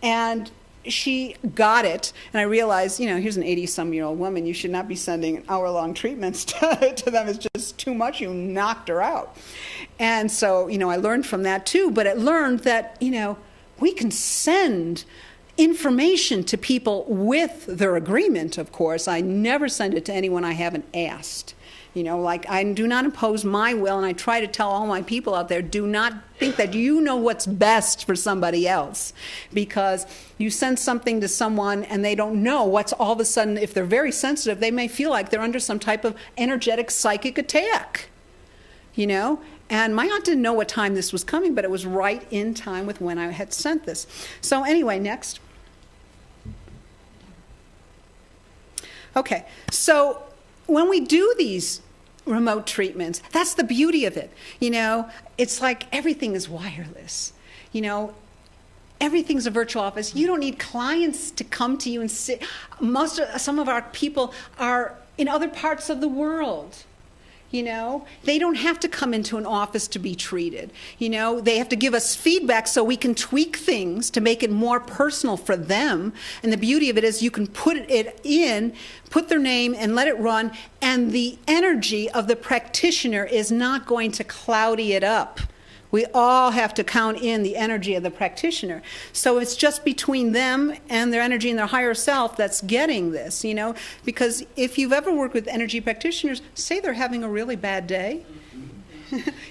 And she got it, and I realized, here's an 80-some-year-old woman. You should not be sending hour-long treatments to them. It's just too much. You knocked her out. And so, I learned from that too, but I learned that, we can send information to people with their agreement, of course. I never send it to anyone I haven't asked. I do not impose my will, and I try to tell all my people out there, do not think that you know what's best for somebody else, because you send something to someone and they don't know what's all of a sudden, if they're very sensitive, they may feel like they're under some type of energetic psychic attack, And my aunt didn't know what time this was coming, but it was right in time with when I had sent this. So anyway, next. Okay, so when we do these remote treatments, that's the beauty of it. It's like everything is wireless. Everything's a virtual office. You don't need clients to come to you and sit. Some of our people are in other parts of the world. They don't have to come into an office to be treated. They have to give us feedback so we can tweak things to make it more personal for them. And the beauty of it is you can put it in, put their name, and let it run, and the energy of the practitioner is not going to cloudy it up. We all have to count in the energy of the practitioner. So it's just between them and their energy and their higher self that's getting this, Because if you've ever worked with energy practitioners, say they're having a really bad day.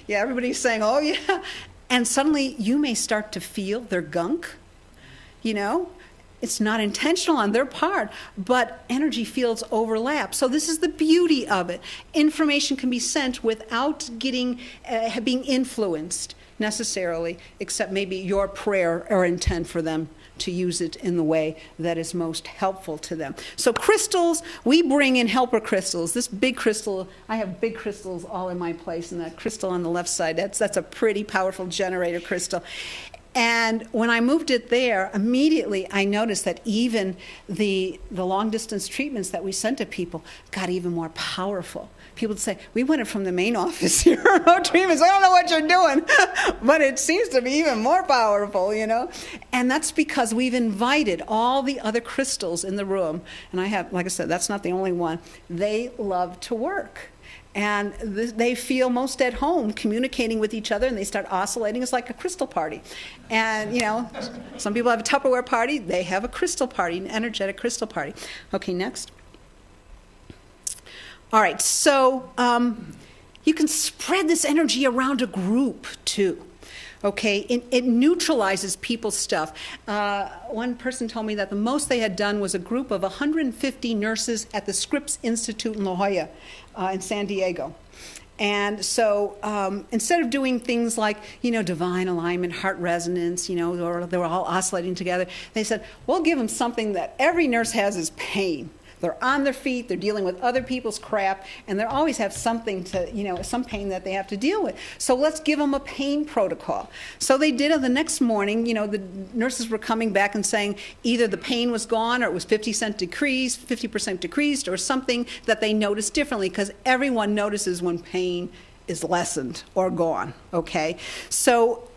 Yeah, everybody's saying, oh, yeah. And suddenly you may start to feel their gunk, It's not intentional on their part, but energy fields overlap. So this is the beauty of it. Information can be sent without being influenced necessarily, except maybe your prayer or intent for them to use it in the way that is most helpful to them. So crystals, we bring in helper crystals. This big crystal, I have big crystals all in my place, and that crystal on the left side, that's a pretty powerful generator crystal. And when I moved it there, immediately I noticed that even the long-distance treatments that we sent to people got even more powerful. People would say, we want it from the main office here, no treatments. I don't know what you're doing, but it seems to be even more powerful, And that's because we've invited all the other crystals in the room. And I have, like I said, that's not the only one. They love to work. And they feel most at home communicating with each other, and they start oscillating. It's like a crystal party. And, some people have a Tupperware party. They have a crystal party, an energetic crystal party. Okay, next. All right, so you can spread this energy around a group, too. Okay, it neutralizes people's stuff. One person told me that the most they had done was a group of 150 nurses at the Scripps Institute in La Jolla in San Diego. And so instead of doing things like, divine alignment, heart resonance, or they were all oscillating together, they said, we'll give them something that every nurse has is pain. They're on their feet, they're dealing with other people's crap, and they always have something to, some pain that they have to deal with. So let's give them a pain protocol. So they did it the next morning. The nurses were coming back and saying either the pain was gone or it was 50% decreased, or something that they noticed differently, because everyone notices when pain is lessened or gone, okay? So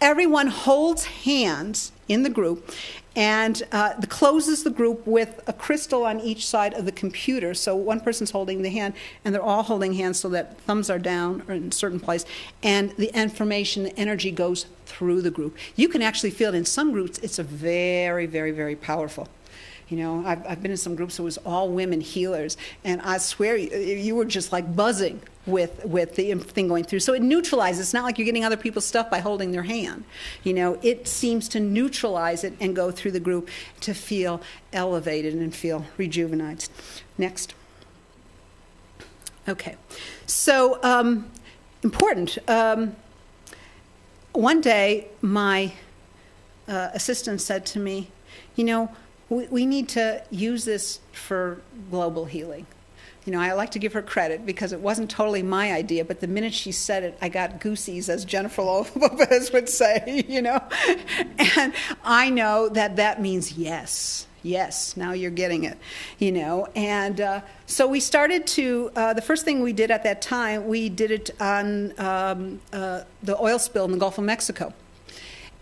everyone holds hands in the group, and closes the group with a crystal on each side of the computer. So one person's holding the hand, and they're all holding hands so that thumbs are down or in a certain place, and the information, the energy goes through the group. You can actually feel it in some groups. It's a very, very, very powerful. I've been in some groups that was all women healers, and I swear you were just like buzzing. with the thing going through. So it neutralizes. It's not like you're getting other people's stuff by holding their hand. It seems to neutralize it and go through the group to feel elevated and feel rejuvenated. Next. Okay. So important. One day, my assistant said to me, we need to use this for global healing. I like to give her credit because it wasn't totally my idea, but the minute she said it, I got goosies, as Jennifer Lopez would say, And I know that means yes. Yes, now you're getting it, And so we started to, the first thing we did at that time, we did it on the oil spill in the Gulf of Mexico,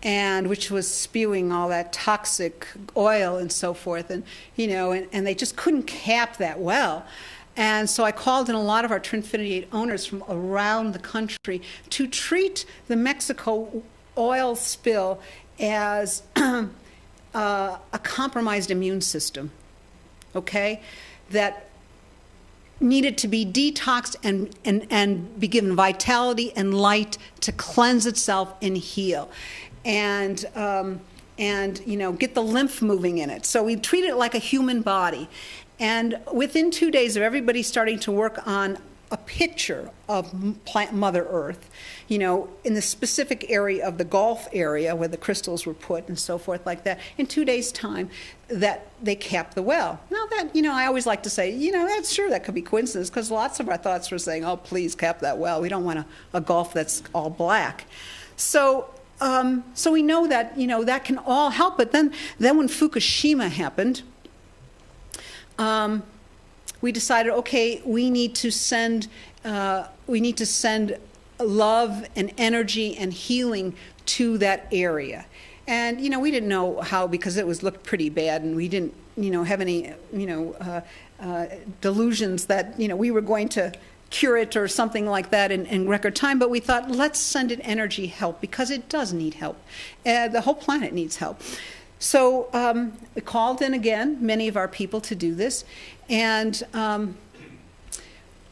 and which was spewing all that toxic oil and so forth. And, and they just couldn't cap that well. And so I called in a lot of our Trinfinity 8 owners from around the country to treat the Mexico oil spill as a compromised immune system, okay, that needed to be detoxed and be given vitality and light to cleanse itself and heal. And get the lymph moving in it. So we treat it like a human body. And within 2 days of everybody starting to work on a picture of Mother Earth, in the specific area of the Gulf area where the crystals were put and so forth like that, in 2 days' time, that they capped the well. Now that, I always like to say, that's sure that could be coincidence, because lots of our thoughts were saying, oh, please cap that well. We don't want a Gulf that's all black. So we know that, that can all help. But then when Fukushima happened, we decided, okay, we need to send love and energy and healing to that area. And we didn't know how, because it looked pretty bad, and we didn't have any delusions that we were going to cure it or something like that in record time. But we thought, let's send it energy help, because it does need help. The whole planet needs help. So we called in again many of our people to do this, and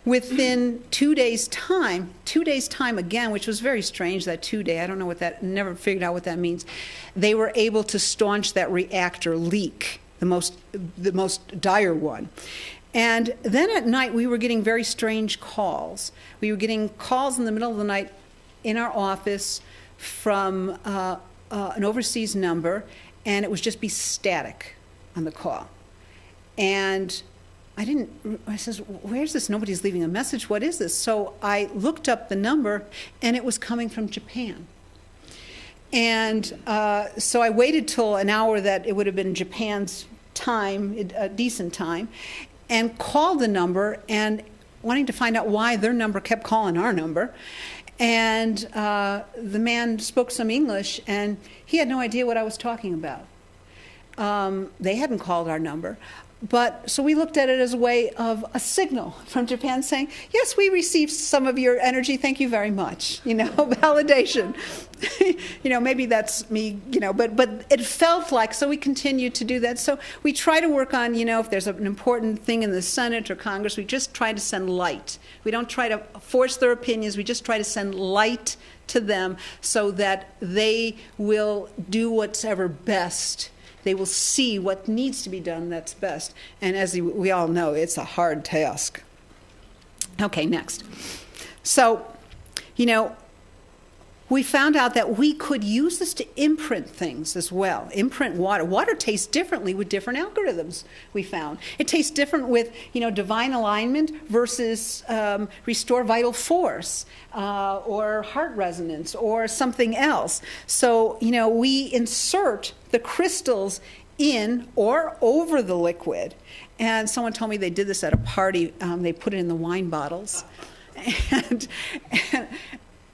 within 2 days' time again, which was very strange, that 2 day, I don't know what that, never figured out what that means, they were able to staunch that reactor leak, the most dire one. And then at night, we were getting very strange calls. We were getting calls in the middle of the night in our office from an overseas number, and it would just be static on the call. And I says, where's this? Nobody's leaving a message. What is this? So I looked up the number, and it was coming from Japan. And so I waited till an hour that it would have been Japan's time, a decent time, and called the number, and wanting to find out why their number kept calling our number. And the man spoke some English, and he had no idea what I was talking about. They hadn't called our number. But so we looked at it as a way of a signal from Japan saying, yes, we received some of your energy. Thank you very much. Validation. Maybe that's me, but it felt like, so we continued to do that. So we try to work on, if there's an important thing in the Senate or Congress, we just try to send light. We don't try to force their opinions. We just try to send light to them so that they will do whatever best. They will see what needs to be done that's best. And as we all know, it's a hard task. Okay, next. So, we found out that we could use this to imprint things as well. Imprint water. Water tastes differently with different algorithms, we found. It tastes different with, divine alignment versus restore vital force or heart resonance or something else. So, we insert the crystals in or over the liquid. And someone told me they did this at a party. They put it in the wine bottles.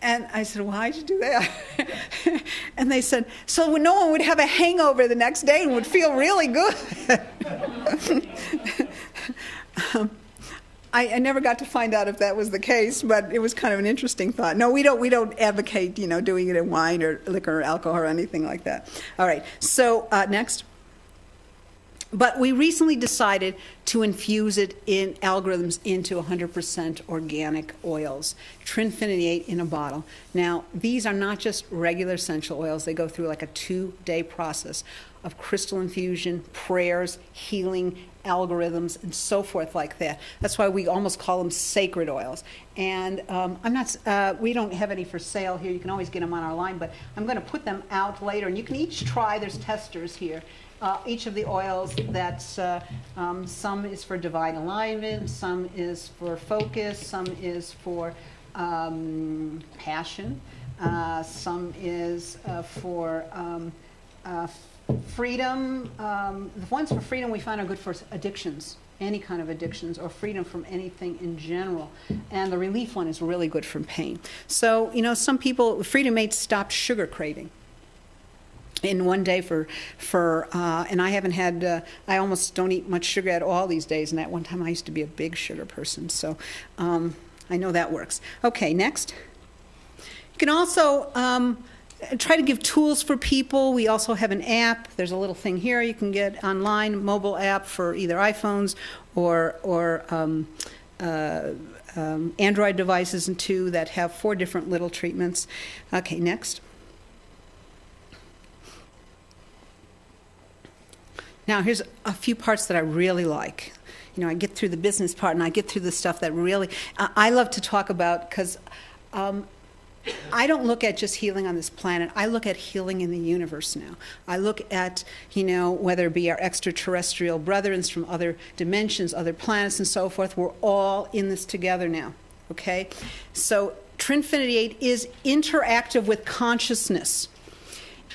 And I said, well, how'd you do that? And they said, so no one would have a hangover the next day and would feel really good. I never got to find out if that was the case, but it was kind of an interesting thought. No, we don't advocate, doing it in wine or liquor or alcohol or anything like that. All right, so next. But we recently decided to infuse it in algorithms into 100% organic oils, Trinfinity in a bottle. Now, these are not just regular essential oils. They go through like a 2-day process of crystal infusion, prayers, healing, algorithms, and so forth like that. That's why we almost call them sacred oils. And we don't have any for sale here. You can always get them on our line, but I'm going to put them out later. And you can each try. There's testers here. Each of the oils, some is for divine alignment, some is for focus, some is for passion, some is for freedom. The ones for freedom we find are good for addictions, any kind of addictions, or freedom from anything in general. And the relief one is really good from pain. So, some people, Freedom 8 stopped sugar craving in one day and I haven't had, I almost don't eat much sugar at all these days, and at one time I used to be a big sugar person, so I know that works. Okay, next. You can also try to give tools for people. We also have an app. There's a little thing here you can get online, mobile app for either iPhones or Android devices and two that have 4 different little treatments. Okay, next. Now, here's a few parts that I really like. I get through the business part, and I get through the stuff that really I love to talk about, because I don't look at just healing on this planet. I look at healing in the universe now. I look at, whether it be our extraterrestrial brethren from other dimensions, other planets, and so forth. We're all in this together now, okay? So Trinfinity 8 is interactive with consciousness,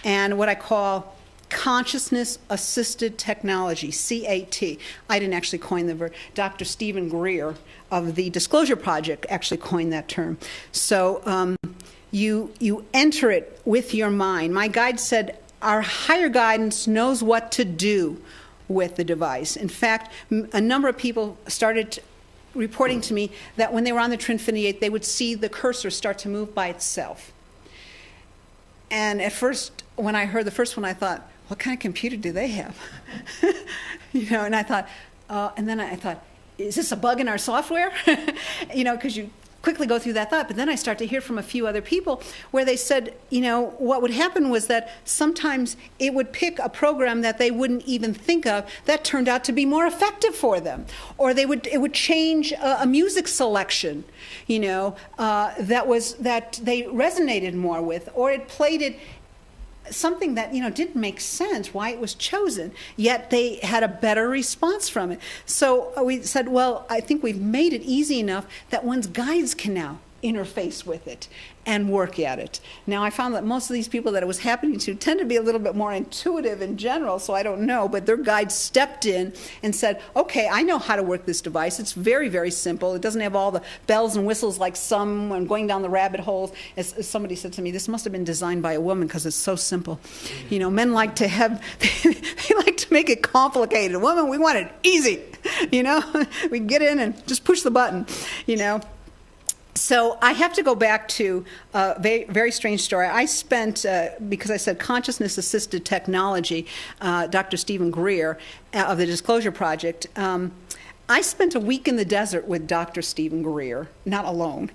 and what I call consciousness-assisted technology, CAT. I didn't actually coin the word. Dr. Stephen Greer of the Disclosure Project actually coined that term. So you enter it with your mind. My guide said our higher guidance knows what to do with the device. In fact, a number of people started reporting to me that when they were on the Trinfinity 8, they would see the cursor start to move by itself. And at first, when I heard the first one, I thought, what kind of computer do they have? And I thought, and then I thought, is this a bug in our software? Because you quickly go through that thought. But then I start to hear from a few other people where they said, what would happen was that sometimes it would pick a program that they wouldn't even think of that turned out to be more effective for them. Or it would change a music selection, that they resonated more with. Or it played it something that didn't make sense why it was chosen, yet they had a better response from it. So we said, well, I think we've made it easy enough that one's guides can now interface with it and work at it. Now, I found that most of these people that it was happening to tend to be a little bit more intuitive in general, so I don't know, but their guide stepped in and said, okay, I know how to work this device. It's very, very simple. It doesn't have all the bells and whistles like some when going down the rabbit holes. As somebody said to me, this must have been designed by a woman because it's so simple. Men like to have, they like to make it complicated. Women, we want it easy. We get in and just push the button, So I have to go back to a very, very strange story. I spent, because I said consciousness-assisted technology, Dr. Stephen Greer of the Disclosure Project, I spent a week in the desert with Dr. Stephen Greer, not alone,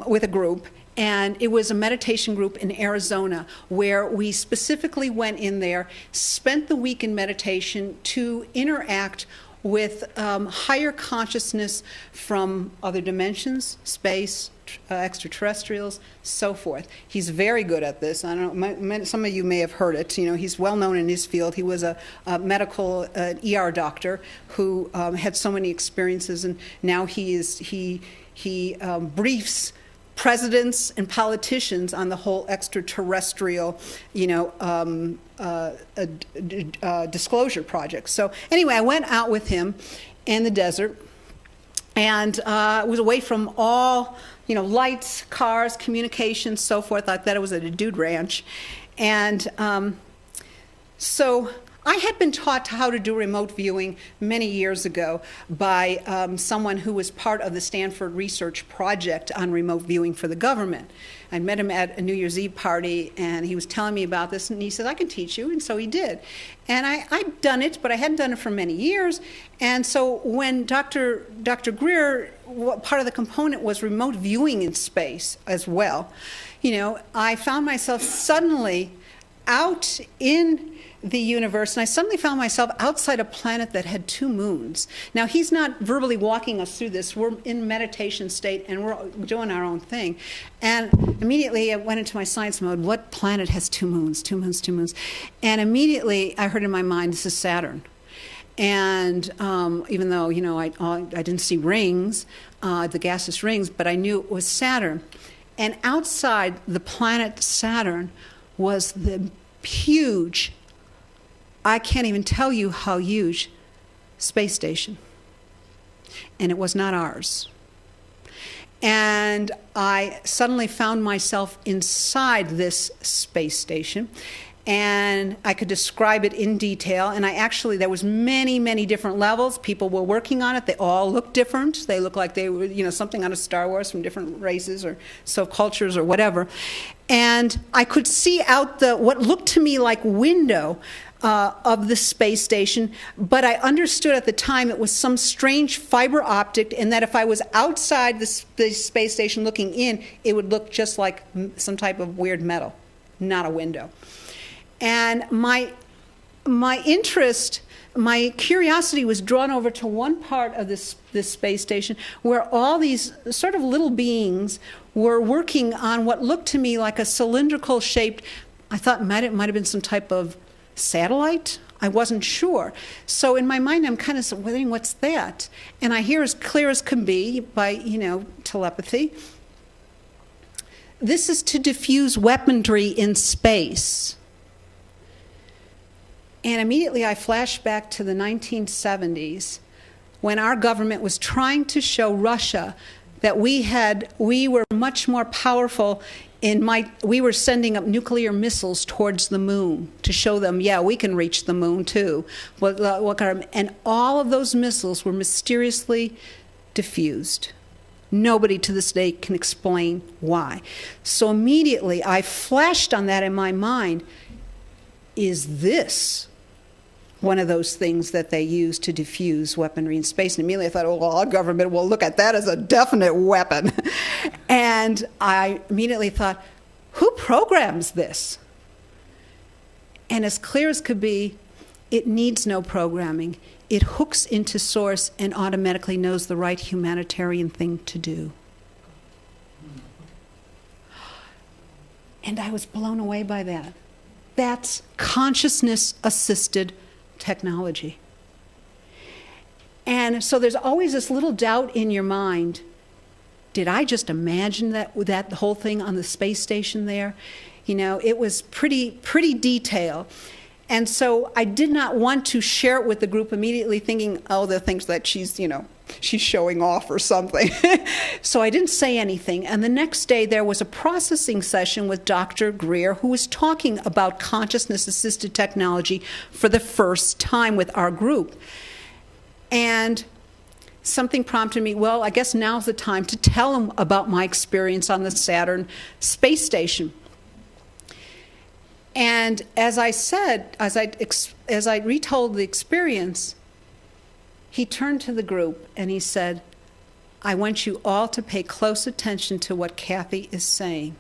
with a group. And it was a meditation group in Arizona where we specifically went in there, spent the week in meditation to interact with higher consciousness from other dimensions, space, extraterrestrials, so forth. He's very good at this. I don't know, some of you may have heard it. He's well known in his field. He was a medical ER doctor who had so many experiences, and now he briefs presidents and politicians on the whole extraterrestrial, disclosure project. So anyway, I went out with him in the desert, and was away from all, lights, cars, communications, so forth. I thought it was at a dude ranch, and so I had been taught how to do remote viewing many years ago by someone who was part of the Stanford Research Project on remote viewing for the government. I met him at a New Year's Eve party, and he was telling me about this, and he said, I can teach you, and so he did. And I'd done it, but I hadn't done it for many years, and so when Dr. Greer, part of the component was remote viewing in space as well, I found myself suddenly out in the universe, and I suddenly found myself outside a planet that had 2 moons. Now, he's not verbally walking us through this. We're in meditation state, and we're doing our own thing. And immediately I went into my science mode. What planet has 2 moons? 2 moons, 2 moons. And immediately I heard in my mind, this is Saturn. And even though, I didn't see rings, the gaseous rings, but I knew it was Saturn. And outside the planet Saturn was the huge, I can't even tell you how huge, space station. And it was not ours. And I suddenly found myself inside this space station, and I could describe it in detail. And there was many, many different levels. People were working on it. They all looked different. They looked like they were, something out of Star Wars from different races or subcultures or whatever. And I could see out what looked to me like window of the space station, but I understood at the time it was some strange fiber optic, and that if I was outside the space station looking in, it would look just like some type of weird metal, not a window. And my interest, my curiosity was drawn over to one part of this space station where all these sort of little beings were working on what looked to me like a cylindrical shaped, I thought it might have been some type of satellite? I wasn't sure. So in my mind, I'm kind of wondering, what's that? And I hear as clear as can be by, telepathy. This is to diffuse weaponry in space. And immediately I flashed back to the 1970s when our government was trying to show Russia that we were much more powerful we were sending up nuclear missiles towards the moon to show them, yeah, we can reach the moon too. And all of those missiles were mysteriously diffused. Nobody to this day can explain why. So immediately I flashed on that in my mind. Is this one of those things that they use to diffuse weaponry in space? And immediately I thought, well, our government will look at that as a definite weapon. And I immediately thought, who programs this? And as clear as could be, it needs no programming. It hooks into source and automatically knows the right humanitarian thing to do. And I was blown away by that. That's consciousness-assisted technology. And so there's always this little doubt in your mind. Did I just imagine that whole thing on the space station there? It was pretty detailed. And so I did not want to share it with the group immediately thinking, oh, they'll think that she's showing off or something. So I didn't say anything. And the next day there was a processing session with Dr. Greer, who was talking about consciousness-assisted technology for the first time with our group. And something prompted me, well, I guess now's the time to tell him about my experience on the Saturn space station. And as I said, as I retold the experience, he turned to the group and he said, I want you all to pay close attention to what Kathy is saying.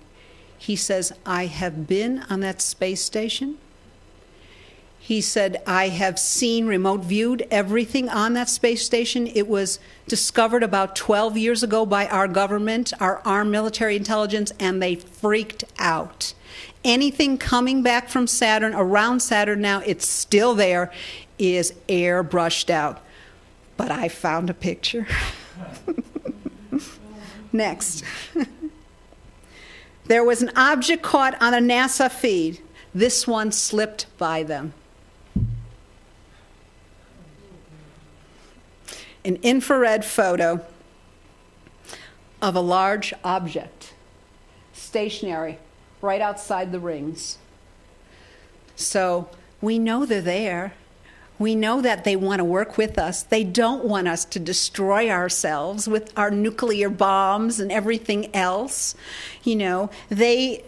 He says, I have been on that space station. He said, I have seen remote viewed everything on that space station. It was discovered about 12 years ago by our government, our armed military intelligence, and they freaked out. Anything coming back from Saturn, around Saturn now, it's still there, is airbrushed out. But I found a picture. Next. There was an object caught on a NASA feed. This one slipped by them. An infrared photo of a large object, stationary, right outside the rings. So We know they're there. We know that they want to work with us. They don't want us to destroy ourselves with our nuclear bombs and everything else. You know, they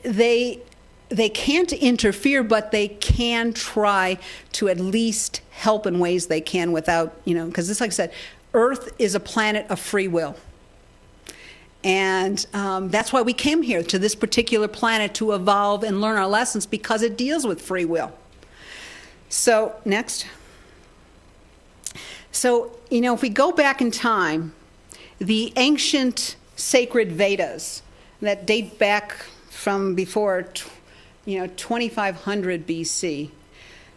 can't interfere, but they can try to at least help in ways they can without, you know, because it's like I said, Earth is a planet of free will. And that's why we came here to this particular planet, to evolve and learn our lessons, because it deals with free will. So, next. So, you know, if we go back in time, the ancient sacred Vedas that date back from before, 2500 BC,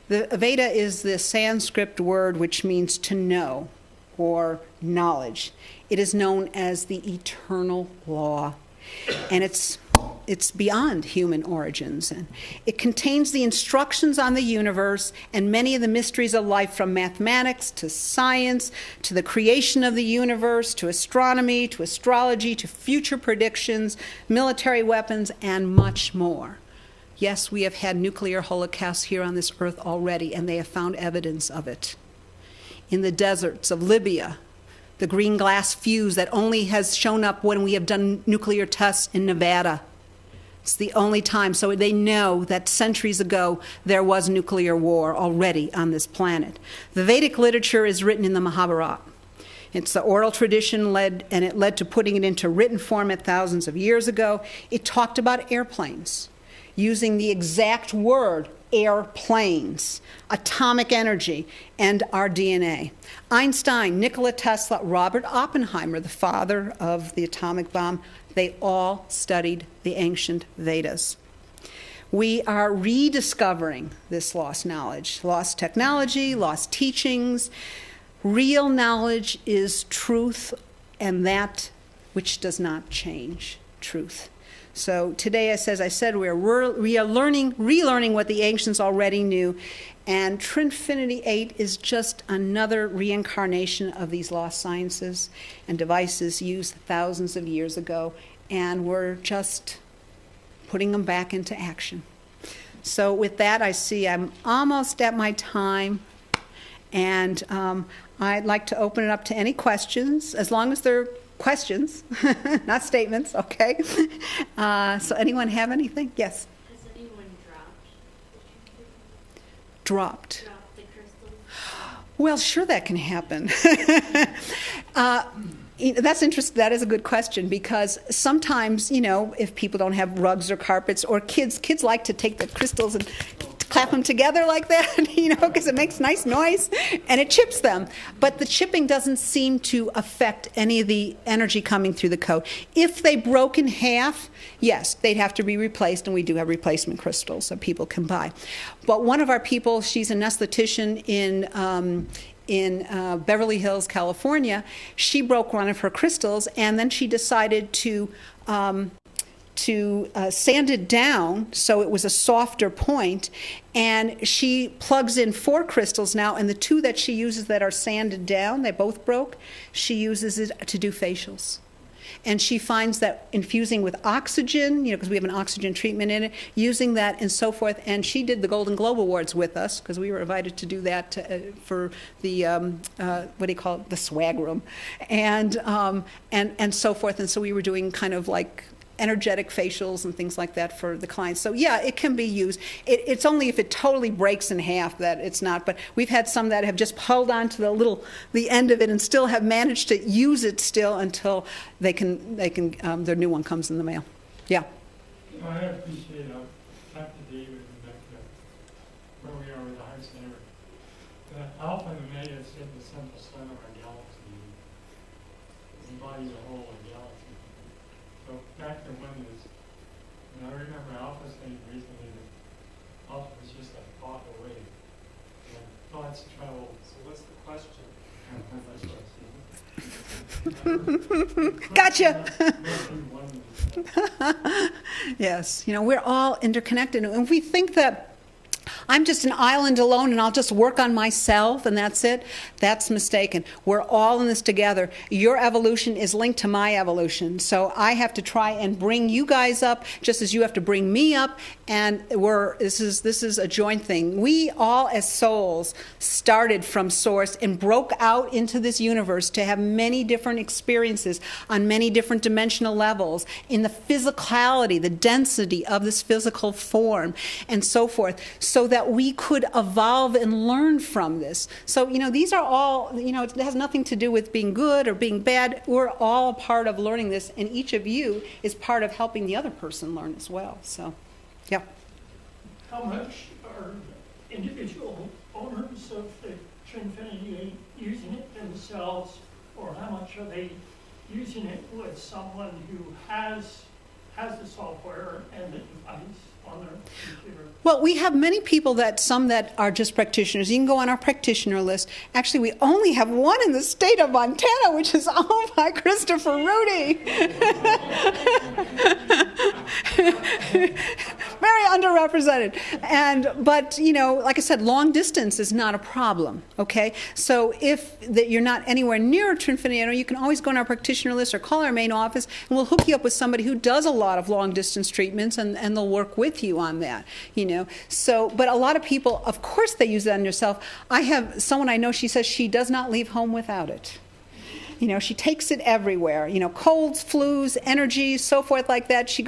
the Veda is the Sanskrit word which means to know or knowledge. It is known as the eternal law, and it's beyond human origins. And it contains the instructions on the universe and many of the mysteries of life, from mathematics to science, to the creation of the universe, to astronomy, to astrology, to future predictions, military weapons, and much more. Yes, we have had nuclear holocausts here on this earth already, and they have found evidence of it. In the deserts of Libya, the green glass fuse that only has shown up when we have done nuclear tests in Nevada. It's the only time. So they know that centuries ago there was nuclear war already on this planet. The Vedic literature is written in the Mahabharata. It's the oral tradition led to putting it into written format thousands of years ago. It talked about airplanes, using the exact word airplanes, atomic energy, and our DNA. Einstein, Nikola Tesla, Robert Oppenheimer, the father of the atomic bomb, they all studied the ancient Vedas. We are rediscovering this lost knowledge, lost technology, lost teachings. Real knowledge is truth, and that which does not change, truth. So today, as I said, we are relearning what the ancients already knew, and Trinfinity 8 is just another reincarnation of these lost sciences and devices used thousands of years ago, and we're just putting them back into action. So with that, I see I'm almost at my time, and I'd like to open it up to any questions, as long as they're questions, not statements, okay? So anyone have anything? Yes? Has anyone Dropped? dropped the crystals? Well, sure, that can happen. That's interesting. That is a good question, because sometimes, if people don't have rugs or carpets, or kids like to take the crystals and clap them together like that, because it makes nice noise and it chips them. But the chipping doesn't seem to affect any of the energy coming through the code. If they broke in half, yes, they'd have to be replaced, and we do have replacement crystals that people can buy. But one of our people, she's an esthetician in Beverly Hills, California. She broke one of her crystals, and then she decided to sand it down so it was a softer point, and she plugs in 4 crystals now, and the 2 that she uses that are sanded down, they both broke, she uses it to do facials. And she finds that infusing with oxygen, because we have an oxygen treatment in it, using that and so forth. And she did the Golden Globe Awards with us, because we were invited to do that for the, the swag room, and so forth. And so we were doing kind of like energetic facials and things like that for the clients. So yeah, it can be used. It's only if it totally breaks in half that it's not. But we've had some that have just held on to the end of it and still have managed to use it still until they can their new one comes in the mail. Yeah. I appreciate Dr. David and back to where we are with the high standard. The alpha and omega is in the central sun of our galaxy. It embodies a whole galaxy. So back to when I remember Alpha saying recently that Alpha was just a thought away. And thoughts travel. So what's the question? Gotcha. Yes, we're all interconnected, and we think that I'm just an island alone and I'll just work on myself and that's it. That's mistaken. We're all in this together. Your evolution is linked to my evolution. So I have to try and bring you guys up just as you have to bring me up. And this is a joint thing. We all as souls started from source and broke out into this universe to have many different experiences on many different dimensional levels in the physicality, the density of this physical form and so forth, so that we could evolve and learn from this. So, these are all, it has nothing to do with being good or being bad. We're all part of learning this, and each of you is part of helping the other person learn as well. So, yeah. How much are individual owners of the Trinfinity using it themselves, or how much are they using it with someone who has the software and the device on their computer? Well, we have many people some that are just practitioners. You can go on our practitioner list. Actually, we only have one in the state of Montana, which is owned by Christopher Rudy. Very underrepresented. But like I said, long distance is not a problem, okay? So if you're not anywhere near Trinfinity, you can always go on our practitioner list or call our main office, and we'll hook you up with somebody who does a lot of long distance treatments, and they'll work with you on that, So, but a lot of people, of course, they use it on yourself. I have someone I know, she says she does not leave home without it. She takes it everywhere. Colds, flus, energy, so forth like that. She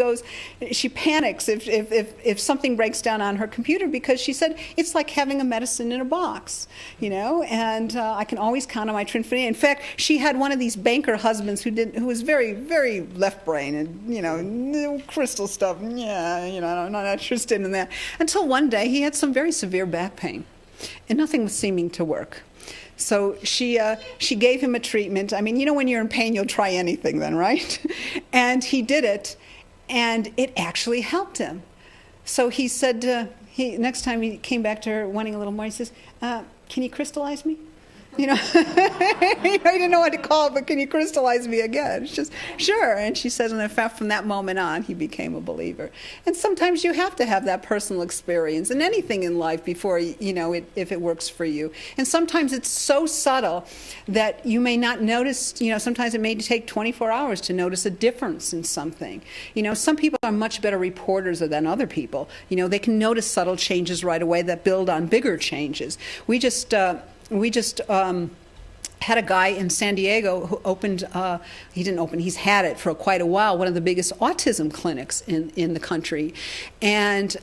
panics if something breaks down on her computer because she said it's like having a medicine in a box, And I can always count on my Trinfinity. In fact, she had one of these banker husbands who was very, very left brain and crystal stuff. Yeah, I'm not interested in that. Until one day he had some very severe back pain, and nothing was seeming to work. So she gave him a treatment. I mean, when you're in pain, you'll try anything then, right? And he did it, and it actually helped him. So he said, next time he came back to her wanting a little more, he says, can you crystallize me? He didn't know what to call it, but can you crystallize me again? It's just, sure. And she says, and in fact, from that moment on, he became a believer. And sometimes you have to have that personal experience in anything in life before, if it works for you. And sometimes it's so subtle that you may not notice, sometimes it may take 24 hours to notice a difference in something. Some people are much better reporters than other people. They can notice subtle changes right away that build on bigger changes. We just had a guy in San Diego who opened, he's had it for quite a while, one of the biggest autism clinics in the country. And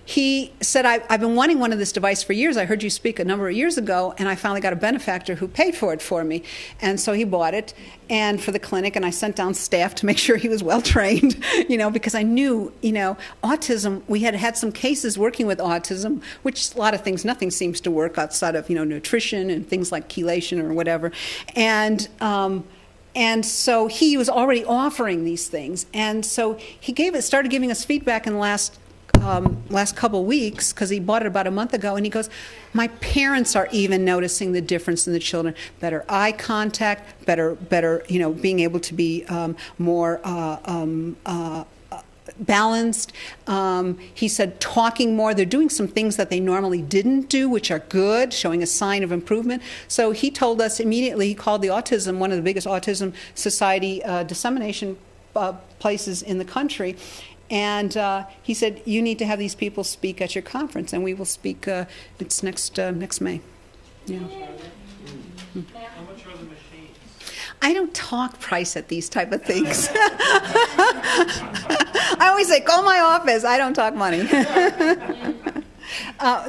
he said, I've been wanting one of this device for years. I heard you speak a number of years ago, and I finally got a benefactor who paid for it for me. And so he bought it and for the clinic, and I sent down staff to make sure he was well trained, because I knew, autism, we had some cases working with autism, which a lot of things, nothing seems to work outside of, nutrition and things like chelation or whatever. And so he was already offering these things. And so he started giving us feedback in the last couple weeks, because he bought it about a month ago, and he goes, my parents are even noticing the difference in the children. Better eye contact, better being able to be more balanced. He said talking more. They're doing some things that they normally didn't do, which are good, showing a sign of improvement. So he told us immediately, he called the autism, one of the biggest autism society dissemination places in the country. And he said, you need to have these people speak at your conference, and we will speak, it's next May. Yeah. How much are the machines? I don't talk price at these type of things. I always say, call my office. I don't talk money.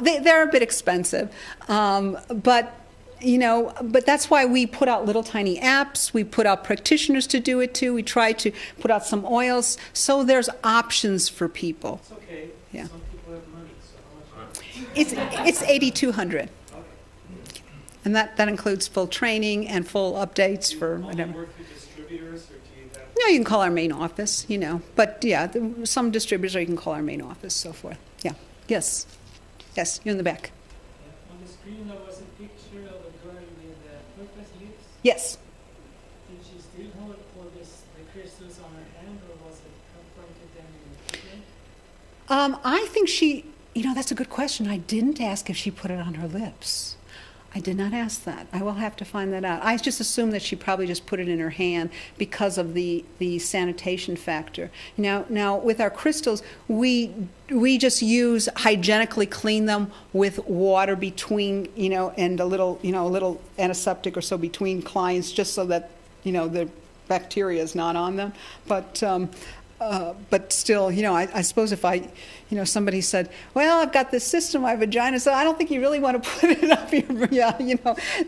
They're a bit expensive, but that's why we put out little tiny apps. We put out practitioners to do it too. We try to put out some oils, so there's options for people. It's okay. Yeah. Some people have money, so how much? It's $8,200, and that includes full training and full updates for whatever. Work with distributors, or do you have? No, you can call our main office. But yeah, some distributors, or you can call our main office, so forth. Yeah. Yes, you're in the back. On the screen there was a picture of a girl with purpose lips. Yes. Did she still hold the crystals on her hand, or was it pointed them in the I think she, That's a good question. I didn't ask if she put it on her lips. I did not ask that. I will have to find that out. I just assumed that she probably just put it in her hand because of the sanitation factor. Now with our crystals, we just hygienically clean them with water between, and a little antiseptic or so between clients, just so that, the bacteria is not on them. But still, I suppose if somebody said, well, I've got this cyst in my vagina, so I don't think you really want to put it up your,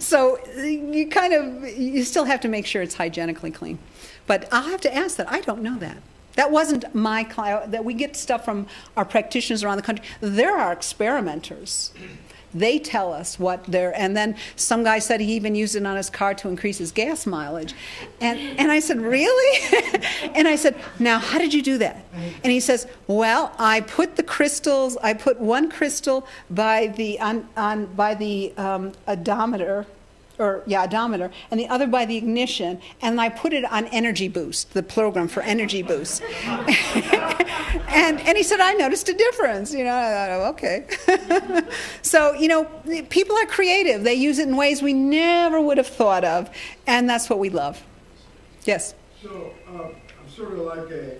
So you still have to make sure it's hygienically clean. But I'll have to ask that. I don't know that. That wasn't my client. That we get stuff from our practitioners around the country. There are experimenters. They tell us what they're, and then some guy said he even used it on his car to increase his gas mileage. And I said, really? And I said, now, how did you do that? And he says, well, I put one crystal by the odometer, and the other by the ignition, and I put it on Energy Boost, the program for Energy Boost. and he said, I noticed a difference. I thought, okay. So, people are creative. They use it in ways we never would have thought of, and that's what we love. Yes? So, I'm sort of like an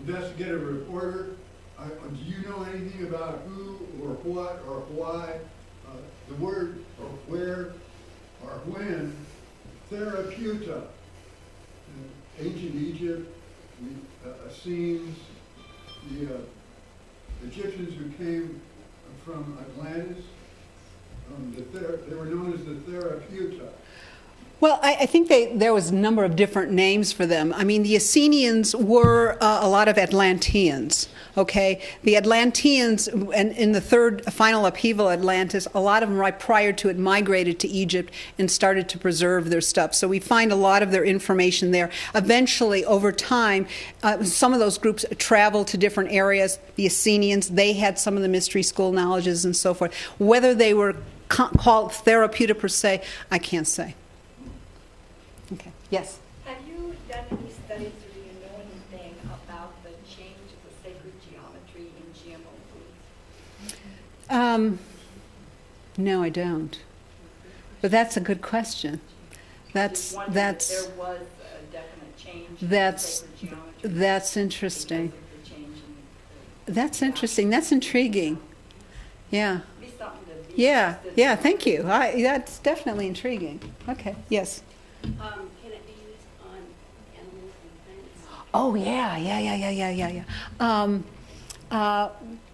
investigative reporter. Do you know anything about who or what or why the word or where or when therapeuta, ancient Egypt, the Essenes, the Egyptians who came from Atlantis, they were known as the therapeuta. Well, I think there was a number of different names for them. I mean, the Essenians were a lot of Atlanteans, okay? The Atlanteans, and in the third final upheaval Atlantis, a lot of them right prior to it migrated to Egypt and started to preserve their stuff. So we find a lot of their information there. Eventually, over time, some of those groups traveled to different areas. The Essenians, they had some of the mystery school knowledges and so forth. Whether they were called therapeuta per se, I can't say. Okay. Yes? Have you done any studies or do you know anything about the change of the sacred geometry in GMO foods? No, I don't. But that's a good question. That's If there was a definite change in the sacred geometry. That's interesting. Because of the change in the That's interesting. That's intriguing. Yeah. Be something to be Yeah. interested Yeah. in. Thank you. That's definitely intriguing. Okay. Yes. Can it be used on animals and plants? Oh yeah.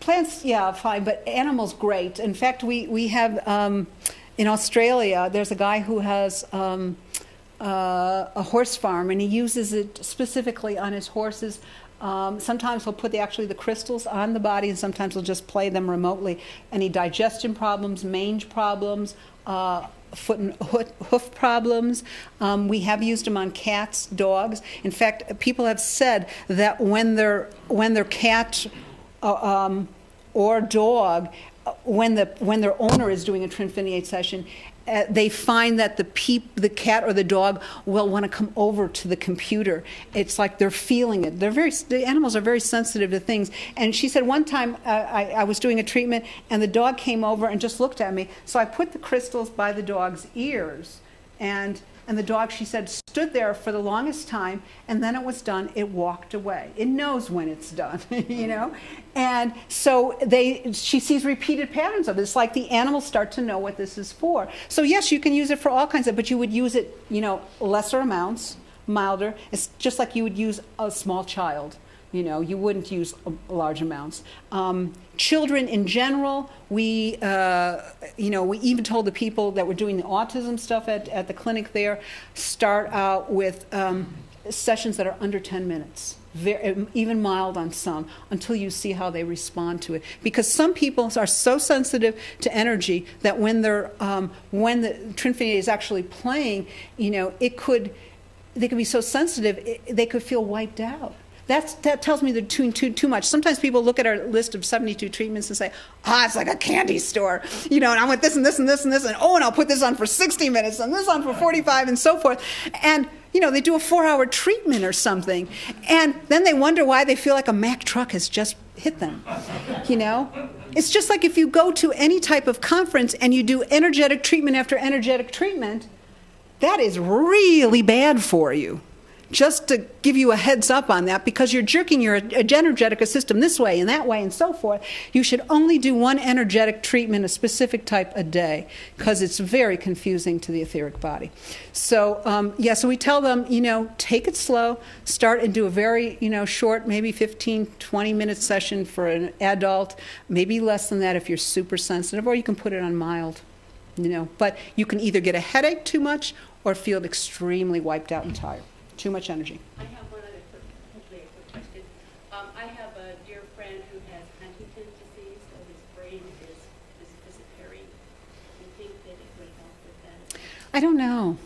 Plants, yeah, fine, but animals, great. In fact, we have in Australia. There's a guy who has a horse farm, and he uses it specifically on his horses. Sometimes he'll put the crystals on the body, and sometimes he'll just play them remotely. Any digestion problems, mange problems, foot and hoof problems. We have used them on cats, dogs. In fact, people have said that when their cat or dog, when their owner is doing a trinfiniate session, they find that the cat or the dog will want to come over to the computer. It's like they're feeling it. The animals are very sensitive to things. And she said one time I was doing a treatment and the dog came over and just looked at me. So I put the crystals by the dog's ears, and the dog, she said, stood there for the longest time, and then it was done. It walked away. It knows when it's done, And so she sees repeated patterns of it. It's like the animals start to know what this is for. So yes, you can use it for all kinds of, but you would use it, lesser amounts, milder. It's just like you would use a small child. You wouldn't use large amounts. Children in general, we even told the people that were doing the autism stuff at the clinic there, start out with sessions that are under 10 minutes, even mild on some, until you see how they respond to it. Because some people are so sensitive to energy that when the trinfiniate is actually playing, they could be so sensitive they could feel wiped out. That tells me they're doing too much. Sometimes people look at our list of 72 treatments and say, it's like a candy store, and I want this and this and this and this, and I'll put this on for 60 minutes and this on for 45 and so forth. And they do a 4-hour treatment or something. And then they wonder why they feel like a Mack truck has just hit them. It's just like if you go to any type of conference and you do energetic treatment after energetic treatment, that is really bad for you. Just to give you a heads up on that, because you're jerking your energetic system this way and that way and so forth. You should only do one energetic treatment, a specific type, a day, because it's very confusing to the etheric body. So, so we tell them, take it slow, start and do a very, short, maybe 15, 20-minute session for an adult, maybe less than that if you're super sensitive, or you can put it on mild, But you can either get a headache too much or feel extremely wiped out and tired. Too much energy. I have one other hopefully a quick question. I have a dear friend who has Huntington's disease, so his brain is disappearing. Do you think that it would help with that? I don't know.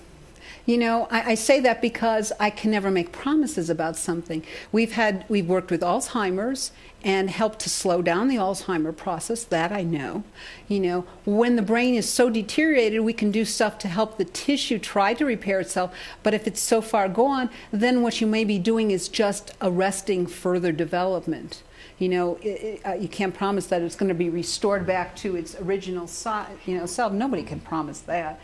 I say that because I can never make promises about something. We've worked with Alzheimer's and helped to slow down the Alzheimer process. That I know. When the brain is so deteriorated, we can do stuff to help the tissue try to repair itself. But if it's so far gone, then what you may be doing is just arresting further development. You can't promise that it's going to be restored back to its original self. Nobody can promise that.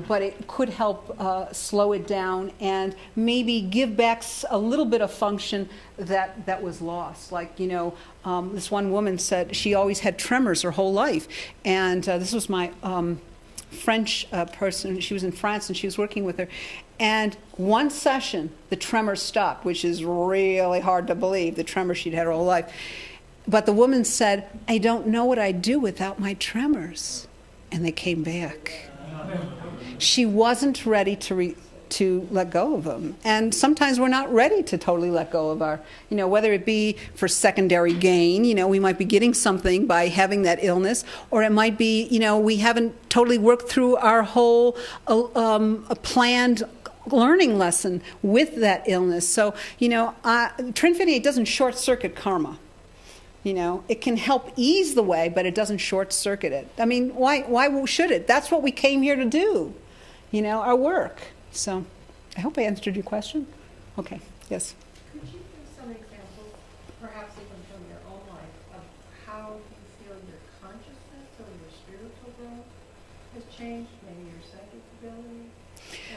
But it could help slow it down and maybe give back a little bit of function that was lost. Like, this one woman said she always had tremors her whole life. And this was my French person. She was in France and she was working with her. And one session, the tremors stopped, which is really hard to believe, the tremors she'd had her whole life. But the woman said, I don't know what I'd do without my tremors. And they came back. She wasn't ready to let go of them. And sometimes we're not ready to totally let go of our, whether it be for secondary gain, we might be getting something by having that illness, or it might be, we haven't totally worked through our whole planned learning lesson with that illness. So, Trinfinity doesn't short-circuit karma. It can help ease the way, but it doesn't short-circuit it. I mean, why should it? That's what we came here to do, our work. So I hope I answered your question. Okay, yes. Could you give some examples, perhaps even from your own life, of how you feel your consciousness or your spiritual growth has changed, maybe your psychic ability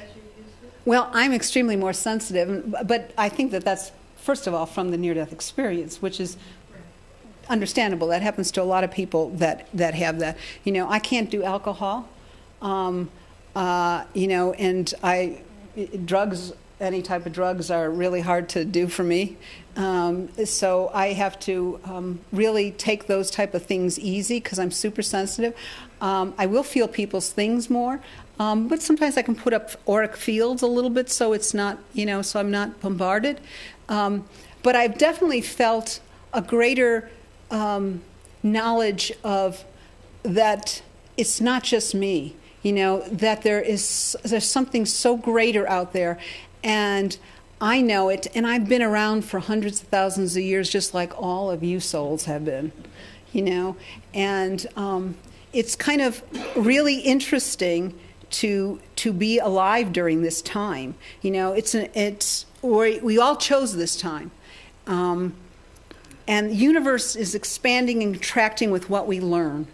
as you used it? Well, I'm extremely more sensitive, but I think that's, first of all, from the near-death experience, which is understandable. That happens to a lot of people that have that. I can't do alcohol, and drugs, any type of drugs are really hard to do for me. So I have to really take those type of things easy because I'm super sensitive. I will feel people's things more, but sometimes I can put up auric fields a little bit so it's not, so I'm not bombarded. But I've definitely felt a greater knowledge of that it's not just me, that there's something so greater out there, and I know it, and I've been around for hundreds of thousands of years, just like all of you souls have been, and it's kind of really interesting to be alive during this time. We all chose this time. And the universe is expanding and contracting with what we learn.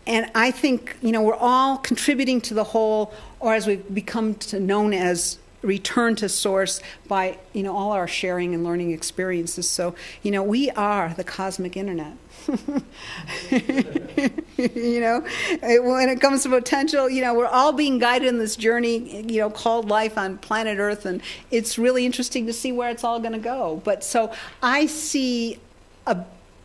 And I think, we're all contributing to the whole, or as we've become known as return to source by, all our sharing and learning experiences. So, we are the cosmic internet. When it comes to potential, we're all being guided in this journey, called life on planet Earth, and it's really interesting to see where it's all going to go. But so I see a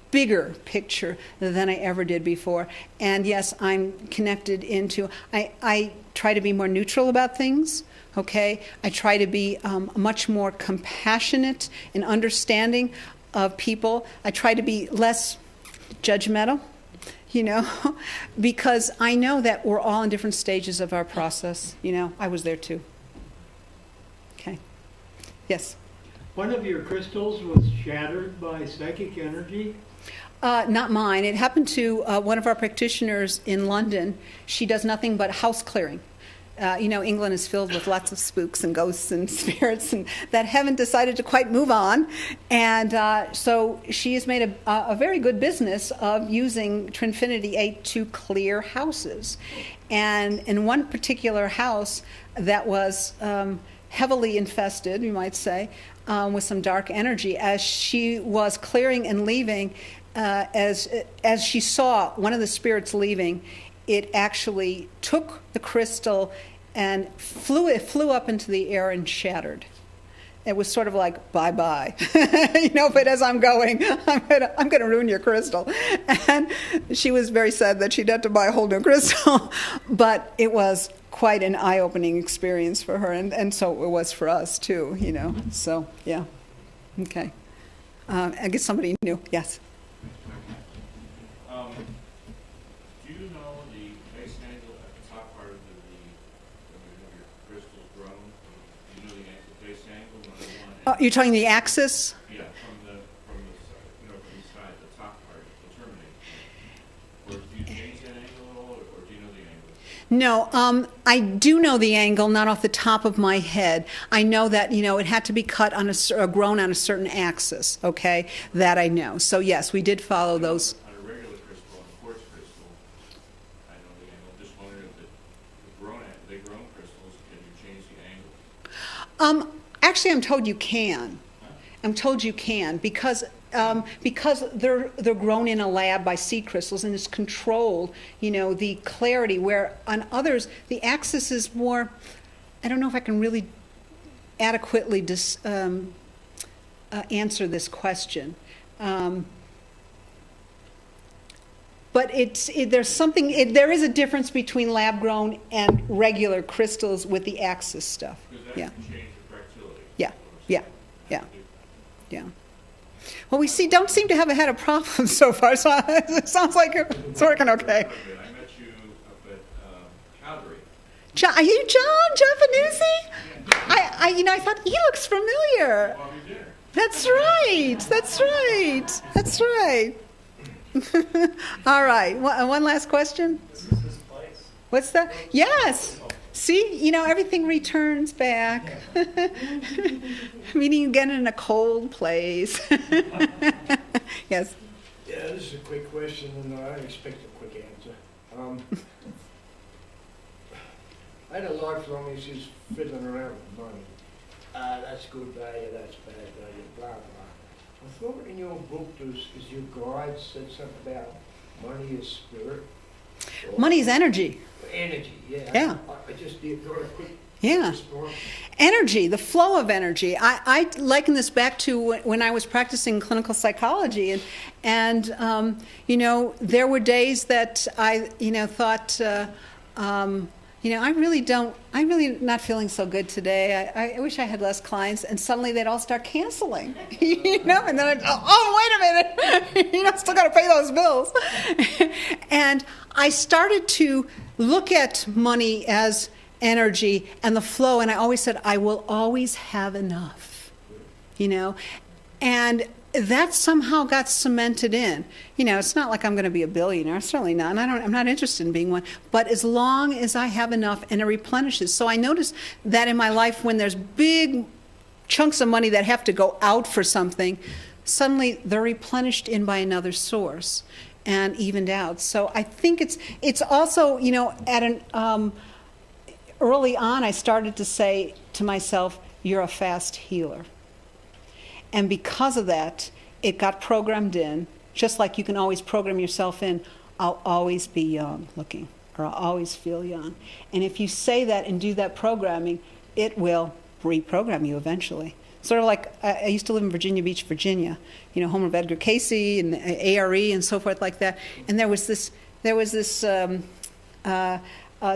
bigger picture than I ever did before. And yes, I'm connected into, I try to be more neutral about things. Okay, I try to be much more compassionate and understanding of people. I try to be less judgmental, because I know that we're all in different stages of our process. I was there too. Okay. Yes. One of your crystals was shattered by psychic energy. Not mine. It happened to one of our practitioners in London. She does nothing but house clearing. England is filled with lots of spooks and ghosts and spirits, and that haven't decided to quite move on. And so she has made a very good business of using Trinfinity 8 to clear houses. And in one particular house that was heavily infested, you might say, with some dark energy, as she was clearing and leaving, as she saw one of the spirits leaving, it actually took the crystal and flew up into the air and shattered. It was sort of like, bye-bye. But as I'm going, I'm going to ruin your crystal. And she was very sad that she'd have to buy a whole new crystal. But it was quite an eye-opening experience for her, and so it was for us, too, So, yeah. Okay. I guess somebody knew. Yes. Do you know the base angle at the top part of your crystal grown? Do you know the base angle? You're talking the axis? Yeah, from the side, the top part, the terminating. Or do you change that angle at all, or do you know the angle? No, I do know the angle, not off the top of my head. I know that, it had to be cut on grown on a certain axis, okay? That I know. So, yes, we did follow those. On a regular crystal, on a quartz crystal, I know the angle. I'm just wondering if the grown crystals, can you change the angle? Actually, I'm told you can. I'm told you can because they're grown in a lab by seed crystals and it's controlled, the clarity, where on others the axis is more, I don't know if I can really adequately answer this question. But there is a difference between lab grown and regular crystals with the axis stuff. Yeah. Yeah. Well, we don't seem to have had a problem so far, so it sounds like it's working okay. I met you up at Calgary. Are you John Japanese? I thought he looks familiar. That's right. All right. One last question. What's that? Yes. See, everything returns back. Meaning you get in a cold place. Yes. Yeah, this is a quick question, and I don't expect a quick answer. I had a lifelong issues fiddling around with money. That's good value, that's bad value, blah, blah. I thought in your book, is your guide said something about money is spirit? Money is energy. Energy, yeah. Yeah. I just got a quick response. Energy, the flow of energy. I liken this back to when I was practicing clinical psychology, and there were days that I, thought, I'm really not feeling so good today. I wish I had less clients, and suddenly they'd all start canceling, and then I'd, wait a minute, still got to pay those bills. And I started to look at money as energy and the flow, and I always said, I will always have enough, and that somehow got cemented in. It's not like I'm going to be a billionaire, certainly not, and I'm not interested in being one, but as long as I have enough and it replenishes. So I noticed that in my life when there's big chunks of money that have to go out for something, suddenly they're replenished in by another source and evened out. So I think it's also, at an early on I started to say to myself, you're a fast healer. And because of that, it got programmed in, just like you can always program yourself in, I'll always be young looking, or I'll always feel young. And if you say that and do that programming, it will reprogram you eventually. Sort of like I used to live in Virginia Beach, Virginia, home of Edgar Cayce and ARE and so forth like that. And there was this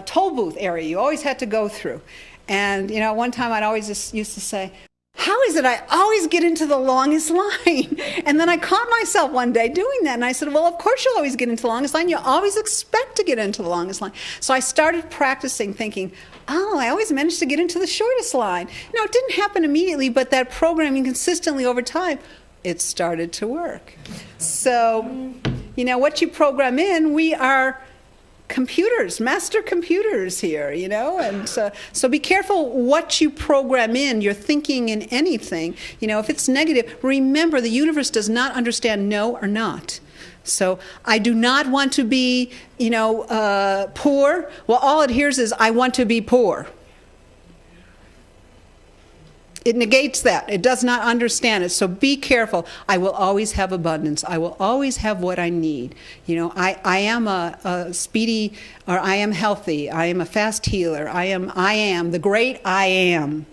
toll booth area you always had to go through. And, one time I'd always just used to say, how is it I always get into the longest line? And then I caught myself one day doing that. And I said, well, of course you'll always get into the longest line. You always expect to get into the longest line. So I started practicing thinking, I always managed to get into the shortest line. It didn't happen immediately, but that programming consistently over time, it started to work. So, what you program in, we are computers, master computers here, you know, and so be careful what you program in your thinking in anything. You know, if it's negative, remember the universe does not understand no or not. So I do not want to be, you know, poor. Well, all it hears is I want to be poor. It negates that. It does not understand it. So be careful. I will always have abundance. I will always have what I need. You know, I am a speedy, or I am healthy. I am a fast healer. I am the great I am.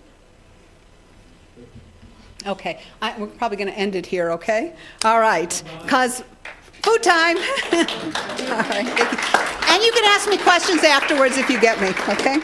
Okay, we're probably going to end it here, okay? All right, because food time. All right, thank you. And you can ask me questions afterwards if you get me, okay?